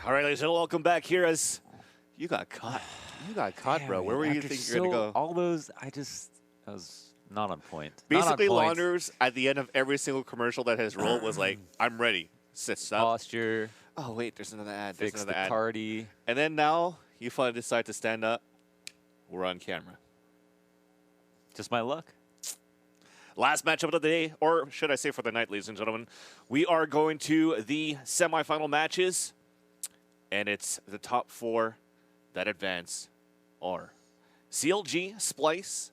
All right, ladies and gentlemen, welcome back here as you got caught. You got caught, Damn bro. it, Where were you after think you're going to go? All those, that was not on point. Basically, not on point. Launders, at the end of every single commercial that has rolled, was like, I'm ready. Sits up. Posture, Oh, wait, there's another ad. There's fix another the ad. tardy. And then now, you finally decide to stand up. We're on camera. Just my luck. Last matchup of the day, or should I say for the night, ladies and gentlemen, we are going to the semifinal matches, and it's the top four that advance are CLG, Splyce,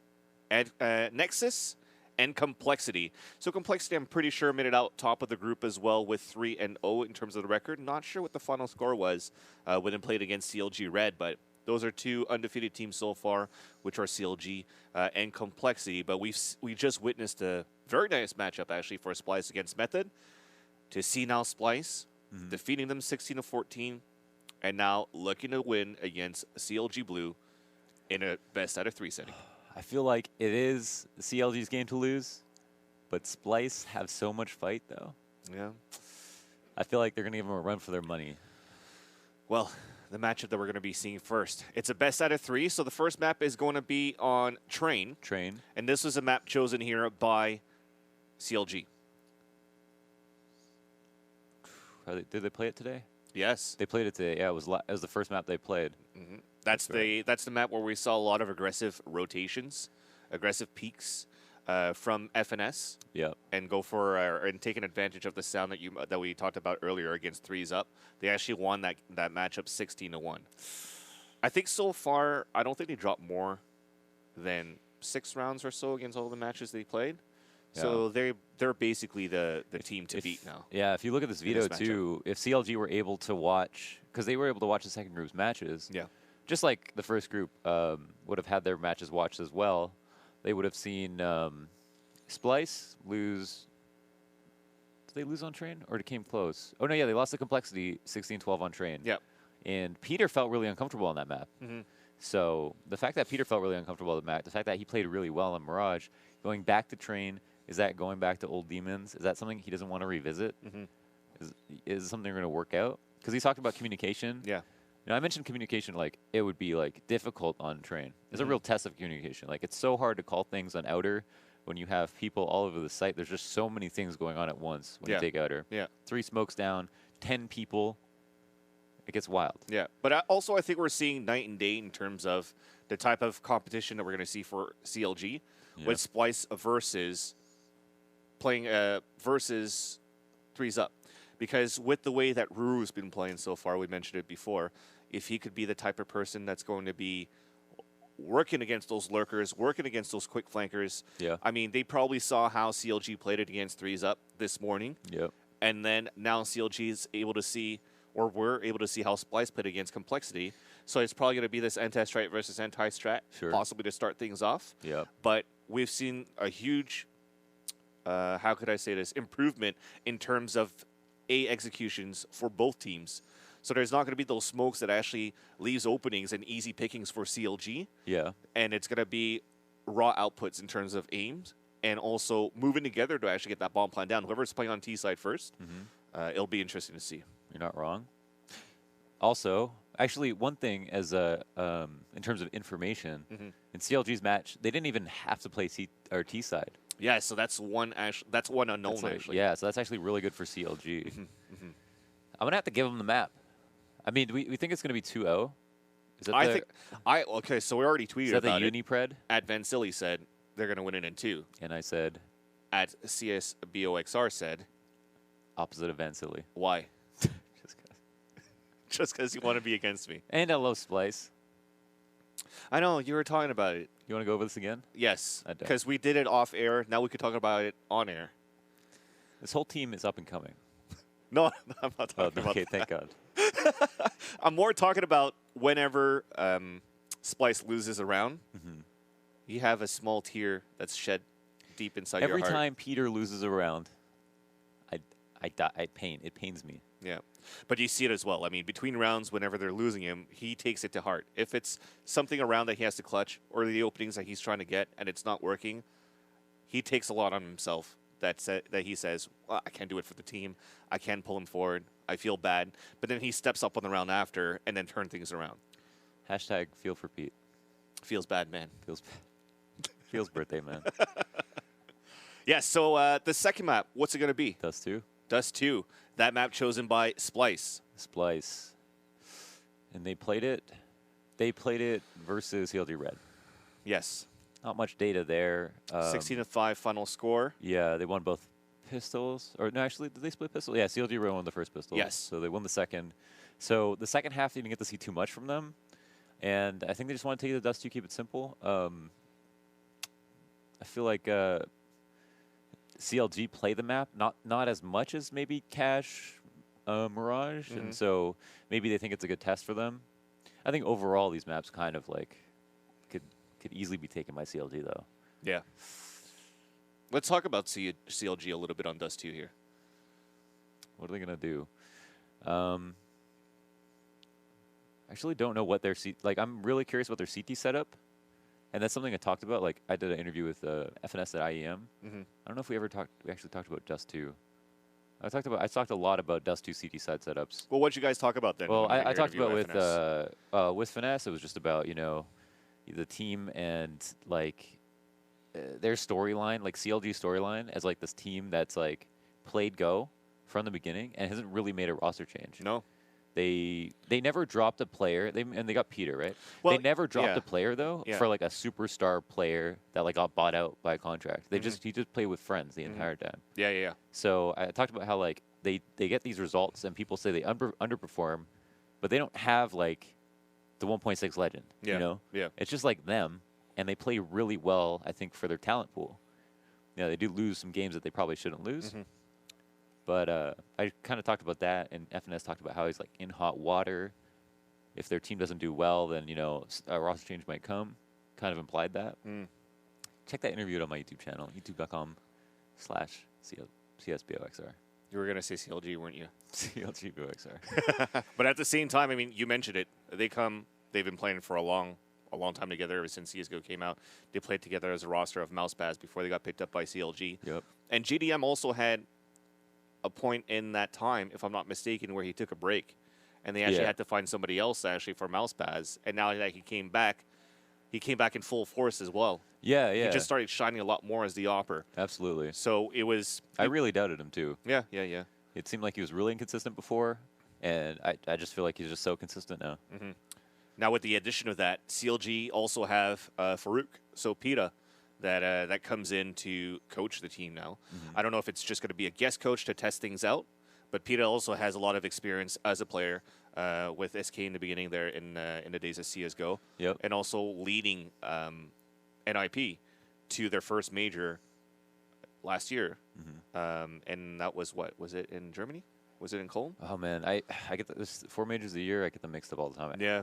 and Nexus, and Complexity. So Complexity, I'm pretty sure, made it out top of the group as well with 3-0 in terms of the record. Not sure what the final score was when it played against CLG Red, but those are two undefeated teams so far, which are CLG and Complexity. But we just witnessed a very nice matchup, actually, for Splyce against Method. To see now Splyce defeating them 16-14, and now looking to win against CLG.Blue in a best-out-of-3 setting. I feel like it is CLG's game to lose, but Splyce have so much fight, though. Yeah. I feel like they're going to give them a run for their money. Well, the matchup that we're going to be seeing first. It's a best-out-of-3, so the first map is going to be on Train. And this was a map chosen here by CLG. Did they play it today? Yes. They played it today. Yeah, it was the first map they played. That's the map where we saw a lot of aggressive rotations, aggressive peaks from FNS. Yep. And go for and taking advantage of the sound that we talked about earlier against 3s Up. They actually won that matchup 16-1. I think so far, I don't think they dropped more than 6 rounds or so against all the matches they played. Yeah. So they're basically the team to beat now. Yeah, if you look at this veto too, if CLG were able to watch, because they were able to watch the second group's matches, yeah, just like the first group would have had their matches watched as well, they would have seen Splyce lose. Did they lose on Train, or it came close? Oh no, yeah, they lost the Complexity 16-12 on Train. Yeah, and Peter felt really uncomfortable on that map. So the fact that Peter felt really uncomfortable on the map, the fact that he played really well on Mirage, going back to Train. Is that going back to old demons? Is that something he doesn't want to revisit? Is it something they're going to work out? Because he talked about communication. Yeah. You know, I mentioned communication like it would be like difficult on Train. It's a real test of communication. Like it's so hard to call things on Outer when you have people all over the site. There's just so many things going on at once when you take Outer. Yeah. 3 smokes down, 10 people. It gets wild. Yeah. But also I think we're seeing night and day in terms of the type of competition that we're going to see for CLG with Splyce versus playing versus 3s Up. Because with the way that Ruru's been playing so far, we mentioned it before, if he could be the type of person that's going to be working against those lurkers, working against those quick flankers. Yeah. I mean, they probably saw how CLG played it against 3s Up this morning. Yep. And then now CLG is able to see, or we're able to see how Splyce played against Complexity. So it's probably going to be this anti-strat versus anti-strat, possibly to start things off. Yep. But we've seen a huge, how could I say this, improvement in terms of executions for both teams. So there's not going to be those smokes that actually leaves openings and easy pickings for CLG. Yeah. And it's going to be raw outputs in terms of aims and also moving together to actually get that bomb plan down. Whoever's playing on T side first, it'll be interesting to see. You're not wrong. Also, actually, one thing as in terms of information, in CLG's match, they didn't even have to play T side. Yeah, so that's one unknown actually. Yeah, so that's actually really good for CLG. I'm gonna have to give them the map. I mean, do we think it's gonna be 2-0? Is that okay, so we already tweeted about it. Unipred? At Vansili said they're gonna win it in 2. And I said at CSBOXR said opposite of Vansili. Why? Just because you want to be against me. And I love Splyce. I know, you were talking about it. You want to go over this again? Yes, because we did it off air. Now we could talk about it on air. This whole team is up and coming. No, I'm not talking about that. Thank God. I'm more talking about whenever Splyce loses a round, you have a small tear that's shed deep inside your heart. Every time Peter loses a round, it pains me. Yeah. But you see it as well. I mean, between rounds, whenever they're losing him, he takes it to heart. If it's something around that he has to clutch or the openings that he's trying to get and it's not working, he takes a lot on himself that he says, well, I can't do it for the team. I can't pull him forward. I feel bad. But then he steps up on the round after and then turn things around. Hashtag feel for Pete. Feels bad, man. Feels birthday, man. Yeah, so the second map, what's it going to be? Dust 2. Dust 2. That map chosen by Splyce. Splyce. And they played it versus CLG Red. Yes. Not much data there. 16-5 final score. Yeah, they won both pistols. Or no, actually, did they split pistol? Yeah, CLG Red won the first pistol. Yes. So they won the second. So the second half, they didn't get to see too much from them. And I think they just want to take the Dust 2, keep it simple. I feel like CLG play the map, not as much as maybe Cash, Mirage. And so maybe they think it's a good test for them. I think overall these maps kind of like could easily be taken by CLG, though. Yeah. Let's talk about CLG a little bit on Dust 2 here. What are they going to do? I actually don't know what their I'm really curious about their CT setup. And that's something I talked about. Like, I did an interview with FNS at IEM. I don't know if we actually talked about Dust 2. I talked a lot about Dust 2 CT side setups. Well, what'd you guys talk about then? Well, I talked about with Finesse, it was just about, the team and like their storyline, like CLG storyline as like this team that's like played Go from the beginning and hasn't really made a roster change. No. They never dropped a player. They got Peter, right? Well, they never dropped a player though Yeah. for like a superstar player that like got bought out by a contract. He just played with friends the entire time. Yeah. So I talked about how like they get these results and people say they underperform, but they don't have like the 1.6 legend. Yeah. Yeah. It's just like them, and they play really well. I think for their talent pool. They do lose some games that they probably shouldn't lose. But I kind of talked about that, and FNS talked about how he's like in hot water. If their team doesn't do well, then a roster change might come. Kind of implied that. Check that interview out on my YouTube channel, youtube.com/CSBOXR. You were going to say CLG, weren't you? CLG.BOXR. But at the same time, I mean, you mentioned it. They've been playing for a long time together ever since CSGO came out. They played together as a roster of Mousepaz before they got picked up by CLG. Yep. And GDM also had a point in that time, if I'm not mistaken, where he took a break. And they actually had to find somebody else actually for Mousepaz. And now that he came back in full force as well. Yeah. He just started shining a lot more as the Opper. Absolutely. So it was... I really doubted him, too. Yeah. It seemed like he was really inconsistent before, and I just feel like he's just so consistent now. Now with the addition of that, CLG also have Farouk, so PETA, that comes in to coach the team now. I don't know if it's just going to be a guest coach to test things out, but PETA also has a lot of experience as a player with SK in the beginning there in the days of CSGO. Yep. And also leading NIP to their first major last year. And that was what? Was it in Germany? Was it in Cologne? Oh, man. I get this 4 majors a year. I get them mixed up all the time. Yeah.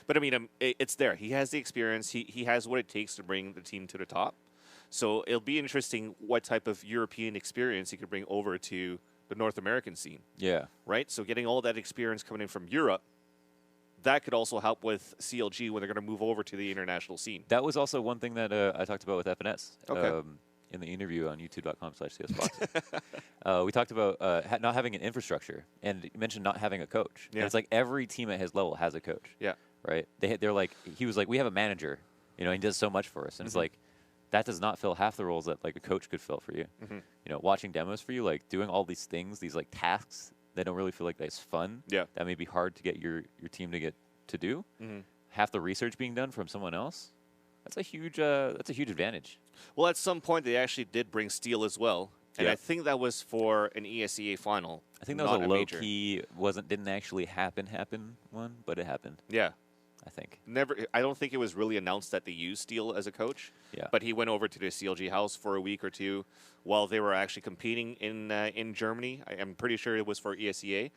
But, I mean, it's there. He has the experience. He has what it takes to bring the team to the top. So it'll be interesting what type of European experience he could bring over to the North American scene. Yeah. Right? So getting all that experience coming in from Europe, that could also help with CLG when they're going to move over to the international scene. That was also one thing that I talked about with FNS. Okay. In the interview on youtube.com/CSBoxing. We talked about not having an infrastructure, and you mentioned not having a coach. Yeah. And it's like every team at his level has a coach. Yeah. Right? They're like, he was like, we have a manager, he does so much for us. And it's like, that does not fill half the roles that like a coach could fill for you. Watching demos for you, like doing all these things, these like tasks that don't really feel like that's fun. Yeah. That may be hard to get your team to do. Half the research being done from someone else. That's a huge advantage. Well, at some point, they actually did bring Steel as well. And I think that was for an ESEA final. I think that was a low-key, didn't actually happen one, but it happened. Yeah. I think. I don't think it was really announced that they used Steel as a coach. Yeah. But he went over to the CLG house for a week or two while they were actually competing in Germany. I'm pretty sure it was for ESEA.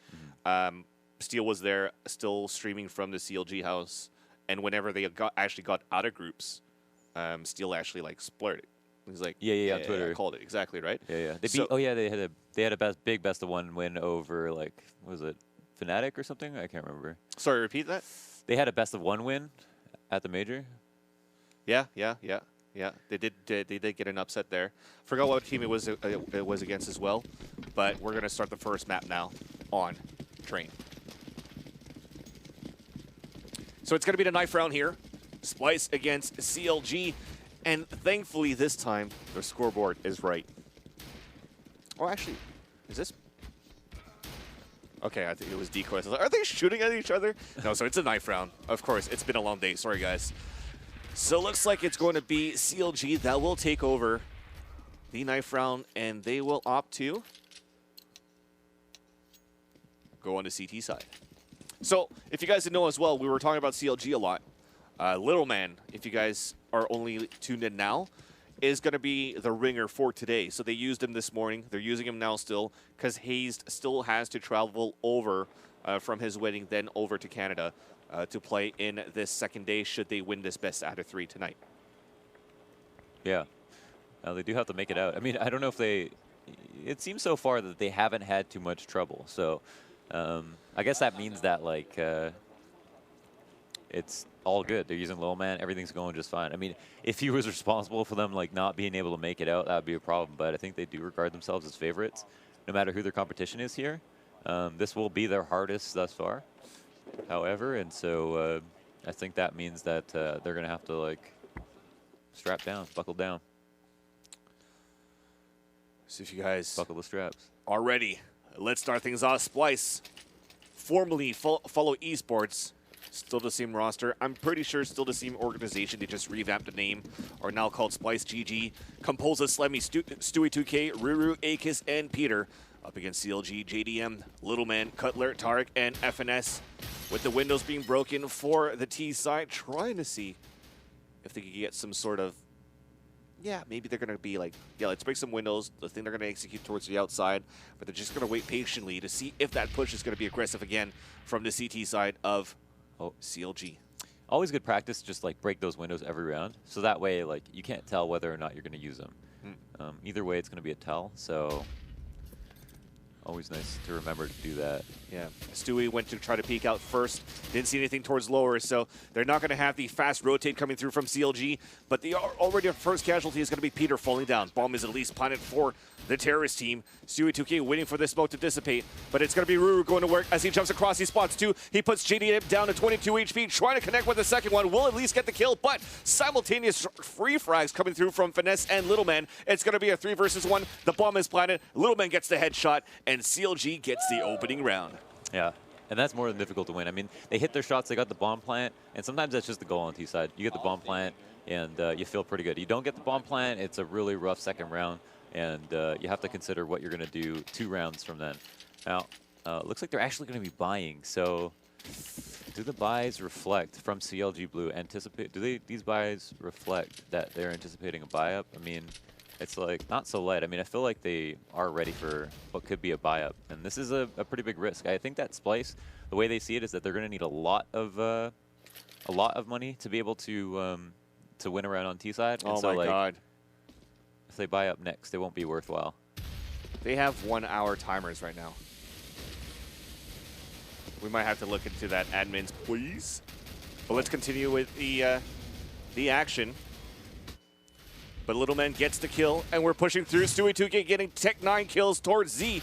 Steel was there still streaming from the CLG house. And whenever they actually got out of groups, Steel actually like splurted it. He's like, on Twitter. I called it exactly right. Yeah. They had a big best of one win over like, what was it, Fnatic or something? I can't remember. Sorry, repeat that. They had a best of one win at the major. Yeah. Yeah, they did get an upset there. Forgot what team it was against as well, but we're gonna start the first map now on Train. So it's gonna be the knife round here. Splyce against CLG, and thankfully this time the scoreboard is right. Oh, actually, is this? Okay, I think it was decoys. Are they shooting at each other? No, so it's a knife round. Of course, it's been a long day. Sorry, guys. So it looks like it's going to be CLG that will take over the knife round, and they will opt to go on the CT side. So if you guys didn't know as well, we were talking about CLG a lot. Little Man, if you guys are only tuned in now, is going to be the ringer for today. So they used him this morning. They're using him now still because Hayes still has to travel over from his wedding, then over to Canada to play in this second day should they win this best out of 3 tonight. Yeah. They do have to make it out. I mean, I don't know if they... It seems so far that they haven't had too much trouble. So I guess that means that, like, it's all good. They're using Low Man. Everything's going just fine. I mean, if he was responsible for them, like, not being able to make it out, that would be a problem. But I think they do regard themselves as favorites, no matter who their competition is here. This will be their hardest thus far, however. And so I think that means that they're going to have to, like, strap down, buckle down. So if you guys buckle the straps are ready, let's start things off. Splyce, formerly Follow Esports. Still the same roster. I'm pretty sure still the same organization. They just revamped the name. Are now called Splyce GG. Composed of Slemmy, Stewie 2K, Ruru, Akis, and Peter. Up against CLG, JDM, Little Man, Cutler, Tarek, and FNS. With the windows being broken for the T side. Trying to see if they could get some sort of... Yeah, maybe they're going to be like, yeah, let's break some windows. The thing they're going to execute towards the outside. But they're just going to wait patiently to see if that push is going to be aggressive again from the CT side of... CLG. Always good practice, just like break those windows every round. So that way, like, you can't tell whether or not you're going to use them. Either way, it's going to be a tell. So always nice to remember to do that. Yeah. Stewie went to try to peek out first. Didn't see anything towards lower, so they're not going to have the fast rotate coming through from CLG. But the already first casualty is going to be Peter falling down. Bomb is at least planted for the terrorist team. Stewie 2K waiting for this smoke to dissipate, but it's going to be Ruru going to work as he jumps across. He spots 2. He puts JD down to 22 HP, trying to connect with the second one. Will at least get the kill, but simultaneous free frags coming through from Finesse and Little Man. It's going to be a 3 versus 1. The bomb is planted. Little Man gets the headshot, and CLG gets the opening round. Yeah, and that's more than difficult to win. I mean, they hit their shots, they got the bomb plant, and sometimes that's just the goal on T side. You get the bomb plant, and you feel pretty good. You don't get the bomb plant, it's a really rough second round, and you have to consider what you're going to do 2 rounds from then. Now, looks like they're actually going to be buying, so do the buys reflect from CLG.Blue? Do these buys reflect that they're anticipating a buy up? I mean, it's like not so light. I mean, I feel like they are ready for what could be a buy up, and this is a pretty big risk. I think that Splyce, the way they see it, is that they're going to need a lot of money to be able to win around on T side. And so, my God! If they buy up next, it won't be worthwhile. They have 1-hour timers right now. We might have to look into that, admins, please. But let's continue with the action. But Little Man gets the kill, and we're pushing through. Stewie 2K getting Tech 9 kills towards Z.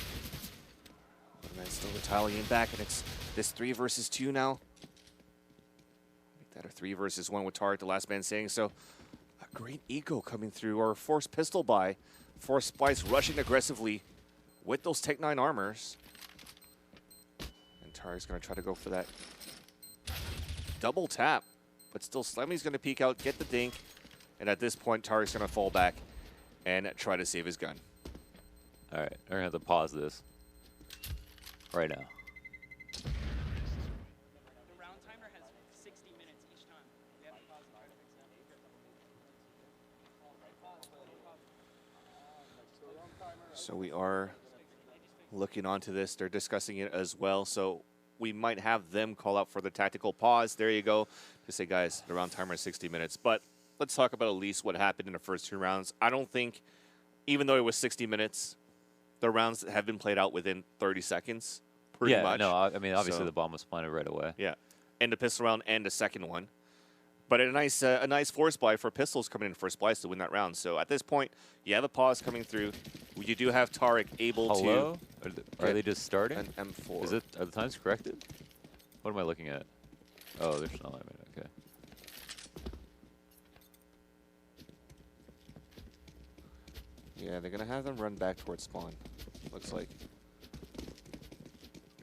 Little Man still retaliating back, and it's this 3 versus 2 now. Make that a 3 versus 1 with Tarek, the last man saying so. A great eco coming through, or a forced pistol buy for Splyce rushing aggressively with those Tech 9 armors. And Tarek's going to try to go for that double tap, but still Slemmy's going to peek out, get the dink. And at this point, Tarek's going to fall back and try to save his gun. All right, we're going to have to pause this right now. The round timer has 60 minutes each time. We have to pause it. So we are looking onto this. They're discussing it as well. So we might have them call out for the tactical pause. There you go. To say, guys, the round timer is 60 minutes. But let's talk about at least what happened in the first 2 rounds. I don't think, even though it was 60 minutes, the rounds have been played out within 30 seconds, pretty much. No, I mean, obviously the bomb was planted right away. Yeah, and the pistol round and the second one. But a nice force buy for Pistols coming in for Splyce to win that round. So at this point, you have a pause coming through. You do have Tarek able Hello? to. Are they just starting? An M4. Is it? Are the times corrected? What am I looking at? Oh, there's no limit. Okay. Yeah, they're gonna have them run back towards spawn. Looks like.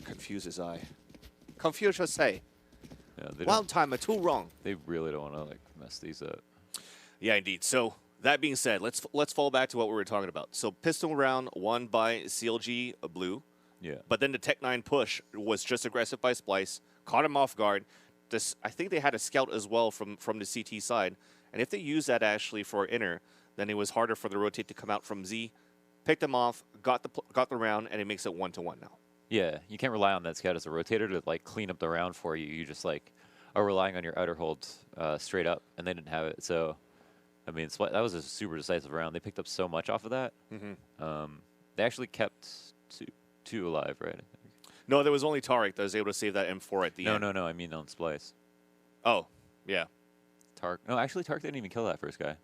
Confuse his eye. Confuse your say. Yeah, they Wild don't, timer, too wrong. they really don't want to like mess these up. Yeah, indeed. So that being said, let's fall back to what we were talking about. So pistol round won by CLG.Blue, Yeah. but then the Tech 9 push was just aggressive by Splyce, caught him off guard. I think they had a scout as well from the CT side, and if they used that actually for inner, then it was harder for the rotate to come out from Z. Picked them off, got the round, and it makes it 1-1 now. Yeah, you can't rely on that scout as a rotator to like clean up the round for you. You just like are relying on your outer holds straight up, and they didn't have it. So, I mean, that was a super decisive round. They picked up so much off of that. They actually kept two alive, right? I think. No, there was only Tarek that was able to save that M4 at the end. No. I mean on Splyce. Oh, yeah. No, actually, Tark didn't even kill that first guy.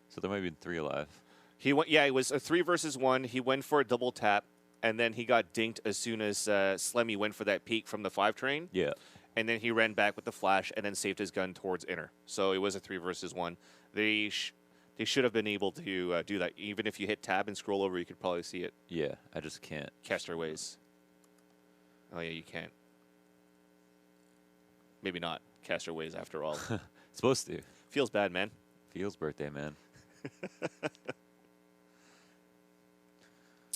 So there might have been 3 alive. He went. Yeah, it was a 3 versus 1. He went for a double tap, and then he got dinked as soon as Slemmy went for that peek from the 5 train. Yeah. And then he ran back with the flash and then saved his gun towards inner. So it was a 3 versus 1. They should have been able to do that. Even if you hit tab and scroll over, you could probably see it. Yeah, I just can't. Cast their ways. Oh yeah, you can't. Maybe not cast their ways after all. Supposed to. Feels bad, man. Feels birthday, man.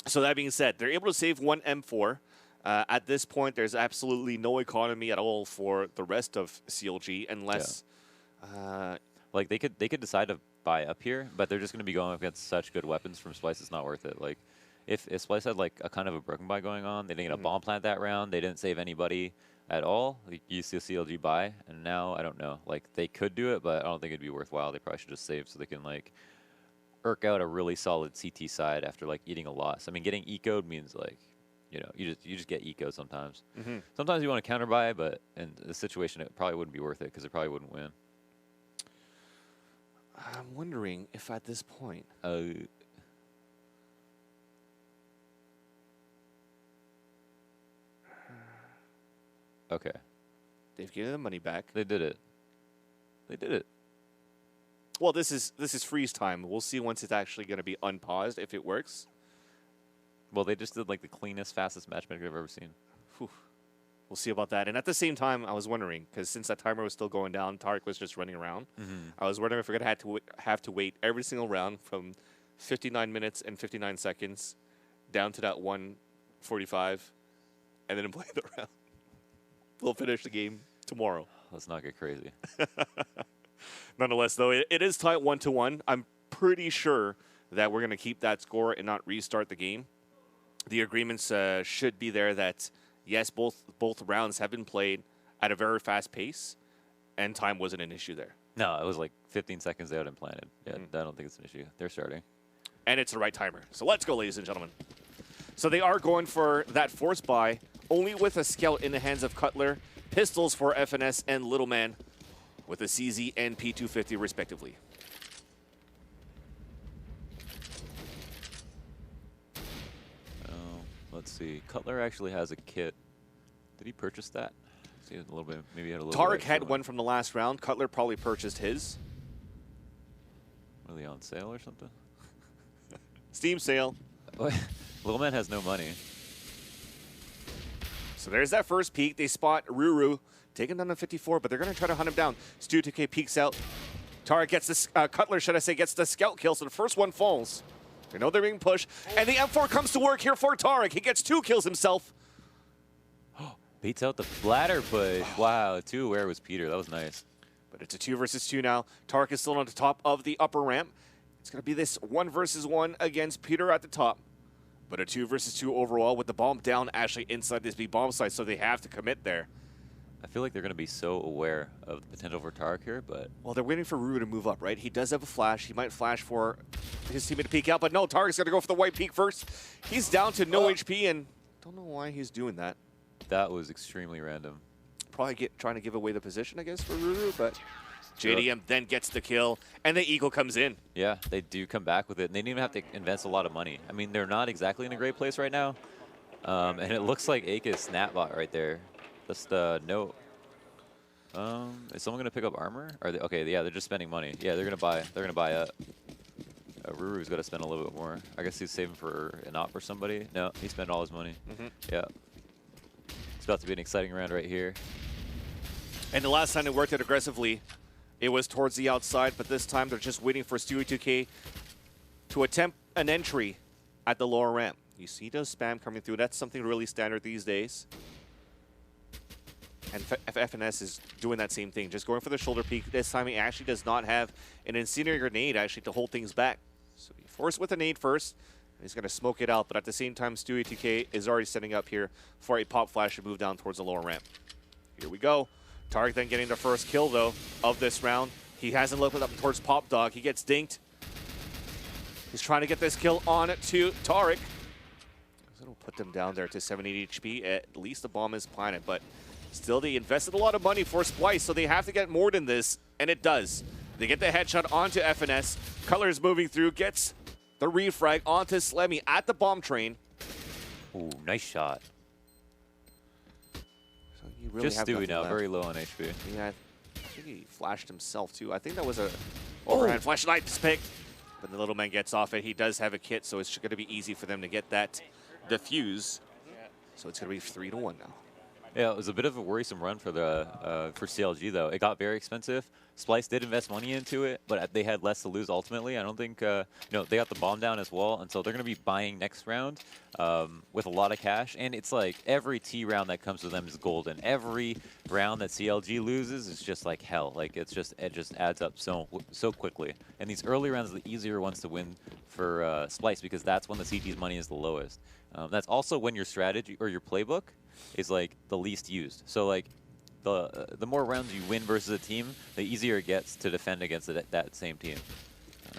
So that being said, they're able to save one M4. At this point, there's absolutely no economy at all for the rest of CLG unless... Like they could decide to buy up here, but they're just going to be going against such good weapons from Splyce. It's not worth it. Like if Splyce had like a kind of a broken buy going on, they didn't get a bomb plant that round. They didn't save anybody at all. Like, you see a CLG buy, and now I don't know. Like they could do it, but I don't think it'd be worthwhile. They probably should just save so they can like irk out a really solid CT side after like eating a loss. I mean, getting ecoed means like, you know, you just get ecoed sometimes. Sometimes you want to counter buy, but in the situation it probably wouldn't be worth it because it probably wouldn't win. I'm wondering if at this point... Okay. They've given the money back. They did it. They did it. Well, this is freeze time. We'll see once it's actually going to be unpaused if it works. Well, they just did like the cleanest, fastest matchmaker I've ever seen. Whew. We'll see about that. And at the same time, I was wondering, because since that timer was still going down, Tarek was just running around. I was wondering if we're going to have to wait every single round from 59 minutes and 59 seconds down to that 1:45 and then play the round. We'll finish the game tomorrow. Let's not get crazy. Nonetheless, though, it is tied 1-1. I'm pretty sure that we're going to keep that score and not restart the game. The agreements should be there that, yes, both rounds have been played at a very fast pace, and time wasn't an issue there. No, it was like 15 seconds out and planted. Yeah, I don't think it's an issue. They're starting. And it's the right timer. So let's go, ladies and gentlemen. So they are going for that force buy, only with a scout in the hands of Cutler, pistols for FNS and Little Man with a CZ and P250 respectively. Let's see. Cutler actually has a kit. Did he purchase that? See, a little bit. Maybe he had a little. Tarek had one from the last round. Cutler probably purchased his. Were they on sale or something? Steam sale. Little Man has no money. So there's that first peek. They spot Ruru, taking down to 54, but they're going to try to hunt him down. Stu 2K peeks out. Tarek gets this, Cutler, should I say, gets the scout kill, so the first one falls. They know they're being pushed, and the M4 comes to work here for Tarek. He gets 2 kills himself. Beats out the bladder push. Wow, 2 aware was Peter. That was nice. But it's a 2 versus 2 now. Tarek is still on the top of the upper ramp. It's going to be this 1 versus 1 against Peter at the top. But a 2 versus 2 overall with the bomb down actually inside this big bomb site, so they have to commit there. I feel like they're going to be so aware of the potential for Tarek here, but... Well, they're waiting for Ruru to move up, right? He does have a flash. He might flash for his teammate to peek out, but no, Tarek's going to go for the white peek first. He's down to no HP, and don't know why he's doing that. That was extremely random. Probably trying to give away the position, I guess, for Ruru, but JDM then gets the kill, and the Eagle comes in. Yeah, they do come back with it. And they didn't even have to invest a lot of money. I mean, they're not exactly in a great place right now. And it looks like Ake is snapbot right there. Just no. Is someone gonna pick up armor? Are they okay? Yeah, they're just spending money. Yeah, they're gonna buy. They're gonna buy a. Ruru's got to spend a little bit more. I guess he's saving for an op or somebody. No, he spent all his money. Yeah. It's about to be an exciting round right here. And the last time they worked it aggressively, it was towards the outside, but this time they're just waiting for Stewie2K to attempt an entry at the lower ramp. You see those spam coming through. That's something really standard these days. And FNS is doing that same thing, just going for the shoulder peek. This time he actually does not have an incendiary grenade actually to hold things back. So he forced with a nade first, and he's going to smoke it out. But at the same time, Stewie2K is already setting up here for a pop flash to move down towards the lower ramp. Here we go. Tarek then getting the first kill, though, of this round. He hasn't looked up towards Pop Dog. He gets dinked. He's trying to get this kill on to Tarek. It'll put them down there to 78 HP. At least the bomb is planted, but still they invested a lot of money for Splyce, so they have to get more than this, and it does. They get the headshot onto FNS. Colors moving through, gets the refrag onto Slemmy at the bomb train. Ooh, nice shot. So you really Just have Stewie nothing now, left. very low on HP. Yeah, I think he flashed himself too. I think that was a overhand flashlight pick, but the little man gets off it. He does have a kit, so it's going to be easy for them to get that defuse. So it's going to be 3-1 now. Yeah, it was a bit of a worrisome run for the for CLG though. It got very expensive. Splyce did invest money into it, but they had less to lose ultimately. I don't think they got the bomb down as well, and so they're going to be buying next round with a lot of cash. And it's like every T round that comes to them is golden. Every round that CLG loses is just like hell. Like it just adds up so quickly. And these early rounds are the easier ones to win for Splyce because that's when the CT's money is the lowest. That's also when your strategy or your playbook is like the least used. So like the more rounds you win versus a team, the easier it gets to defend against that same team.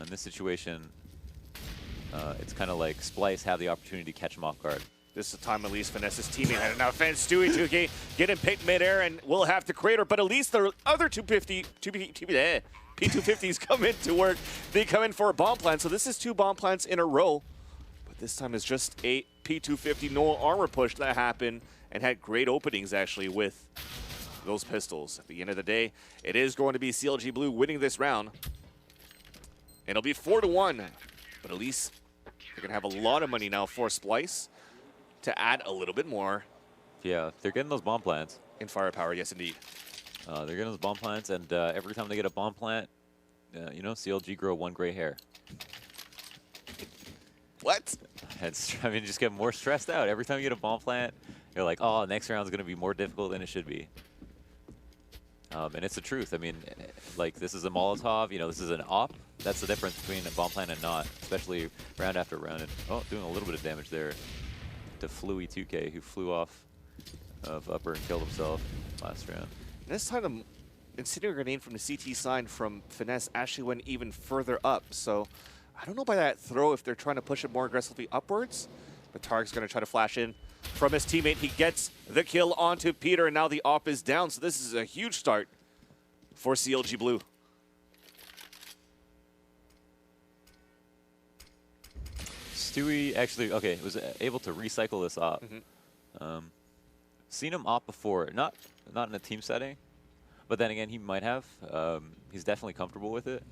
In this situation, it's kind of like Splyce have the opportunity to catch them off guard. This is the time at least Finesse's teammate had enough fence. Stewie2K getting picked midair and will have to crater, but at least the other P250s come in to work. They come in for a bomb plant, so this is 2 bomb plants in a row. But this time it's just a P250 no armor push that happened and had great openings actually with those pistols. At the end of the day, it is going to be CLG.Blue winning this round. It'll be 4-1, but at least they're going to have a lot of money now for Splyce to add a little bit more. Yeah, they're getting those bomb plants. In firepower, yes indeed. They're getting those bomb plants, and every time they get a bomb plant, CLG grow 1 gray hair. What? I mean, just get more stressed out. Every time you get a bomb plant, you're like, oh, next round's going to be more difficult than it should be. And it's the truth. I mean, like, this is a Molotov. This is an op. That's the difference between a bomb plant and not, especially round after round. And, doing a little bit of damage there to Fluey2K, who flew off of upper and killed himself last round. This time, the incendiary grenade from the CT side from Finesse actually went even further up. So I don't know by that throw if they're trying to push it more aggressively upwards. But Tarek's going to try to flash in from his teammate. He gets the kill onto Peter, and now the op is down. So this is a huge start for CLG.Blue. Stewie actually, was able to recycle this op. Seen him op before, not in a team setting, but then again, he might have. He's definitely comfortable with it.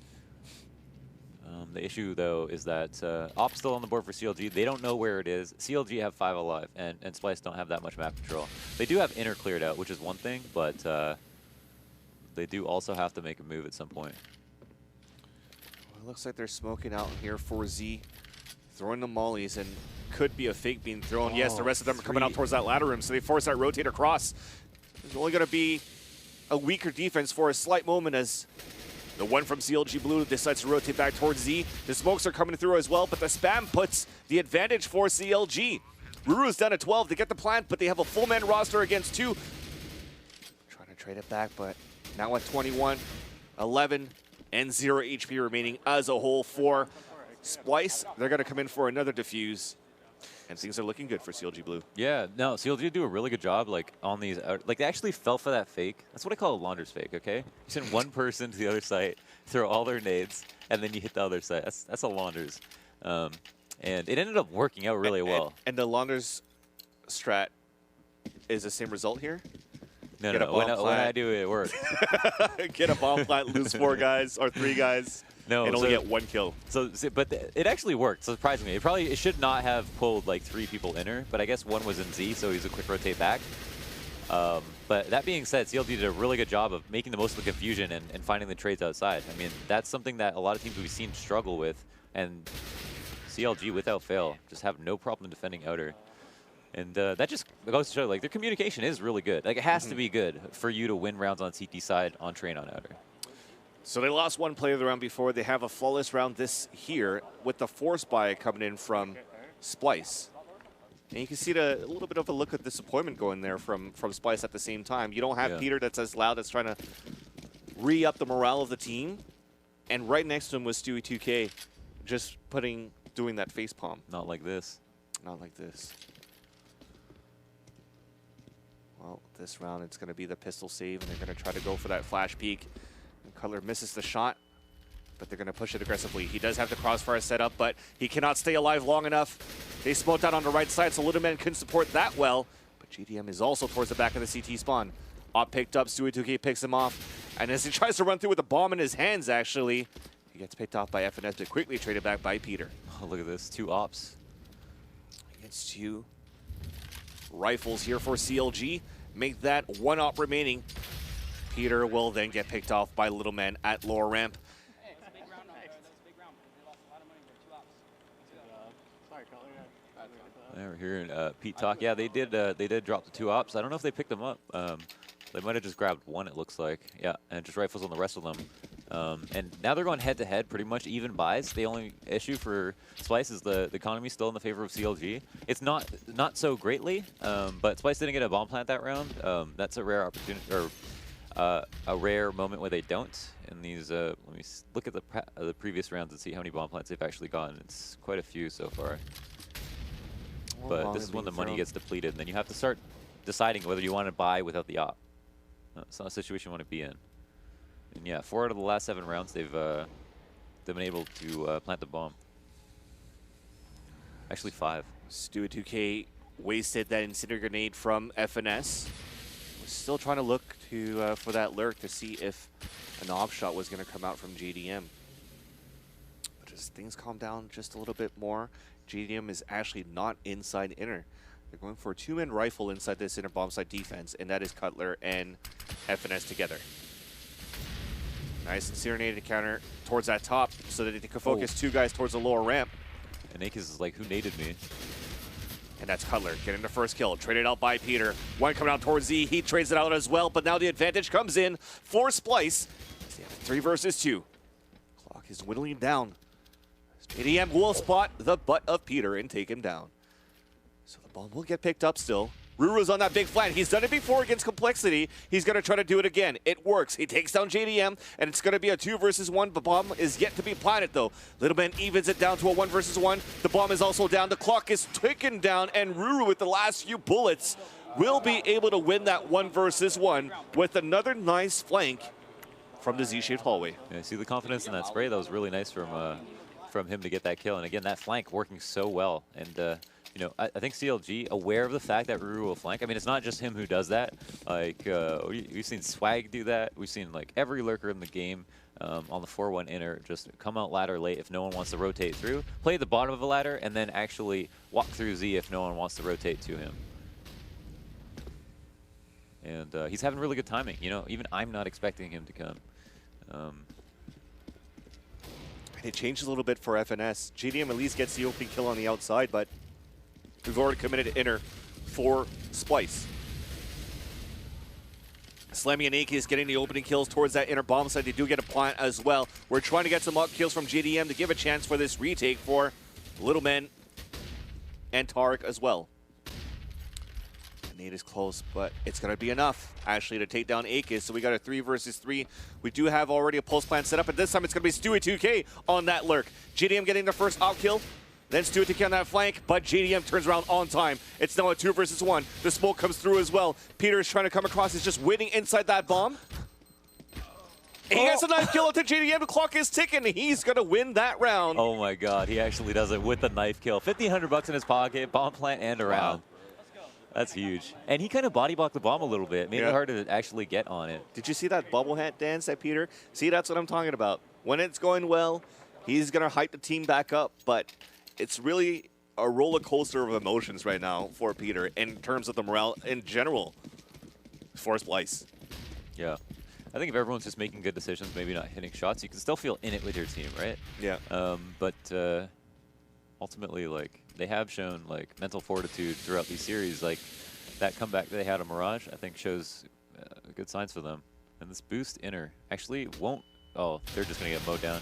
The issue, though, is that op's still on the board for CLG. They don't know where it is. CLG have 5 alive, and Splyce don't have that much map control. They do have inner cleared out, which is one thing, but they do also have to make a move at some point. Well, it looks like they're smoking out here for Z, throwing the mollies, and could be a fake being thrown. Yes, the rest of them are coming out towards that ladder room, so they force that rotate across. There's only going to be a weaker defense for a slight moment as the one from CLG.Blue decides to rotate back towards Z. The smokes are coming through as well, but the spam puts the advantage for CLG. Ruru's down at 12 to get the plant, but they have a full man roster against 2. Trying to trade it back, but now at 21, 11, and 0 HP remaining as a whole for Splyce. They're going to come in for another defuse. And things are looking good for CLG.Blue. Yeah, no, CLG do a really good job, like, on these, like, they actually fell for that fake. That's what I call a launder's fake, okay? You send one person to the other site, throw all their nades, and then you hit the other site. That's a launder's. And it ended up working out really well. And the launder's strat is the same result here? No, Get a no, bomb when I plant. do it, it works. Get a bomb plant, lose 4 guys or 3 guys, No, and only so- get 1 kill. But it actually worked, surprisingly. It should not have pulled like 3 people inner, but I guess one was in Z, so he's a quick rotate back. But that being said, CLG did a really good job of making the most of the confusion and finding the trades outside. I mean, that's something that a lot of teams we've seen struggle with, and CLG, without fail, just have no problem defending outer. And that just goes to show, like, their communication is really good. Like, it has to be good for you to win rounds on CT side, on train on outer. So they lost 1 play of the round before. They have a flawless round this here with the force buy coming in from Splyce. And you can see a little bit of a look of disappointment going there from Splyce at the same time. You don't have Peter that's as loud, that's trying to re-up the morale of the team. And right next to him was Stewie 2K just doing that face palm. Not like this. Not like this. Well, this round it's going to be the pistol save, and they're going to try to go for that flash peek. And Cutler misses the shot, but they're going to push it aggressively. He does have the crossfire set up, but he cannot stay alive long enough. They smoked out on the right side, so Little Man couldn't support that well. But GDM is also towards the back of the CT spawn. Op picked up, Stewie 2K picks him off. And as he tries to run through with the bomb in his hands, actually, he gets picked off by FNS, but quickly traded back by Peter. Oh, look at this, 2 ops. Against 2 rifles here for CLG. Make that 1 op remaining. Peter will then get picked off by Little Man at lower ramp. Hey, it's a big round. That was a big round. They lost a lot of money there. 2 ops. Sorry, Cutler. Yeah, we're hearing Pete talk. Yeah, they did drop the 2 ops. I don't know if they picked them up. They might have just grabbed 1, it looks like. Yeah, and just rifles on the rest of them. And now they're going head-to-head, pretty much even buys. The only issue for Splyce is the economy still in the favor of CLG. It's not so greatly, but Splyce didn't get a bomb plant that round. That's a rare opportunity, or a rare moment where they don't. In these, let me look at the previous rounds and see how many bomb plants they've actually gotten. It's quite a few so far. But this is when the money gets depleted, and then you have to start deciding whether you want to buy without the op. It's not a situation you want to be in. And yeah, 4 out of the last 7 rounds, they've been able to plant the bomb. Actually, 5. Stewie 2K wasted that incendiary grenade from FNS. We're still trying to look for that lurk to see if an op shot was going to come out from JDM. But as things calm down just a little bit more, JDM is actually not inside inner. They're going for a 2-man rifle inside this inner bomb site defense, and that is Cutler and FNS together. Nice incinerated counter towards that top so that they can focus 2 guys towards the lower ramp. And Akis is like, who naded me? And that's Cutler getting the first kill. Traded out by Peter. 1 coming out towards Z. He trades it out as well, but now the advantage comes in for Splyce. They have 3 versus 2. Clock is whittling down. JDM will spot the butt of Peter and take him down. So the bomb will get picked up still. Ruru's on that big flank. He's done it before against Complexity. He's going to try to do it again. It works. He takes down JDM, and it's going to be a 2 versus 1. The bomb is yet to be planted, though. Little Man evens it down to a 1 versus 1. The bomb is also down. The clock is ticking down, and Ruru, with the last few bullets, will be able to win that 1 versus 1 with another nice flank from the Z-shaped hallway. Yeah, see the confidence in that spray? That was really nice from him to get that kill. And again, that flank working so well. And you know, I think CLG, aware of the fact that Ruru will flank. I mean, it's not just him who does that. Like, we've seen Swag do that. We've seen, like, every lurker in the game on the 4-1 inner just come out ladder late if no one wants to rotate through, play at the bottom of a ladder, and then actually walk through Z if no one wants to rotate to him. And he's having really good timing. You know, even I'm not expecting him to come. And it changed a little bit for FNS. JDM at least gets the opening kill on the outside, but we've already committed to inner for Splyce. Slammy and Aki is getting the opening kills towards that inner bomb site. They do get a plant as well. We're trying to get some up kills from JDM to give a chance for this retake for Little Men and Tarek as well. The nade is close, but it's going to be enough, actually, to take down Akis. So we got a 3 versus 3. We do have already a pulse plant set up, and this time it's going to be Stewie 2K on that lurk. JDM getting the first op kill. Then Stuart on that flank, but JDM turns around on time. It's now a 2 versus 1. The smoke comes through as well. Peter's trying to come across. He's just waiting inside that bomb. He gets a knife kill into JDM. The clock is ticking. He's going to win that round. Oh my god, he actually does it with the knife kill. 1,500 bucks in his pocket, bomb plant and a round. That's huge. And he kind of body blocked the bomb a little bit. Made it hard to actually get on it. Did you see that bubble hat dance at Peter? See, that's what I'm talking about. When it's going well, he's going to hype the team back up, but it's really a roller coaster of emotions right now for Peter in terms of the morale in general for Splyce. Yeah. I think if everyone's just making good decisions, maybe not hitting shots, you can still feel in it with your team, right? Yeah. But ultimately, like, they have shown, like, mental fortitude throughout these series. Like, that comeback they had on Mirage, I think, shows good signs for them. And this boost inner actually won't... Oh, they're just going to get mowed down.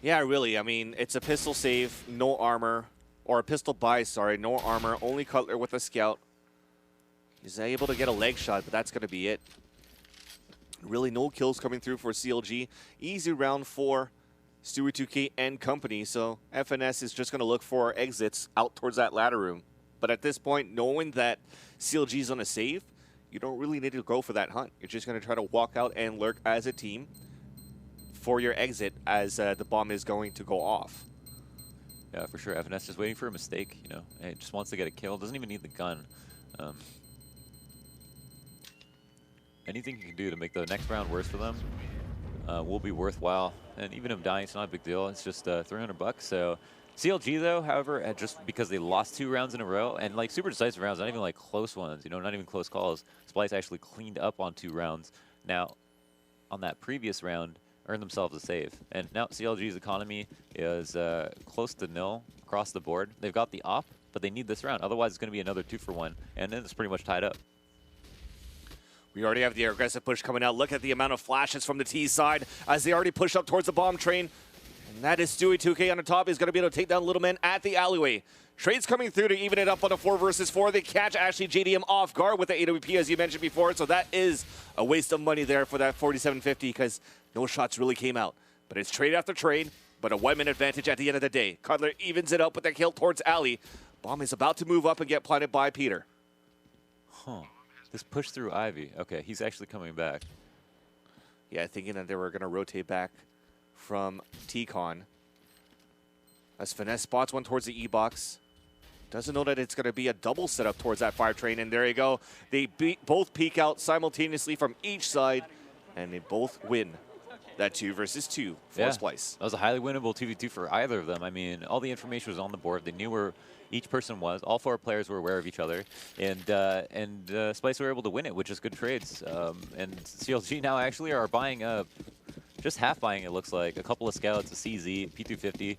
Yeah, really. I mean, it's a pistol save, no armor, or a pistol buy, sorry, no armor, only Cutler with a scout. He's able to get a leg shot, but that's going to be it. Really no kills coming through for CLG. Easy round for Stewie 2K and company, so FNS is just going to look for exits out towards that ladder room. But at this point, knowing that CLG is on a save, you don't really need to go for that hunt. You're just going to try to walk out and lurk as a team for your exit as the bomb is going to go off. Yeah, for sure. FNS just waiting for a mistake, you know. He just wants to get a kill. Doesn't even need the gun. Anything you can do to make the next round worse for them will be worthwhile. And even if dying, it's not a big deal. It's just 300 bucks. So CLG, though, however, just because they lost 2 rounds in a row, and like super decisive rounds, not even like close ones, you know, not even close calls. Splyce actually cleaned up on 2 rounds. Now, on that previous round, earned themselves a save. And now CLG's economy is close to nil across the board. They've got the op, but they need this round. Otherwise, it's going to be another 2 for 1, and then it's pretty much tied up. We already have the aggressive push coming out. Look at the amount of flashes from the T side as they already push up towards the bomb train. And that is Stewie 2K on the top. He's going to be able to take down Little Man at the alleyway. Trades coming through to even it up on a 4 versus 4. They catch actually JDM off guard with the AWP, as you mentioned before. So that is a waste of money there for that 4750 because no shots really came out. But it's trade after trade, but a 1-man advantage at the end of the day. Cutler evens it up with that kill towards Alley. Bomb is about to move up and get planted by Peter. Huh. This push through Ivy. Okay, he's actually coming back. Yeah, thinking that they were going to rotate back from T-Con. As Finesse spots one towards the E-box. Doesn't know that it's going to be a double setup towards that 5 train, and there you go. They both peek out simultaneously from each side, and they both win that 2 versus 2 for Splyce. That was a highly winnable 2v2 for either of them. I mean, all the information was on the board. They knew where each person was. All 4 players were aware of each other, and Splyce were able to win it, which is good trades. And CLG now actually are buying just half buying, it looks like. A couple of scouts, a CZ, P250.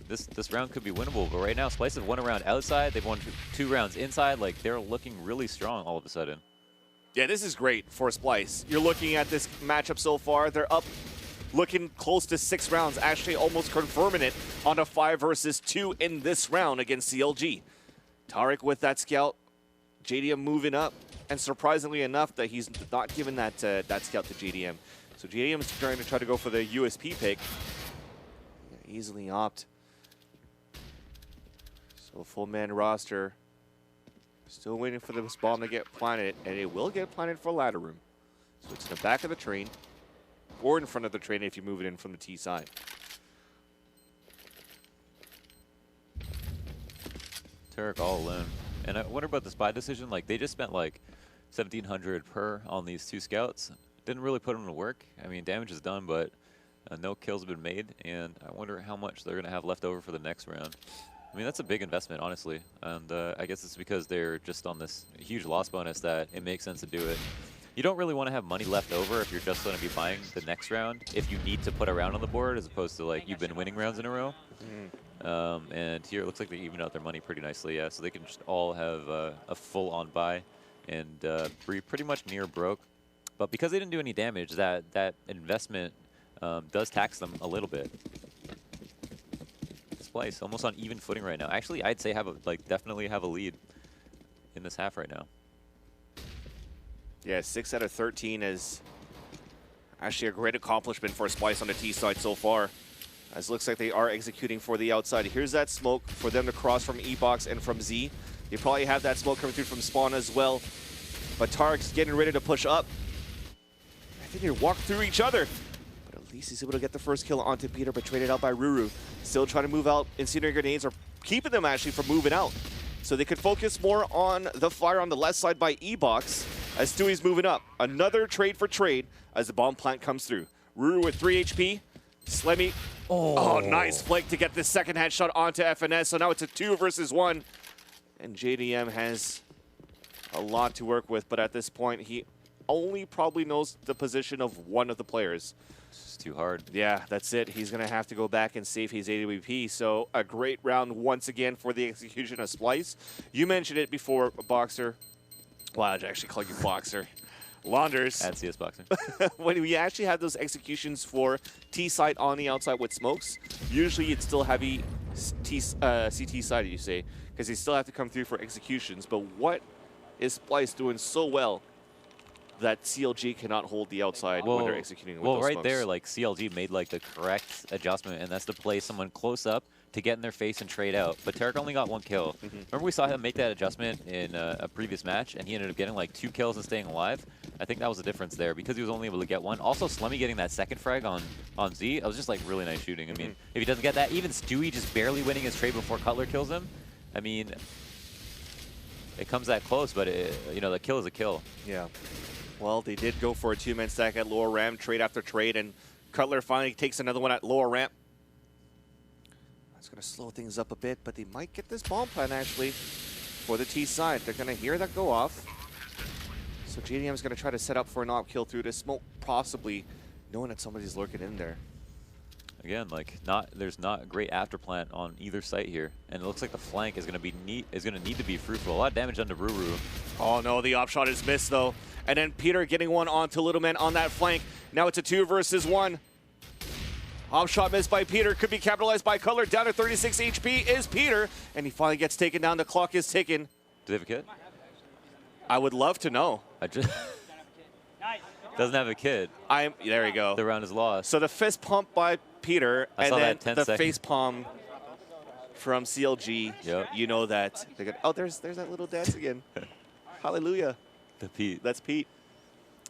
This round could be winnable, but right now Splyce have won a round outside. They've won 2 rounds inside. Like, they're looking really strong all of a sudden. Yeah, this is great for Splyce. You're looking at this matchup so far. They're up looking close to 6 rounds, actually almost confirming it on a 5 versus 2 in this round against CLG. Tarek with that scout, JDM moving up, and surprisingly enough that he's not giving that scout to JDM. So JDM is trying to go for the USP pick. Yeah, easily opt. So full man roster. Still waiting for this bomb to get planted, and it will get planted for ladder room. So it's in the back of the train, or in front of the train if you move it in from the T side. Tarek all alone. And I wonder about this buy decision. Like, they just spent like 1,700 per on these 2 scouts. Didn't really put them to work. I mean, damage is done, but no kills have been made. And I wonder how much they're going to have left over for the next round. I mean, that's a big investment, honestly. And I guess it's because they're just on this huge loss bonus that it makes sense to do it. You don't really want to have money left over if you're just going to be buying the next round, if you need to put a round on the board, as opposed to, like, you've been winning rounds in a row. And here it looks like they evened out their money pretty nicely, yeah. So they can just all have a full-on buy and be pretty much near broke. But because they didn't do any damage, that investment does tax them a little bit. Splyce almost on even footing right now. Actually, I'd say definitely have a lead in this half right now. Yeah, 6 out of 13 is actually a great accomplishment for Splyce on the T side so far. As it looks like they are executing for the outside. Here's that smoke for them to cross from E-Box and from Z. They probably have that smoke coming through from Spawn as well. But Tarek's getting ready to push up. I think they walk through each other. But at least he's able to get the first kill onto Peter, but traded out by Ruru. Still trying to move out. Incendiary grenades are keeping them actually from moving out. So they could focus more on the fire on the left side by E-Box as Stewie's moving up. Another trade for trade as the bomb plant comes through. Ruru with 3 HP. Slemmy. Oh, nice flank to get this second headshot onto FNS. So now it's a 2 versus 1. And JDM has a lot to work with, but at this point, he only probably knows the position of one of the players. It's too hard. Yeah, that's it. He's going to have to go back and save his AWP. So a great round once again for the execution of Splyce. You mentioned it before, Boxer. Well, I'd actually call you Boxer. Launders. At CS Boxing. When we actually have those executions for T-side on the outside with smokes, usually it's still heavy CT side, you say, because they still have to come through for executions. But what is Splyce doing so well that CLG cannot hold the outside when they're executing with those right smokes? there, like CLG made like the correct adjustment, and that's to play someone close up to get in their face and trade out. But Tarek only got 1 kill. Remember we saw him make that adjustment in a previous match, and he ended up getting like 2 kills and staying alive? I think that was the difference there because he was only able to get 1. Also, Slemmy getting that second frag on Z, it was just like really nice shooting. I mean, if he doesn't get that, even Stewie just barely winning his trade before Cutler kills him, I mean, it comes that close, but you know, the kill is a kill. Yeah. Well, they did go for a 2-man stack at lower ramp, trade after trade, and Cutler finally takes another one at lower ramp. That's going to slow things up a bit, but they might get this bomb plant actually for the T side. They're going to hear that go off. So JDM is going to try to set up for an op kill through this smoke, possibly knowing that somebody's lurking in there. Again, like there's not a great after plant on either site here, and it looks like the flank is going to need to be fruitful. A lot of damage onto Ruru. Oh no, the op shot is missed though. And then Peter getting one onto Little Man on that flank. Now it's a 2 versus 1. Op shot missed by Peter, could be capitalized by Cutler. Down to 36 HP is Peter, and he finally gets taken down. The clock is ticking. Do they have a kid? I would love to know. I just doesn't have a kid. There you go. The round is lost. So the fist pump by Peter, I and saw then that 10 the seconds. face palm from CLG. Yep. You know that. They're gonna, oh, there's that little dance again. Hallelujah. The Pete. That's Pete.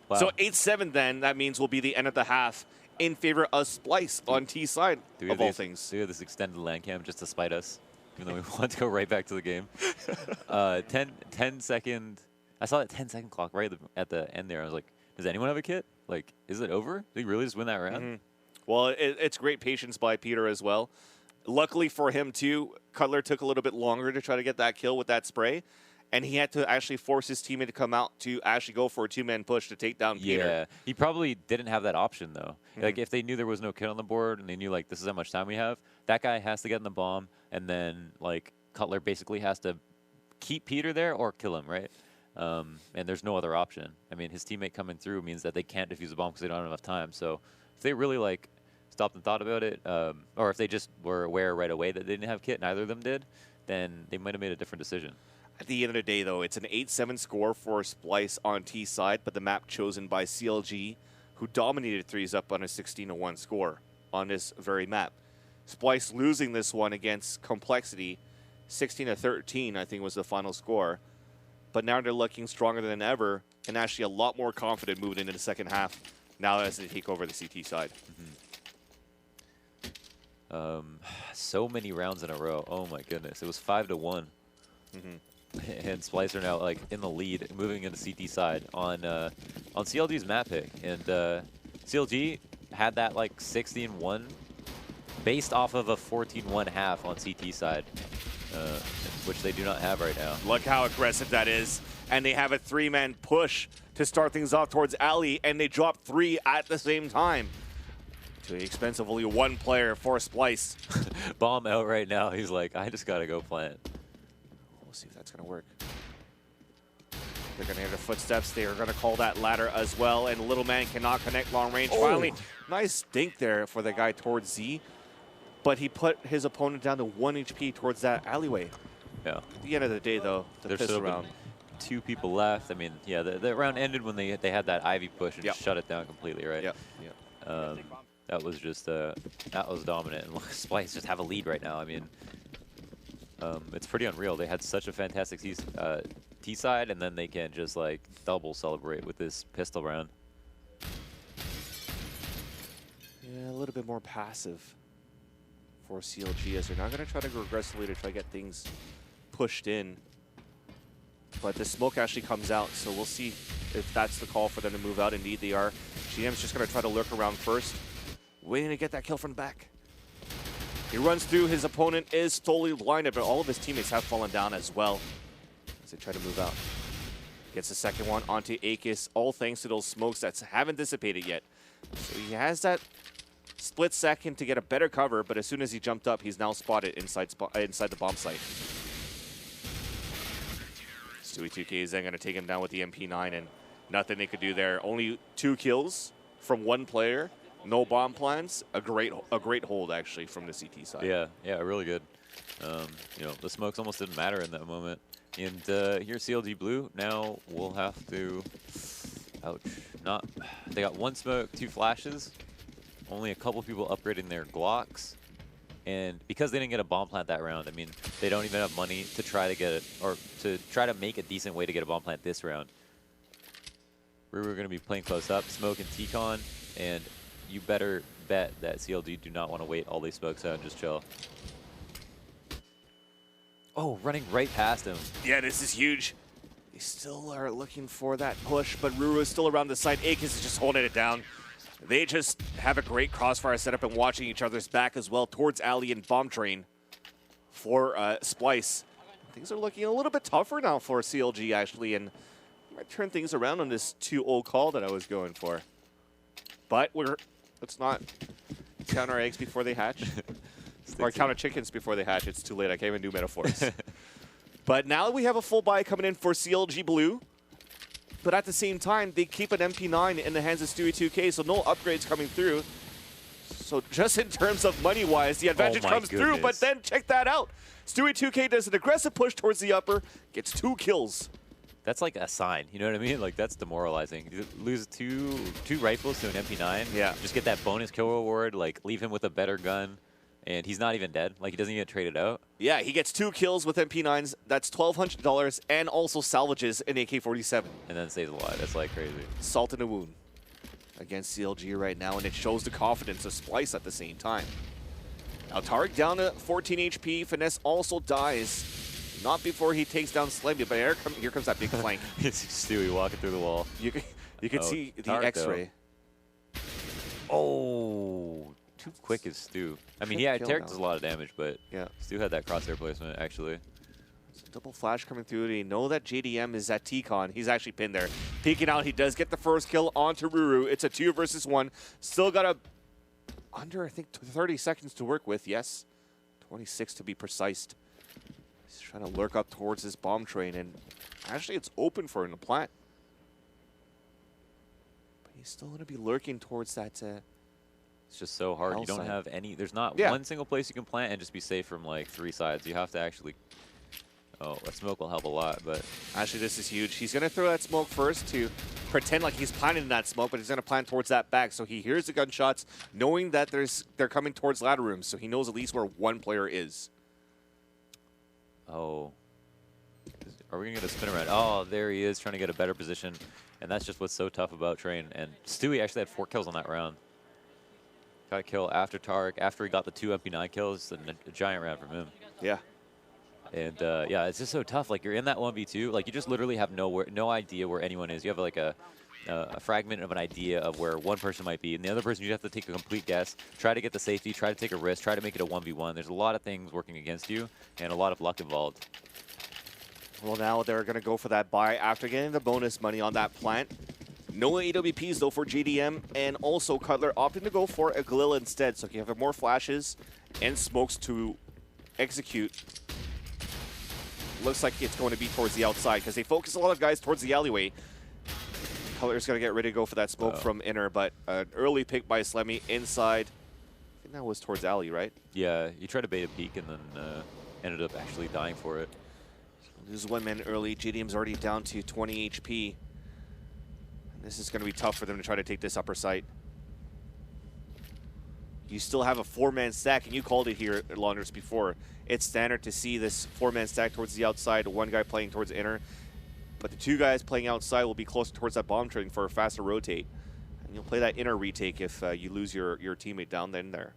Wow. So 8-7 then, that means will be the end of the half in favor of Splyce on T side of all things. Do we have this extended land cam just to spite us, even though we want to go right back to the game? 10 second. I saw that 10-second clock right at the end there. I was like, does anyone have a kit? Like, is it over? Did he really just win that round? Well, it's great patience by Peter as well. Luckily for him too, Cutler took a little bit longer to try to get that kill with that spray. And he had to actually force his teammate to come out to actually go for a 2-man push to take down Peter. Yeah, he probably didn't have that option, though. Like, if they knew there was no kid on the board and they knew, like, this is how much time we have, that guy has to get in the bomb, and then, like, Cutler basically has to keep Peter there or kill him, right? And there's no other option. I mean, his teammate coming through means that they can't defuse the bomb because they don't have enough time. So if they really, like, stopped and thought about it, or if they just were aware right away that they didn't have kit, neither of them did, then they might have made a different decision. At the end of the day, though, it's an 8-7 score for Splyce on T side, but the map chosen by CLG, who dominated 3s up on a 16-1 score on this very map. Splyce losing this one against Complexity, 16-13, I think was the final score. But now they're looking stronger than ever and actually a lot more confident moving into the second half now as they take over the CT side. So many rounds in a row. Oh my goodness. It was 5-1. And Splyce are now like in the lead, moving into CT side on CLG's map pick. And CLG had that like 60-1 based off of a 14-1 half on CT side, which they do not have right now. Look how aggressive that is. And they have a 3-man push to start things off towards Ali, and they drop 3 at the same time. To the expense of only 1 player for Splyce. Bomb out right now. He's like, I just got to go plant. We'll see if that's going to work. They're going to hear the footsteps. They are going to call that ladder as well, and Little Man cannot connect long range. Finally, nice dink there for the guy towards Z, but he put his opponent down to 1 HP towards that alleyway. Yeah. At the end of the day, though, the There's pistol still round. 2 people left. I mean, yeah, the round ended when they had that Ivy push and Yep. shut it down completely, right? Yep. I That was just that was dominant. And Splyce just have a lead right now. I mean, it's pretty unreal. They had such a fantastic T side, and then they can just like double celebrate with this pistol round. Yeah, a little bit more passive for CLG as they're not going to try to go aggressively to try to get things pushed in. But the smoke actually comes out, so we'll see if that's the call for them to move out. Indeed, they are. GM's just going to try to lurk around first, waiting to get that kill from the back. He runs through. His opponent is totally blinded, but all of his teammates have fallen down as well as they try to move out. Gets the second one onto Akis, all thanks to those smokes that haven't dissipated yet. So he has that split second to get a better cover, but as soon as he jumped up, he's now spotted inside the bomb site. Stewie2K is then going to take him down with the MP9, and nothing they could do there. Only 2 kills from 1 player, no bomb plans. A great hold actually from the CT side. Yeah, really good. You know, the smokes almost didn't matter in that moment. And here CLG.Blue now will have to, ouch, they got 1 smoke, 2 flashes, only a couple people upgrading their Glocks. And because they didn't get a bomb plant that round, I mean, they don't even have money to try to get it, or to try to make a decent way to get a bomb plant this round. We're going to be playing close up, smoke and T-Con, and you better bet that CLG do not want to wait all these smokes out and just chill. Oh, running right past him. Yeah, this is huge. They still are looking for that push, but Ruru is still around the side. Akis is just holding it down. They just have a great crossfire setup and watching each other's back as well towards Ali and Bomb Train for Splyce. Things are looking a little bit tougher now for CLG, actually, and might turn things around on this 2-0 call that I was going for. But let's not count our eggs before they hatch. Or count our chickens before they hatch. It's too late. I can't even do metaphors. But now we have a full buy coming in for CLG.Blue. But at the same time, they keep an MP9 in the hands of Stewie2K, so no upgrades coming through. So just in terms of money-wise, the advantage comes through, but then check that out. Stewie2K does an aggressive push towards the upper, gets 2 kills. That's like a sign, you know what I mean? Like, that's demoralizing. You lose two rifles to an MP9. Yeah. Just get that bonus kill reward, like, leave him with a better gun. And he's not even dead. Like, he doesn't even get traded out. Yeah, he gets 2 kills with MP9s. That's $1,200 and also salvages an AK-47. And then stays alive. That's, like, crazy. Salt in a wound against CLG right now, and it shows the confidence of Splyce at the same time. Now, Tarek down to 14 HP. Finesse also dies. Not before he takes down Slemmy, but here comes that big flank. It's Stewie walking through the wall. You can see the X-ray. Oh, too quick is Stu. I mean, yeah, Tarek does a lot of damage, but yeah, Stu had that crosshair placement, actually. It's a double flash coming through. They know that JDM is at T-Con. He's actually pinned there. Peeking out, he does get the first kill onto Ruru. It's a 2 versus 1. Still got under, I think, 30 seconds to work with. Yes, 26 to be precise. He's trying to lurk up towards this bomb train, and actually it's open for him to plant. But he's still going to be lurking towards that. It's just so hard. You don't have any. There's not one single place you can plant and just be safe from like 3 sides. You have to actually. Oh, a smoke will help a lot, but actually this is huge. He's going to throw that smoke first to pretend like he's planting that smoke, but he's going to plant towards that back. So he hears the gunshots, knowing that they're coming towards ladder rooms. So he knows at least where 1 player is. Oh, are we going to get a spin around? Oh, there he is trying to get a better position, and that's just what's so tough about Train. And Stewie actually had 4 kills on that round. Got a kill after Tarek, after he got the 2 MP9 kills, and a giant round from him. Yeah. And yeah, it's just so tough. Like, you're in that 1v2, like you just literally have no idea where anyone is. You have like a fragment of an idea of where one person might be, and the other person you have to take a complete guess, try to get the safety, try to take a risk, try to make it a 1v1. There's a lot of things working against you, and a lot of luck involved. Well, now they're going to go for that buy after getting the bonus money on that plant. No AWPs, though, for GDM, and also Cutler opting to go for a Galil instead, so he have more flashes and smokes to execute. Looks like it's going to be towards the outside, because they focus a lot of guys towards the alleyway. Cutler's going to get ready to go for that smoke from inner, but an early pick by Slemmy inside. I think that was towards alley, right? Yeah, he tried to bait a peek and then ended up actually dying for it. Loses 1 man early. GDM's already down to 20 HP. This is going to be tough for them to try to take this upper site. you still have a 4-man stack, and you called it here, Launders, before. It's standard to see this 4-man stack towards the outside, one guy playing towards inner, but the 2 guys playing outside will be closer towards that bomb trading for a faster rotate. And you'll play that inner retake if you lose your teammate down there.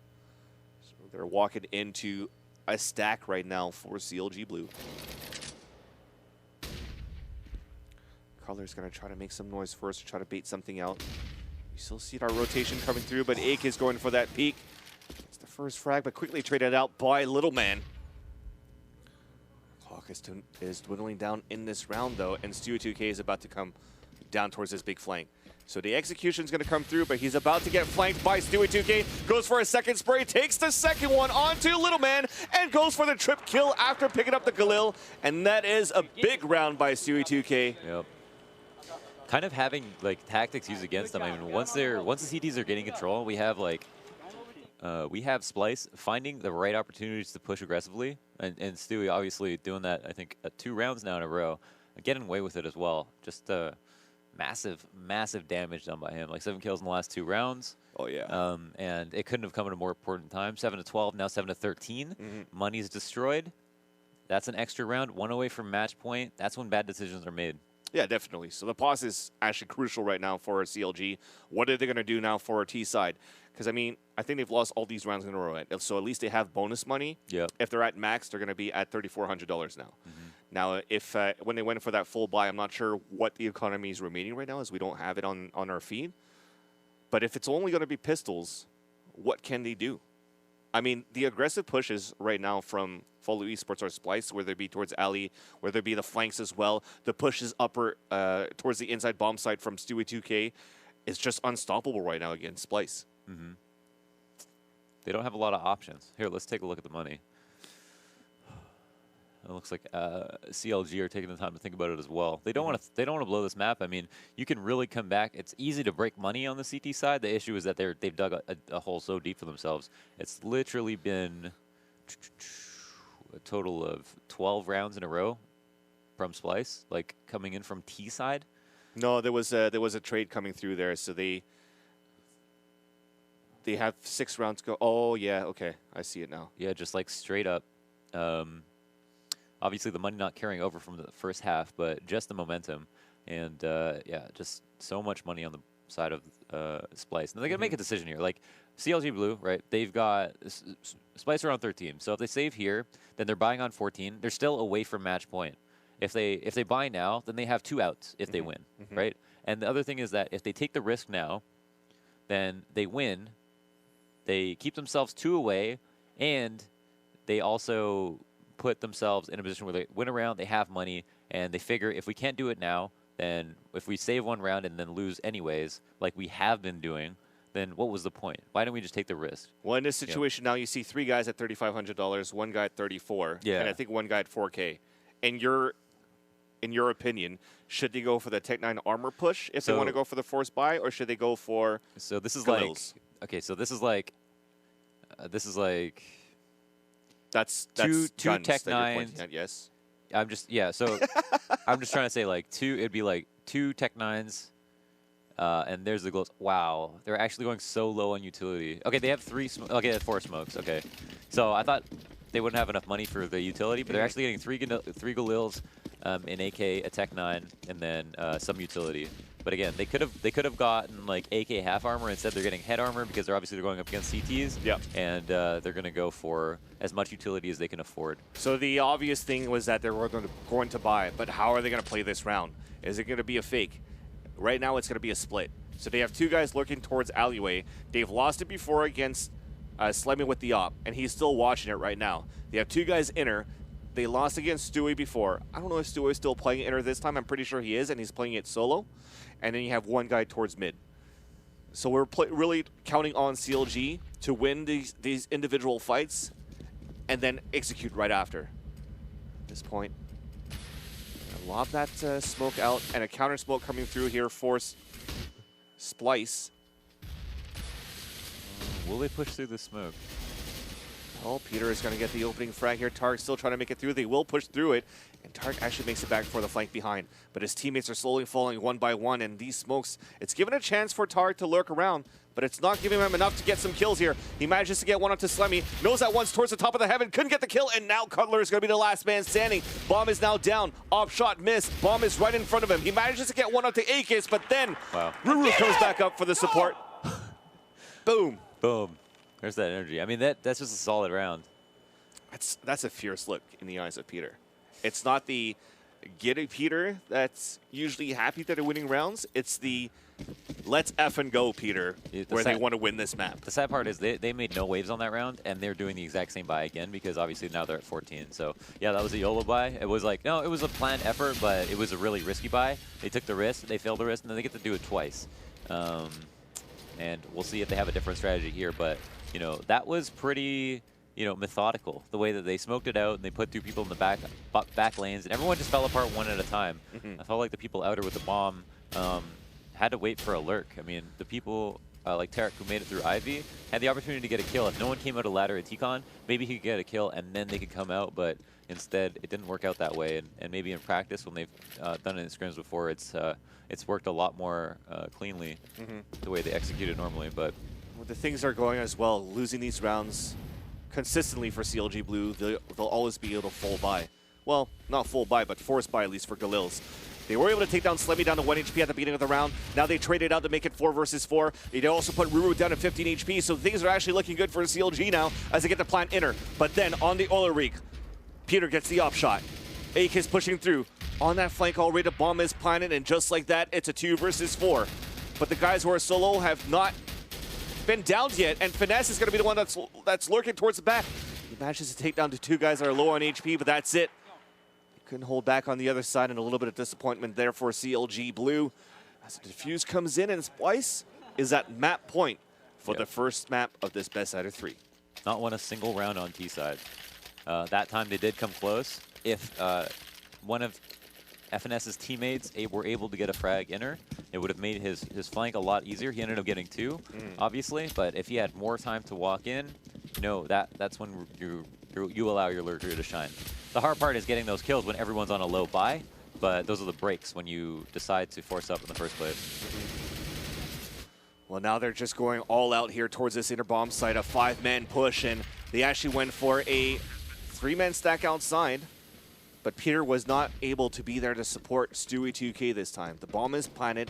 So they're walking into a stack right now for CLG.Blue. Color's going to try to make some noise first to try to bait something out. You still see our rotation coming through, but Ake is going for that peek. It's the first frag, but quickly traded out by Little Man. Clock is dwindling down in this round, though, and Stewie2K is about to come down towards his big flank. So the execution's going to come through, but he's about to get flanked by Stewie2K. Goes for a second spray, takes the second one onto Little Man, and goes for the trip kill after picking up the Galil. And that is a big round by Stewie2K. Yep. Kind of having like tactics used against them. I mean, once the CTs are getting control, we have like Splyce finding the right opportunities to push aggressively, and Stewie obviously doing that. I think 2 rounds now in a row, getting away with it as well. Just massive damage done by him. Like 7 kills in the last 2 rounds. Oh yeah. And it couldn't have come at a more important time. 7-12, now 7-13. Money's destroyed. That's an extra round. 1 away from match point. That's when bad decisions are made. Yeah, definitely. So the pause is actually crucial right now for CLG. What are they going to do now for our T side? Because, I mean, I think they've lost all these rounds in a row. So at least they have bonus money. Yep. If they're at max, they're going to be at $3,400 now. Now, if when they went for that full buy, I'm not sure what the economy is remaining right now, as we don't have it on our feed. But if it's only going to be pistols, what can they do? I mean, the aggressive pushes right now from Follow Esports or Splyce, whether it be towards Ali, whether it be the flanks as well, the pushes upper towards the inside bomb site from Stewie2K is just unstoppable right now against Splyce. They don't have a lot of options. Here, let's take a look at the money. It looks like CLG are taking the time to think about it as well. They don't want to. They don't want to blow this map. I mean, you can really come back. It's easy to break money on the CT side. The issue is that they've dug a hole so deep for themselves. It's literally been a total of 12 rounds in a row from Splyce, like coming in from T side. No, there was a trade coming through there, so they have 6 rounds to go. Oh yeah, okay, I see it now. Yeah, just like straight up. Obviously, the money not carrying over from the first half, but just the momentum. And, yeah, just so much money on the side of Splyce. And they're going to make a decision here. Like, CLG.Blue, right, they've got Splyce around 13. So if they save here, then they're buying on 14. They're still away from match point. If they buy now, then they have 2 outs if they win, right? And the other thing is that if they take the risk now, then they win. They keep themselves 2 away, and they also put themselves in a position where they win a round, they have money, and they figure if we can't do it now, then if we save 1 round and then lose anyways, like we have been doing, then what was the point? Why don't we just take the risk? Well, in this situation now, you see 3 guys at $3,500, 1 guy at 34, and I think 1 guy at 4K. In your opinion, should they go for the Tech 9 armor push if they want to go for the force buy, or should they go for So this is Galils? like okay, so this is like That's two guns Tech that you're 9s. pointing at, yes. I'm just so I'm just trying to say like 2. It'd be like 2 Tech 9s, and there's the glows. Wow, they're actually going so low on utility. Okay, they have 3. Okay, they have 4 smokes. Okay, so I thought they wouldn't have enough money for the utility, but they're actually getting 3 Galils, an AK, a Tech 9, and then some utility. But again, they could have gotten like AK half armor. Instead, they're getting head armor because they're obviously going up against CTs. Yeah. And they're going to go for as much utility as they can afford. So the obvious thing was that they were going to buy, but how are they going to play this round? Is it going to be a fake? Right now, it's going to be a split. So they have 2 guys lurking towards alleyway. They've lost it before against Slemmy with the op, and he's still watching it right now. They have 2 guys inner. They lost against Stewie before. I don't know if Stewie is still playing inner this time. I'm pretty sure he is, and he's playing it solo. And then you have 1 guy towards mid. So we're really counting on CLG to win these individual fights and then execute right after. At this point, lob that smoke out, and a counter smoke coming through here for Splyce. Will they push through the smoke? Oh, Peter is going to get the opening frag here. Targ still trying to make it through. They will push through it, and Targ actually makes it back for the flank behind. But his teammates are slowly falling 1 by 1, and these smokes, it's given a chance for Targ to lurk around, but it's not giving him enough to get some kills here. He manages to get one onto Slemmy, knows that one's towards the top of the heaven, couldn't get the kill, and now Cutler is going to be the last man standing. Bomb is now down, off shot missed, Bomb is right in front of him. He manages to get one onto Akis, but then Ruru comes back up for the support. Boom. Boom. There's that energy. I mean, that's just a solid round. That's a fierce look in the eyes of Peter. It's not the giddy Peter that's usually happy that they're winning rounds. It's the let's effing go, Peter, where they want to win this map. The sad part is they made no waves on that round, and they're doing the exact same buy again because obviously now they're at 14. So yeah, that was a YOLO buy. It was like, no, it was a planned effort, but it was a really risky buy. They took the risk, they failed the risk, and then they get to do it twice. And we'll see if they have a different strategy here. But, you know, that was pretty, you know, methodical, the way that they smoked it out and they put 2 people in the back lanes, and everyone just fell apart one at a time. I felt like the people outer with the bomb had to wait for a lurk. I mean, the people like Tarek, who made it through Ivy, had the opportunity to get a kill. If no one came out of ladder at T-Con, maybe he could get a kill and then they could come out, but instead it didn't work out that way. And maybe in practice, when they've done it in scrims before, it's worked a lot more cleanly the way they execute it normally. But well, the things are going as well. Losing these rounds consistently for CLG.Blue, they'll always be able to full buy. Well, not full buy, but force buy at least for Galils. They were able to take down Slemmy down to 1 HP at the beginning of the round. Now they traded out to make it 4 versus 4. They also put Ruru down to 15 HP, so things are actually looking good for CLG now as they get the plant inner. But then on the Oiler Reek, Peter gets the op shot. Ake is pushing through. On that flank already, the bomb is planted, and just like that, it's a 2 versus 4. But the guys who are solo have not been downed yet, and Finesse is going to be the one that's lurking towards the back. He manages to take down the 2 guys that are low on HP, but that's it. Couldn't hold back on the other side, and a little bit of disappointment there for CLG.Blue. As the defuse comes in, and Splyce is at map point for the first map of this best out of 3. not won a single round on T side. That time they did come close. If one of FNS's teammates were able to get a frag inner, it would have made his flank a lot easier. He ended up getting 2, obviously, but if he had more time to walk in, you know, that's when you allow your lurker to shine. The hard part is getting those kills when everyone's on a low buy, but those are the breaks when you decide to force up in the first place. Well, now they're just going all out here towards this inner bomb site, a 5-man push, and they actually went for a 3-man stack outside, but Peter was not able to be there to support Stewie 2K this time. The bomb is planted,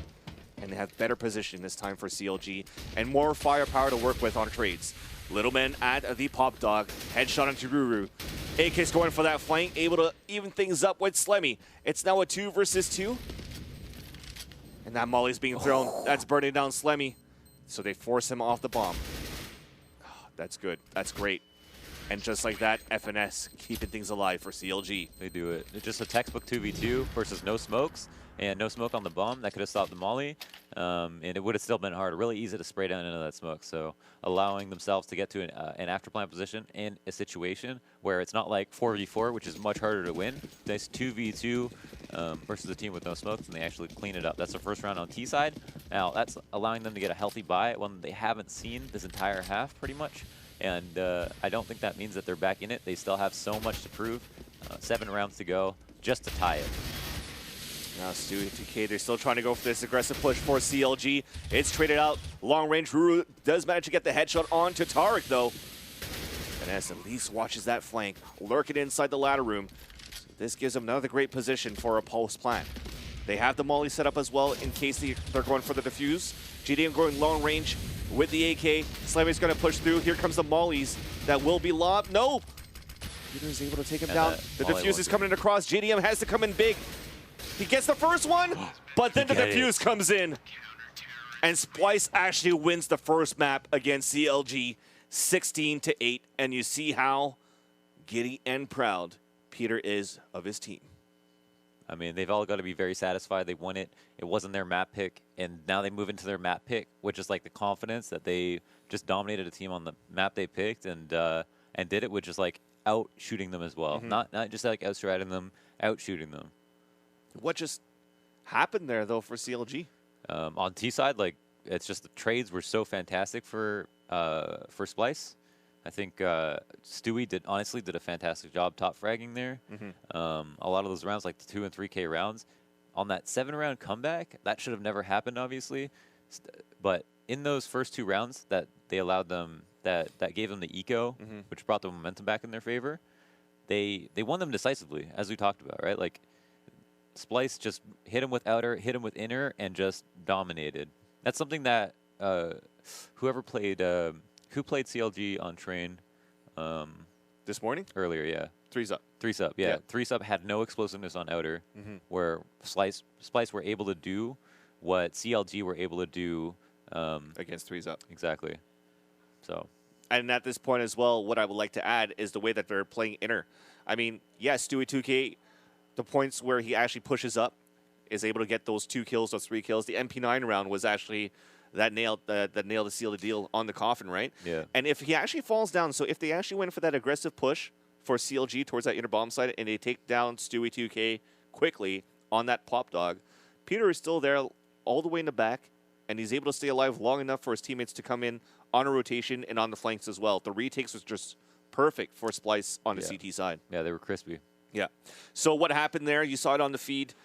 and they have better position this time for CLG, and more firepower to work with on trades. Littleman at the pop dog, headshot onto Ruru. AK's going for that flank, able to even things up with Slemmy. It's now a 2 versus 2. And that molly's being thrown. That's burning down Slemmy. So they force him off the bomb. Oh, that's good. That's great. And just like that, FNS keeping things alive for CLG. They do it. It's just a textbook 2v2 versus no smokes. And no smoke on the bomb. That could have stopped the molly. And it would have still been hard. Really easy to spray down into that smoke. So allowing themselves to get to an afterplant position in a situation where it's not like 4v4, which is much harder to win. Nice 2v2 versus a team with no smokes, and they actually clean it up. That's the first round on T side. Now, that's allowing them to get a healthy buy, one they haven't seen this entire half, pretty much. And I don't think that means that they're back in it. They still have so much to prove. 7 rounds to go just to tie it. Now Stewie 2K, they're still trying to go for this aggressive push for CLG. It's traded out. Long range, Ruru does manage to get the headshot onto Tarek, though. Finesse at least watches that flank, lurking inside the ladder room. So this gives them another great position for a pulse plant. They have the molly set up as well in case they're going for the defuse. GDM going long range with the AK. Slammy's going to push through. Here comes the mollies that will be lobbed. No! Peter is able to take him down. The defuse is coming in across. GDM has to come in big. He gets the first one, but then the defuse comes in. And Splyce actually wins the first map against CLG 16-8. And you see how giddy and proud Peter is of his team. I mean, they've all got to be very satisfied. They won it. It wasn't their map pick, and now they move into their map pick, which is like the confidence that they just dominated a team on the map they picked and did it with just like out shooting them as well. Not just like outstriding them, out shooting them. What just happened there, though, for CLG? On T side, like it's just the trades were so fantastic for Splyce. I think Stewie honestly did a fantastic job top fragging there. A lot of those rounds, like the 2 and 3K rounds, on that 7-round comeback, that should have never happened, obviously. But in those first 2 rounds that they allowed them, that gave them the eco, which brought the momentum back in their favor, they won them decisively, as we talked about, right? Like, Splyce just hit him with outer, hit him with inner, and just dominated. That's something that who played CLG on train This morning? earlier, yeah. 3-up. 3-sub, yeah. Yeah. 3-sub had no explosiveness on outer, where Splyce were able to do what CLG were able to do. Against 3-up. Exactly. So. And at this point as well, what I would like to add is the way that they're playing inner. I mean, yes, Stewie 2K, the points where he actually pushes up, is able to get those 2 kills, those 3 kills. The MP9 round was actually that nail to seal the deal on the coffin, right? Yeah. And if he actually falls down, so if they actually went for that aggressive push for CLG towards that inner bomb side and they take down Stewie 2K quickly on that pop dog, Peter is still there all the way in the back, and he's able to stay alive long enough for his teammates to come in on a rotation and on the flanks as well. The retakes was just perfect for Splyce on the CT side. Yeah, they were crispy. Yeah. So what happened there, you saw it on the feed.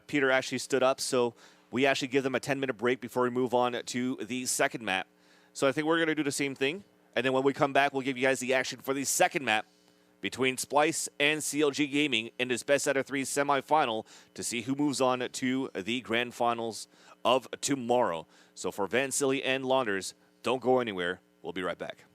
Peter actually stood up, so we actually give them a 10-minute break before we move on to the second map. So I think we're going to do the same thing, and then when we come back, we'll give you guys the action for the second map between Splyce and CLG Gaming in this best out of 3 semifinal to see who moves on to the grand finals of tomorrow. So for Van Silly and Launders, don't go anywhere. We'll be right back.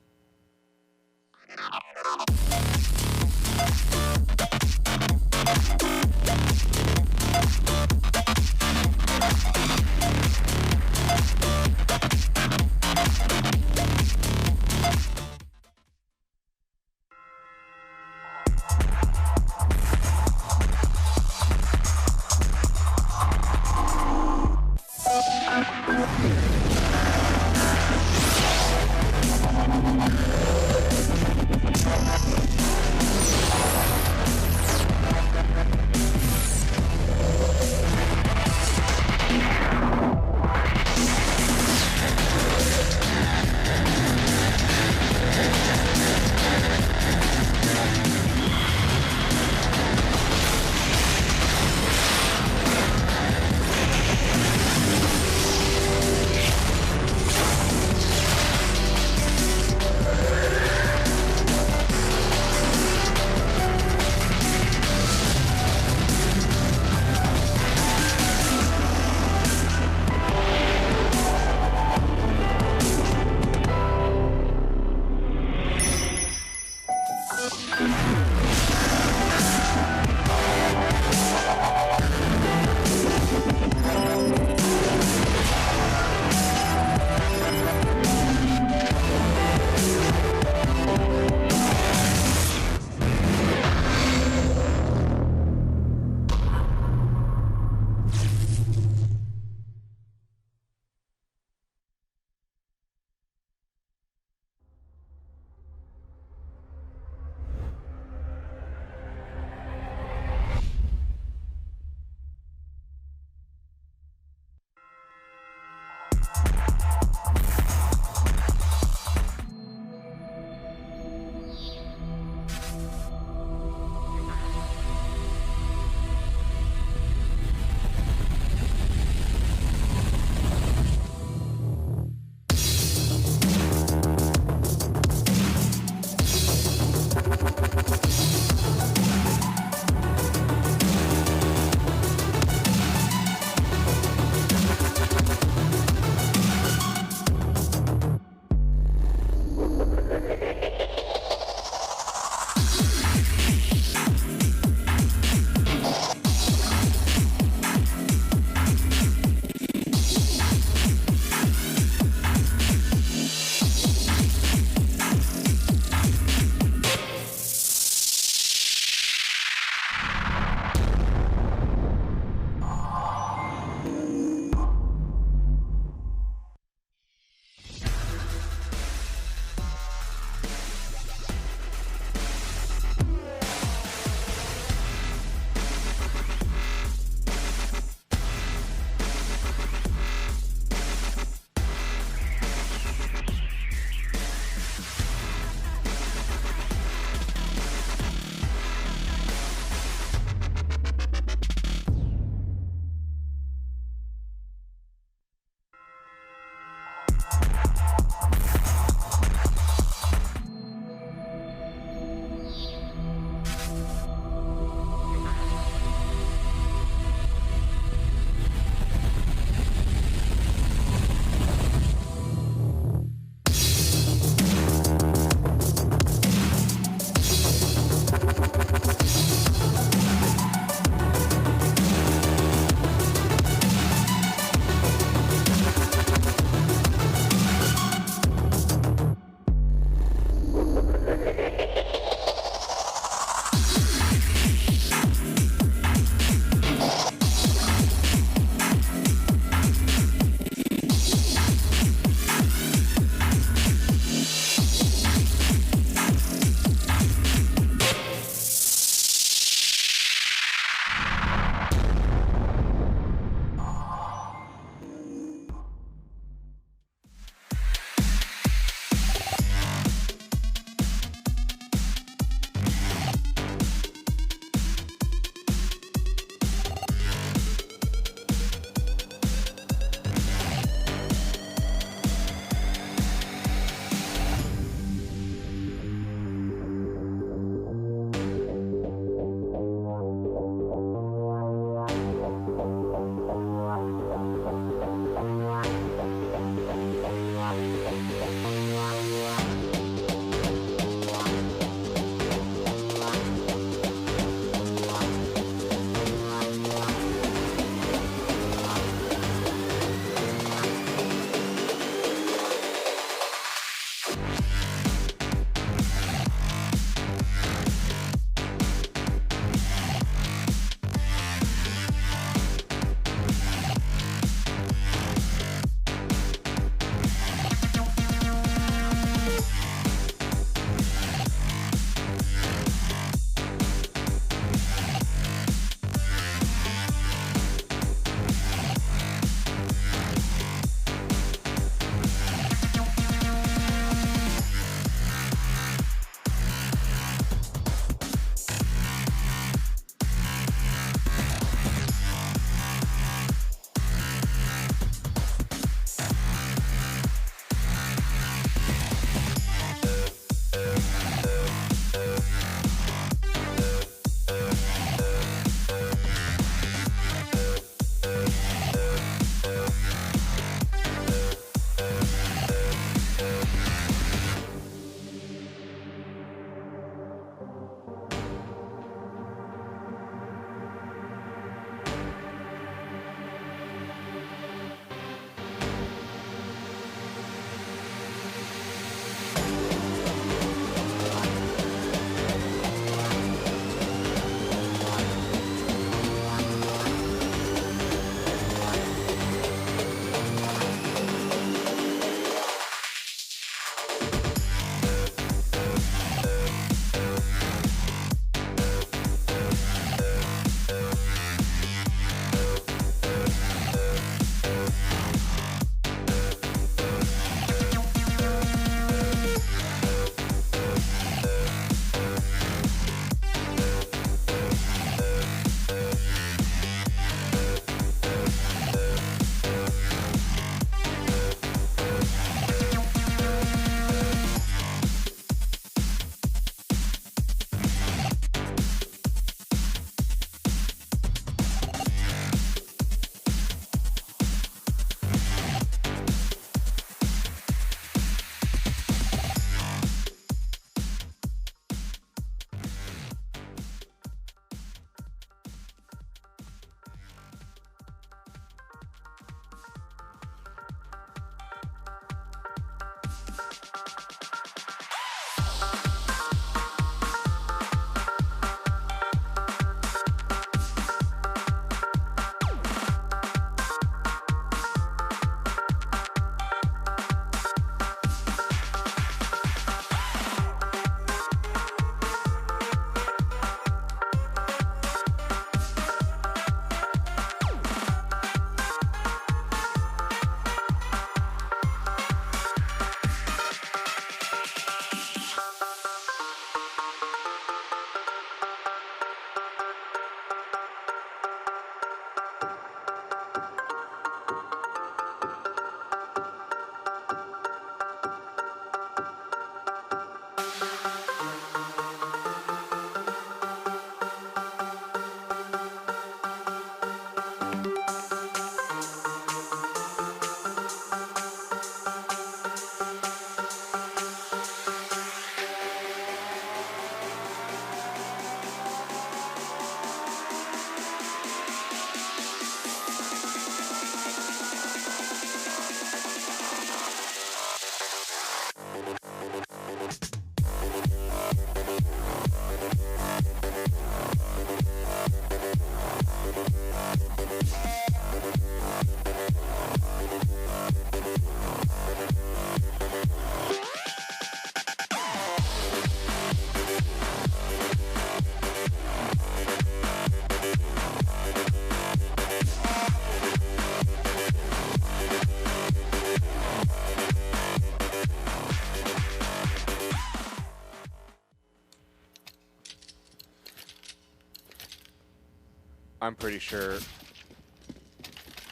I'm pretty sure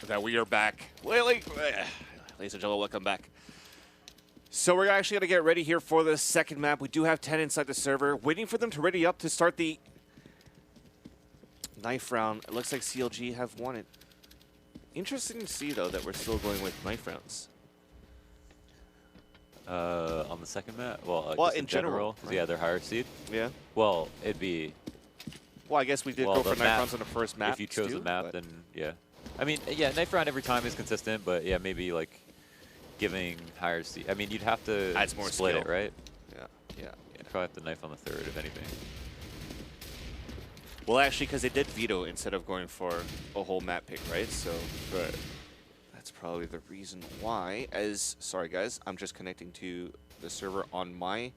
that we are back. Ladies and gentlemen, welcome back. So we're actually going to get ready here for the second map. We do have 10 inside the server, waiting for them to ready up to start the knife round. It looks like CLG have won it. Interesting to see, though, that we're still going with knife rounds. On the second map? Well, Well, just in general, 'cause, yeah, they're higher seed. Yeah. Well, it'd be Well, I guess we did Well, go the for knife map, rounds on the first map. if you chose too, the map, but- then yeah. I mean, yeah, knife round every time is consistent, but yeah, maybe like giving higher seed. I mean, you'd have to Adds more split skill. it, right? Yeah. You'd probably have to knife on the third, if anything. Well, actually, because they did veto instead of going for a whole map pick, right? So that's probably the reason why. Sorry, guys, I'm just connecting to the server on my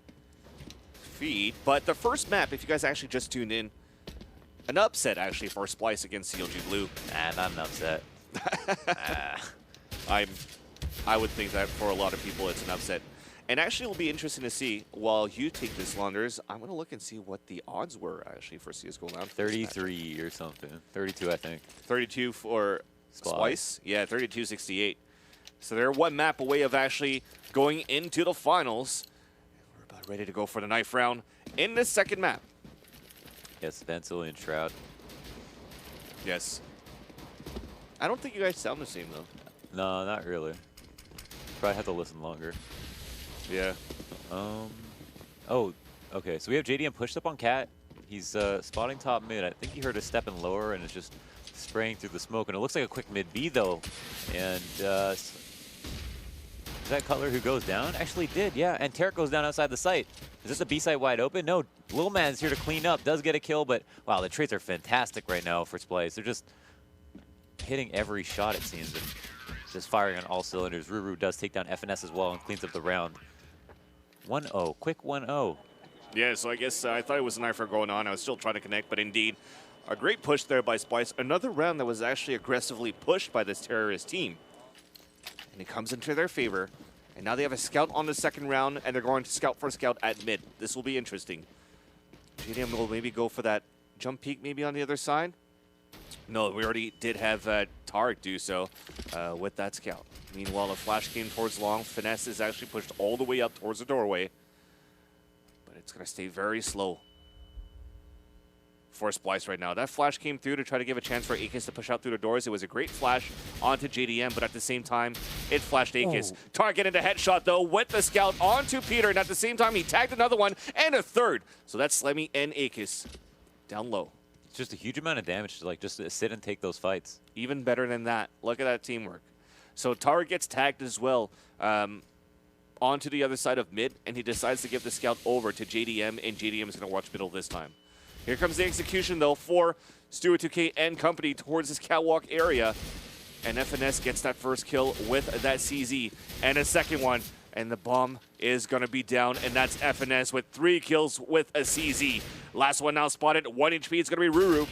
feed. But the first map, if you guys actually just tuned in, an upset actually for Splyce against CLG.Blue. Nah, not an upset. I would think that for a lot of people it's an upset. And actually, it'll be interesting to see, while you take this, Launders, I'm going to look and see what the odds were, actually, for CSGO Lounge. 33 or something. 32, I think. 32 for Splyce. Splyce. Yeah, 32-68. So they're one map away of actually going into the finals. We're about ready to go for the knife round in the second map. Yes, Vencil and Shroud. Yes. I don't think you guys sound the same, though. No, not really. Probably have to listen longer. Yeah. Oh, okay. So we have JDM pushed up on Cat. He's spotting top mid. I think he heard a step in lower and is just spraying through the smoke. And it looks like a quick mid B though. And is that Cutler who goes down? Actually did, yeah. And Tarek goes down outside the site. Is this a B site wide open? No. Lil Man's here to clean up. Does get a kill, but wow, the traits are fantastic right now for Splyce. They're just hitting every shot, it seems, and just firing on all cylinders. Ruru does take down FNS as well and cleans up the round. 1-0, quick 1-0. Yeah, so I guess I thought it was a knife going on. I was still trying to connect, but indeed, a great push there by Splyce. Another round that was actually aggressively pushed by this terrorist team. And it comes into their favor. And now they have a scout on the second round, and they're going to scout for scout at mid. This will be interesting. JDM will maybe go for that jump peek maybe on the other side. No, we already did have Tarek do so with that scout. Meanwhile, a flash came towards long. Finesse is actually pushed all the way up towards the doorway. But it's going to stay very slow for Splyce right now. That flash came through to try to give a chance for Akis to push out through the doors. It was a great flash onto JDM, but at the same time, it flashed Akis. Target into headshot, though, with the scout onto Peter, and at the same time, he tagged another one and a third. So that's Slemmy and Akis down low. It's just a huge amount of damage to like just sit and take those fights. Even better than that. Look at that teamwork. So Tara gets tagged as well onto the other side of mid, and he decides to give the scout over to JDM, and JDM is going to watch middle this time. Here comes the execution, though, for Stuart 2K and company towards this catwalk area. And FNS gets that first kill with that CZ, and a second one. And the bomb is going to be down, and that's FNS with 3 kills with a CZ. Last one now spotted, 1 HP, it's going to be Ruru.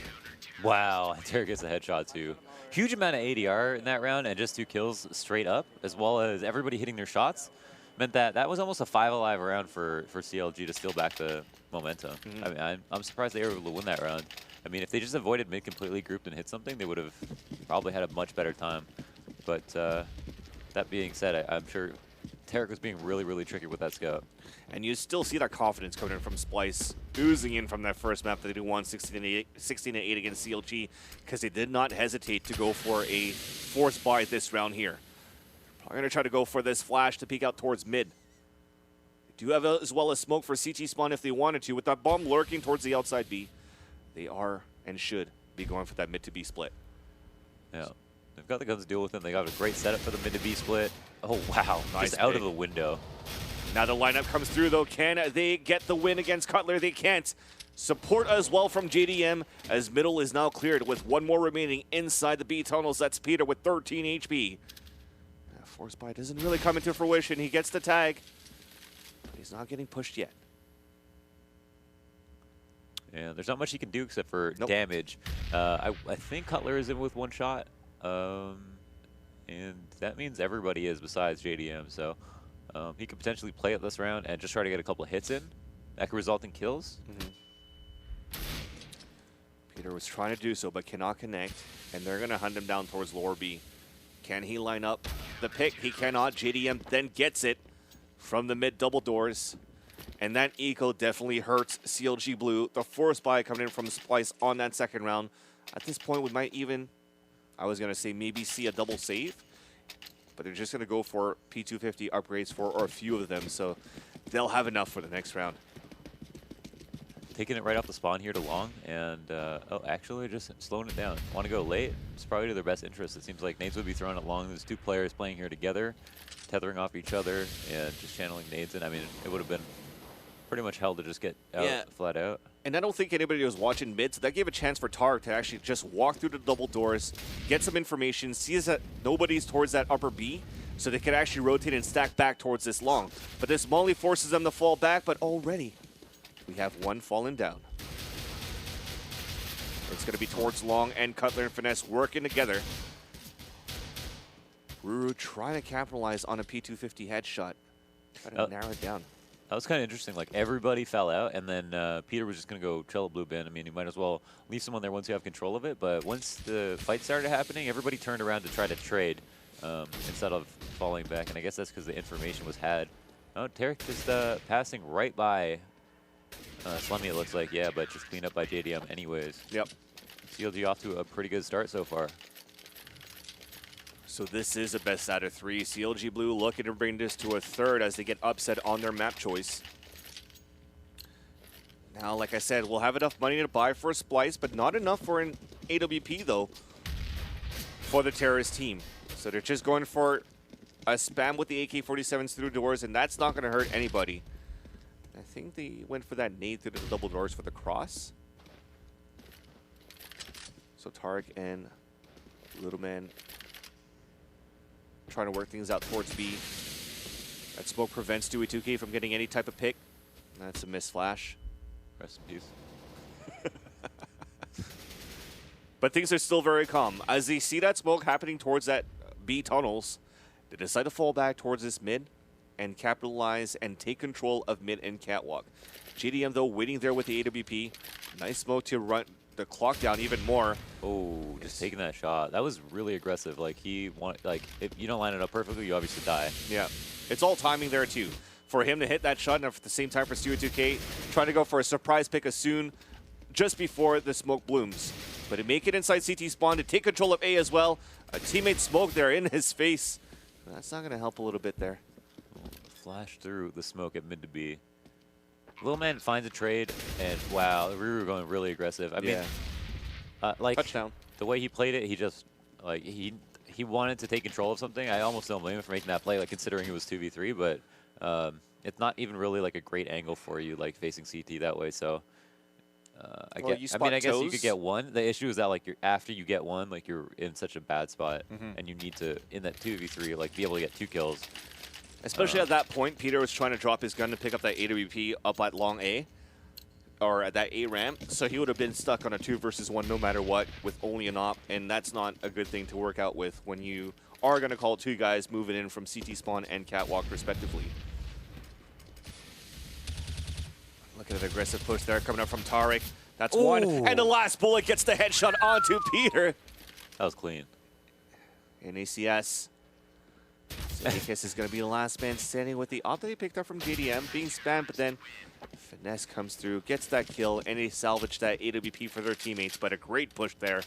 Wow, Tarek gets a headshot too. Huge amount of ADR in that round and just 2 kills straight up, as well as everybody hitting their shots. Meant that that was almost a 5 alive round for CLG to steal back the momentum. I mean, I'm surprised they were able to win that round. I mean, if they just avoided mid completely grouped and hit something, they would have probably had a much better time. But that being said, I'm sure Tarek was being really, really tricky with that scout. And you still see that confidence coming in from Splyce, oozing in from that first map that they won 16-8 against CLG, because they did not hesitate to go for a force buy this round here. Probably going to try to go for this flash to peek out towards mid. They do have as well as smoke for CT spawn if they wanted to. With that bomb lurking towards the outside B, they are and should be going for that mid to B split. Yeah. They've got the guns to deal with them. They got a great setup for the mid to B split. Oh, wow. Nice Just out pick. of the window. Now the lineup comes through, though. Can they get the win against Cutler? They can't. Support as well from JDM, as middle is now cleared with 1 more remaining inside the B tunnels. That's Peter with 13 HP. Force buy doesn't really come into fruition. He gets the tag, but he's not getting pushed yet. Yeah, there's not much he can do except for damage. I think Cutler is in with 1 shot. And that means everybody is besides JDM. So he could potentially play it this round and just try to get a couple of hits in. That could result in kills. Peter Peter was trying to do so, but cannot connect, and they're going to hunt him down towards lower B. Can he line up the pick? He cannot. JDM then gets it from the mid double doors, and that eco definitely hurts CLG.Blue. The force buy coming in from Splyce on that second round. At this point, we might even, I was going to say maybe see a double save, but they're just going to go for P250 upgrades for or a few of them, so they'll have enough for the next round. Taking it right off the spawn here to long, and oh, actually just slowing it down. Want to go late? It's probably to their best interest. It seems like nades would be thrown at long. There's two players playing here together, tethering off each other and just channeling nades in. I mean, it would have been pretty much hell to just get out flat out. And I don't think anybody was watching mid, so that gave a chance for Tarek to actually just walk through the double doors, get some information, sees that nobody's towards that upper B, so they could actually rotate and stack back towards this long. But this Molly forces them to fall back, but already we have one falling down. It's going to be towards long, and Cutler and Finesse working together. Ruru trying to capitalize on a P250 headshot. Trying to narrow it down. That was kind of interesting. Like, everybody fell out, and then Peter was just going to go CLG.Blue bin. I mean, you might as well leave someone there once you have control of it. But once the fight started happening, everybody turned around to try to trade instead of falling back. And I guess that's because the information was had. Oh, Tarek just passing right by Slummy, it looks like. Yeah, but just cleaned up by JDM anyways. Yep. CLG off to a pretty good start so far. So this is a best out of three. CLG.Blue looking to bring this to a third as they get upset on their map choice. Now, like I said, we'll have enough money to buy for a Splyce, but not enough for an AWP, though, for the terrorist team. So they're just going for a spam with the AK-47s through doors, and that's not going to hurt anybody. I think they went for that nade through the double doors for the cross. So Tarek and Little Man trying to work things out towards B. That smoke prevents Dewey 2K from getting any type of pick. That's a missed flash. Rest in peace. But things are still very calm. As they see that smoke happening towards that B tunnels, they decide to fall back towards this mid and capitalize and take control of mid and catwalk. JDM, though, waiting there with the AWP. Nice smoke to run the clock down even more. Oh, just taking that shot. That was really aggressive. Like, if you don't line it up perfectly, you obviously die. Yeah. It's all timing there, too. For him to hit that shot, and at the same time for Stewie 2K, trying to go for a surprise pick as soon, just before the smoke blooms. But to make it inside CT spawn, to take control of A as well. A teammate smoke there in his face. That's not going to help a little bit there. Flash through the smoke at mid to B. Little Man finds a trade, and wow, Ruru going really aggressive. I mean, like, touchdown. The way he played it, he just, like, he wanted to take control of something. I almost don't blame him for making that play, like, considering it was 2v3, but it's not even really, like, a great angle for you, like, facing CT that way, so I guess you could get one. The issue is that, like, after you get one, like, you're in such a bad spot, and you need to, in that 2v3, like, be able to get 2 kills. Especially at that point, Peter was trying to drop his gun to pick up that AWP up at long A, or at that A ramp, so he would have been stuck on a 2 versus 1 no matter what with only an op, and that's not a good thing to work out with when you are going to call 2 guys moving in from CT spawn and catwalk respectively. Look at an aggressive push there coming up from Tarek. That's one, and the last bullet gets the headshot onto Peter. That was clean. In ACS. So ACS is going to be the last man standing with the op that he picked up from JDM, being spammed, but then Finesse comes through, gets that kill, and they salvage that AWP for their teammates, but a great push there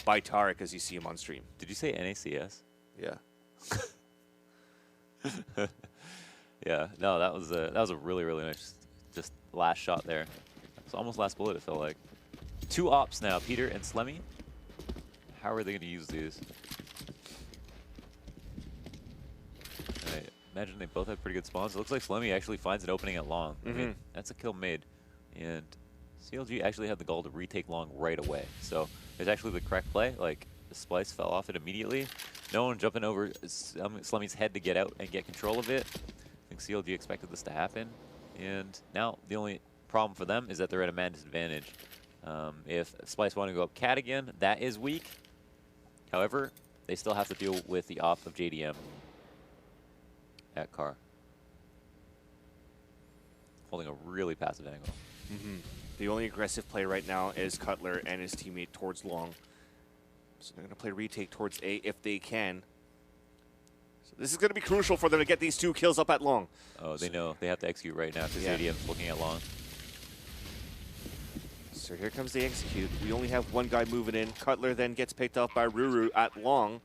by Tarek as you see him on stream. Did you say NACS? Yeah. Yeah, no, that was a really, really nice, just last shot there. It's almost last bullet, it felt like. 2 ops now, Peter and Slemmy. How are they going to use these? I imagine they both have pretty good spawns. It looks like Slemmy actually finds an opening at long. I mean, that's a kill made. And CLG actually had the goal to retake long right away. So it's actually the correct play. Like, the Splyce fell off it immediately. No one jumping over Slemmy's head to get out and get control of it. I think CLG expected this to happen. And now the only problem for them is that they're at a man disadvantage. If Splyce want to go up cat again, that is weak. However, they still have to deal with the op of JDM at car. Holding a really passive angle. The only aggressive play right now is Cutler and his teammate towards long. So they're going to play retake towards A if they can. So this is going to be crucial for them to get these 2 kills up at long. Oh, they know. They have to execute right now because Yeah. ADM's looking at long. So here comes the execute. We only have 1 guy moving in. Cutler then gets picked up by Ruru at long.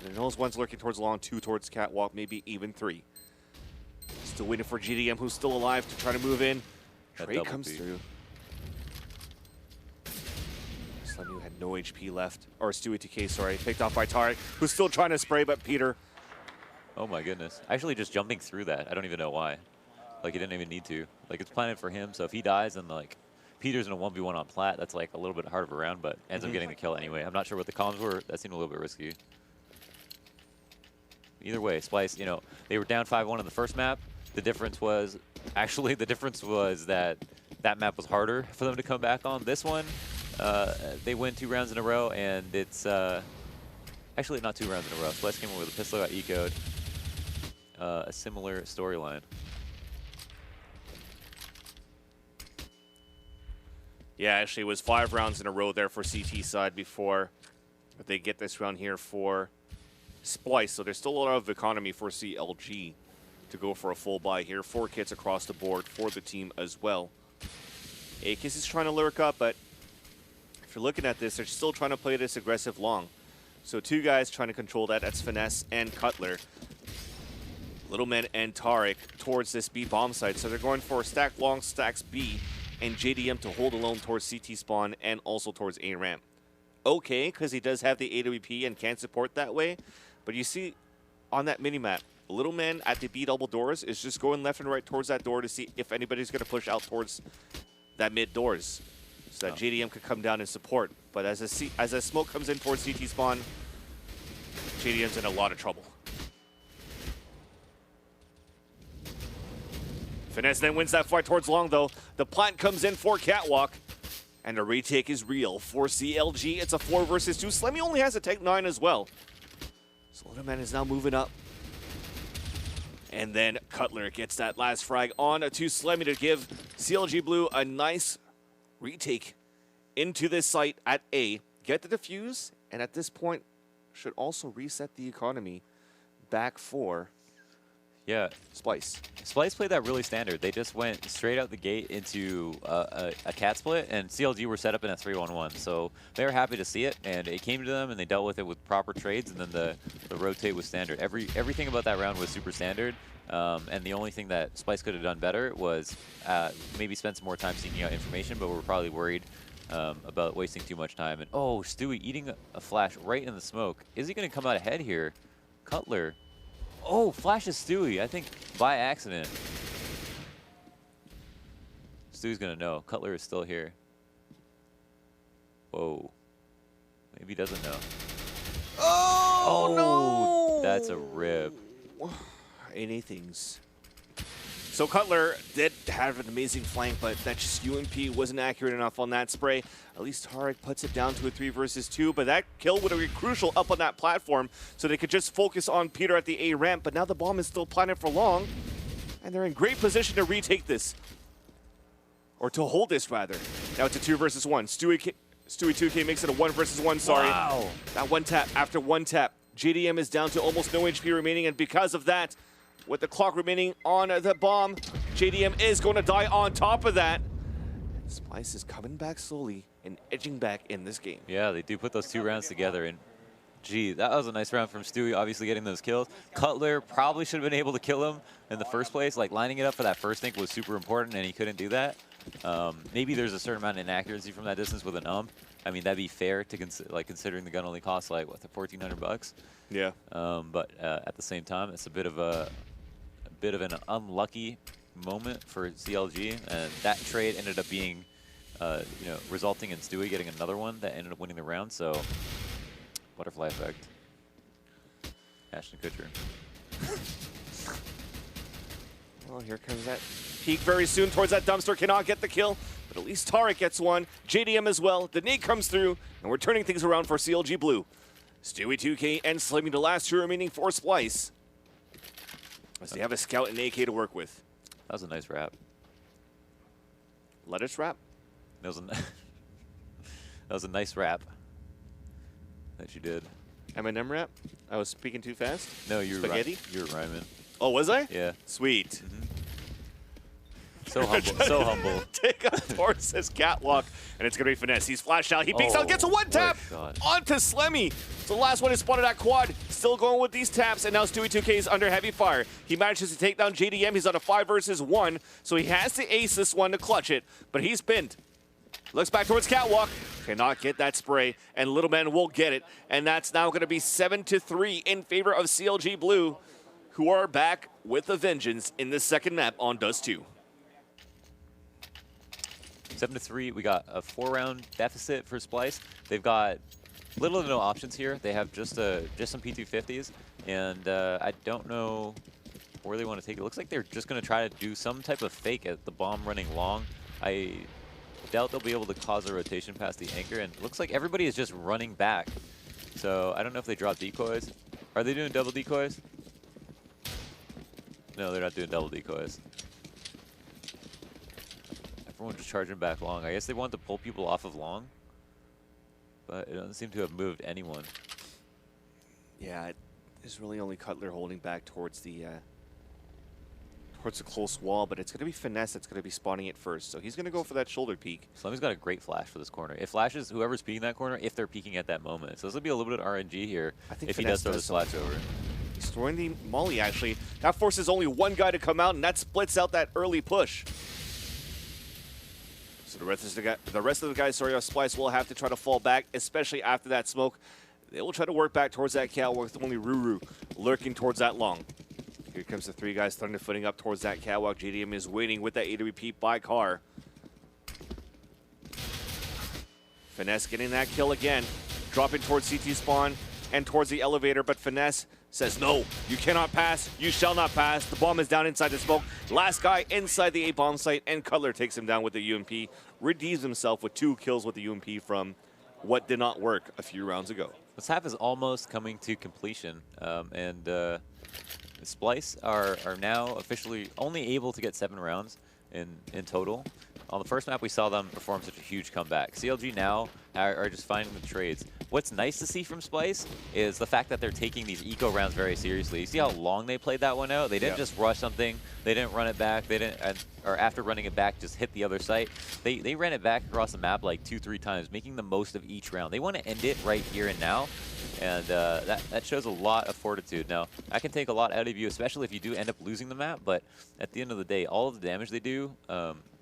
So those one's lurking towards long, 2 towards catwalk, maybe even 3. Still waiting for GDM, who's still alive, to try to move in. That Trey double comes peek. through. Slemu had no HP left. Or Stewie TK, sorry. Picked off by Tarek, who's still trying to spray, but Peter. Oh my goodness. Actually just jumping through that. I don't even know why. Like he didn't even need to. Like it's planted for him, so if he dies then like Peter's in a 1v1 on plat, that's like a little bit hard of a round, but ends up getting the kill anyway. I'm not sure what the comms were. That seemed a little bit risky. Either way, Splyce, you know, they were down 5-1 in the first map. The difference was that that map was harder for them to come back on. This one, they win 2 rounds in a row, and it's actually not 2 rounds in a row. Splyce came in with a pistol, got eco'd. A similar storyline. Yeah, actually it was 5 rounds in a row there for CT side before. But they get this round here for Splyce. So there's still a lot of economy for CLG to go for a full buy here. 4 kits across the board for the team as well. Akis is trying to lurk up, but if you're looking at this, they're still trying to play this aggressive long. So 2 guys trying to control that. That's Finesse and Cutler. Littleman and Tarek towards this B bomb site. So they're going for stack long, stacks B, and JDM to hold alone towards CT spawn and also towards A ramp. Okay, because he does have the AWP and can support that way. But you see on that minimap, Littleman at the B double doors is just going left and right towards that door to see if anybody's going to push out towards that mid doors, so that JDM could come down and support. But as a smoke comes in towards CT spawn, JDM's in a lot of trouble. Finesse then wins that fight towards long, though. The plant comes in for catwalk, and the retake is real for CLG. It's a 4 versus 2. Slemmy only has a Tech 9 as well. So Littleman is now moving up. And then Cutler gets that last frag on to Slemmy to give CLG.Blue a nice retake into this site at A. Get the defuse, and at this point, should also reset the economy back for Splyce. Splyce played that really standard. They just went straight out the gate into a cat split, and CLG were set up in a 3-1-1. So they were happy to see it, and it came to them, and they dealt with it with proper trades, and then the rotate was standard. Everything about that round was super standard, and the only thing that Splyce could have done better was maybe spend some more time seeking out information, but we're probably worried about wasting too much time. And oh, Stewie eating a flash right in the smoke. Is he going to come out ahead here? Cutler. Oh, flashes Stewie, I think by accident. Stewie's gonna know. Cutler is still here. Whoa. Maybe he doesn't know. Oh, no! That's a rip. Anything's. So Cutler did have an amazing flank, but that just UMP wasn't accurate enough on that spray. At least Tarek puts it down to a 3 versus 2, but that kill would have been crucial up on that platform, so they could just focus on Peter at the A ramp, but now the bomb is still planted for long, and they're in great position to retake this. Or to hold this, rather. Now it's a 2 versus 1. Stewie 2K makes it a 1 versus 1, sorry. Wow. That one tap, after one tap, JDM is down to almost no HP remaining, and because of that, with the clock remaining on the bomb, JDM is going to die on top of that. Splyce is coming back slowly and edging back in this game. Yeah, they do put those 2 rounds together, and gee, that was a nice round from Stewie, obviously getting those kills. Cutler probably should have been able to kill him in the first place. Like, lining it up for that first think was super important, and he couldn't do that. Maybe there's a certain amount of inaccuracy from that distance with an I mean, that'd be fair to considering the gun only costs like what, $1,400. Yeah. But at the same time, it's a bit of an unlucky moment for CLG, and that trade ended up being, resulting in Stewie getting another one that ended up winning the round. So, butterfly effect. Ashton Kutcher. Well, here comes that peek very soon towards that dumpster. Cannot get the kill, but at least Tarek gets one. JDM as well. The nade comes through, and we're turning things around for CLG.Blue. Stewie 2K and Slimmy, the last 2 remaining for Splyce, as they have a scout and AK to work with. That was a nice wrap. Lettuce wrap? That was a, that was a nice rap that you did. M&M rap? I was speaking too fast? No, you were Spaghetti? You were rhyming. Oh, was I? Yeah. Sweet. So humble. So humble. Take up towards this catwalk, and it's going to be Finesse. He's flashed out. He peeks out, gets a one tap onto Slemmy. So the last one is spotted at quad. Still going with these taps, and now Stewie2K is under heavy fire. He manages to take down JDM. He's on a 5 versus 1, so he has to ace this one to clutch it, but he's pinned. Looks back towards catwalk. Cannot get that spray, and Little Man will get it, and that's now going to be 7-3 in favor of CLG.Blue, who are back with a vengeance in the second map on Dust 2. 7-3. We got a 4-round deficit for Splyce. They've got little to no options here. They have just some P250s, and I don't know where they want to take it. It looks like they're just going to try to do some type of fake at the bomb running long. I doubt they'll be able to cause a rotation past the anchor, and it looks like everybody is just running back. So I don't know if they drop decoys. Are they doing double decoys? No, they're not doing double decoys. Everyone's just charging back long. I guess they want to pull people off of long, but it doesn't seem to have moved anyone. Yeah, there's really only Cutler holding back towards the close wall, but it's going to be Finesse that's going to be spawning it first. So he's going to go for that shoulder peek. Slemmy's got a great flash for this corner. It flashes whoever's peeking that corner if they're peeking at that moment. So this will be a little bit of RNG here if he does throw this flash over. He's throwing the molly, actually. That forces only one guy to come out, and that splits out that early push. So the rest of the guys, sorry, Splyce will have to try to fall back, especially after that smoke. They will try to work back towards that catwalk with only Ruru lurking towards that long. Here comes the 3 guys thunder footing up towards that catwalk. JDM is waiting with that AWP by car. Finesse getting that kill again. Dropping towards CT spawn and towards the elevator, but Finesse says, no, you cannot pass. You shall not pass. The bomb is down inside the smoke. Last guy inside the A-bomb site, and Cutler takes him down with the UMP. Redeems himself with 2 kills with the UMP from what did not work a few rounds ago. This half is almost coming to completion, and Splyce are now officially only able to get 7 rounds in total. On the first map, we saw them perform such a huge comeback. CLG now are just finding the trades. What's nice to see from Splyce is the fact that they're taking these eco rounds very seriously. You see how long they played that one out? They didn't just rush something. They didn't run it back. They didn't, or after running it back, just hit the other site. They ran it back across the map like 2-3 times, making the most of each round. They want to end it right here and now, and that shows a lot of fortitude. Now, that can take a lot out of you, especially if you do end up losing the map, but at the end of the day, all of the damage they do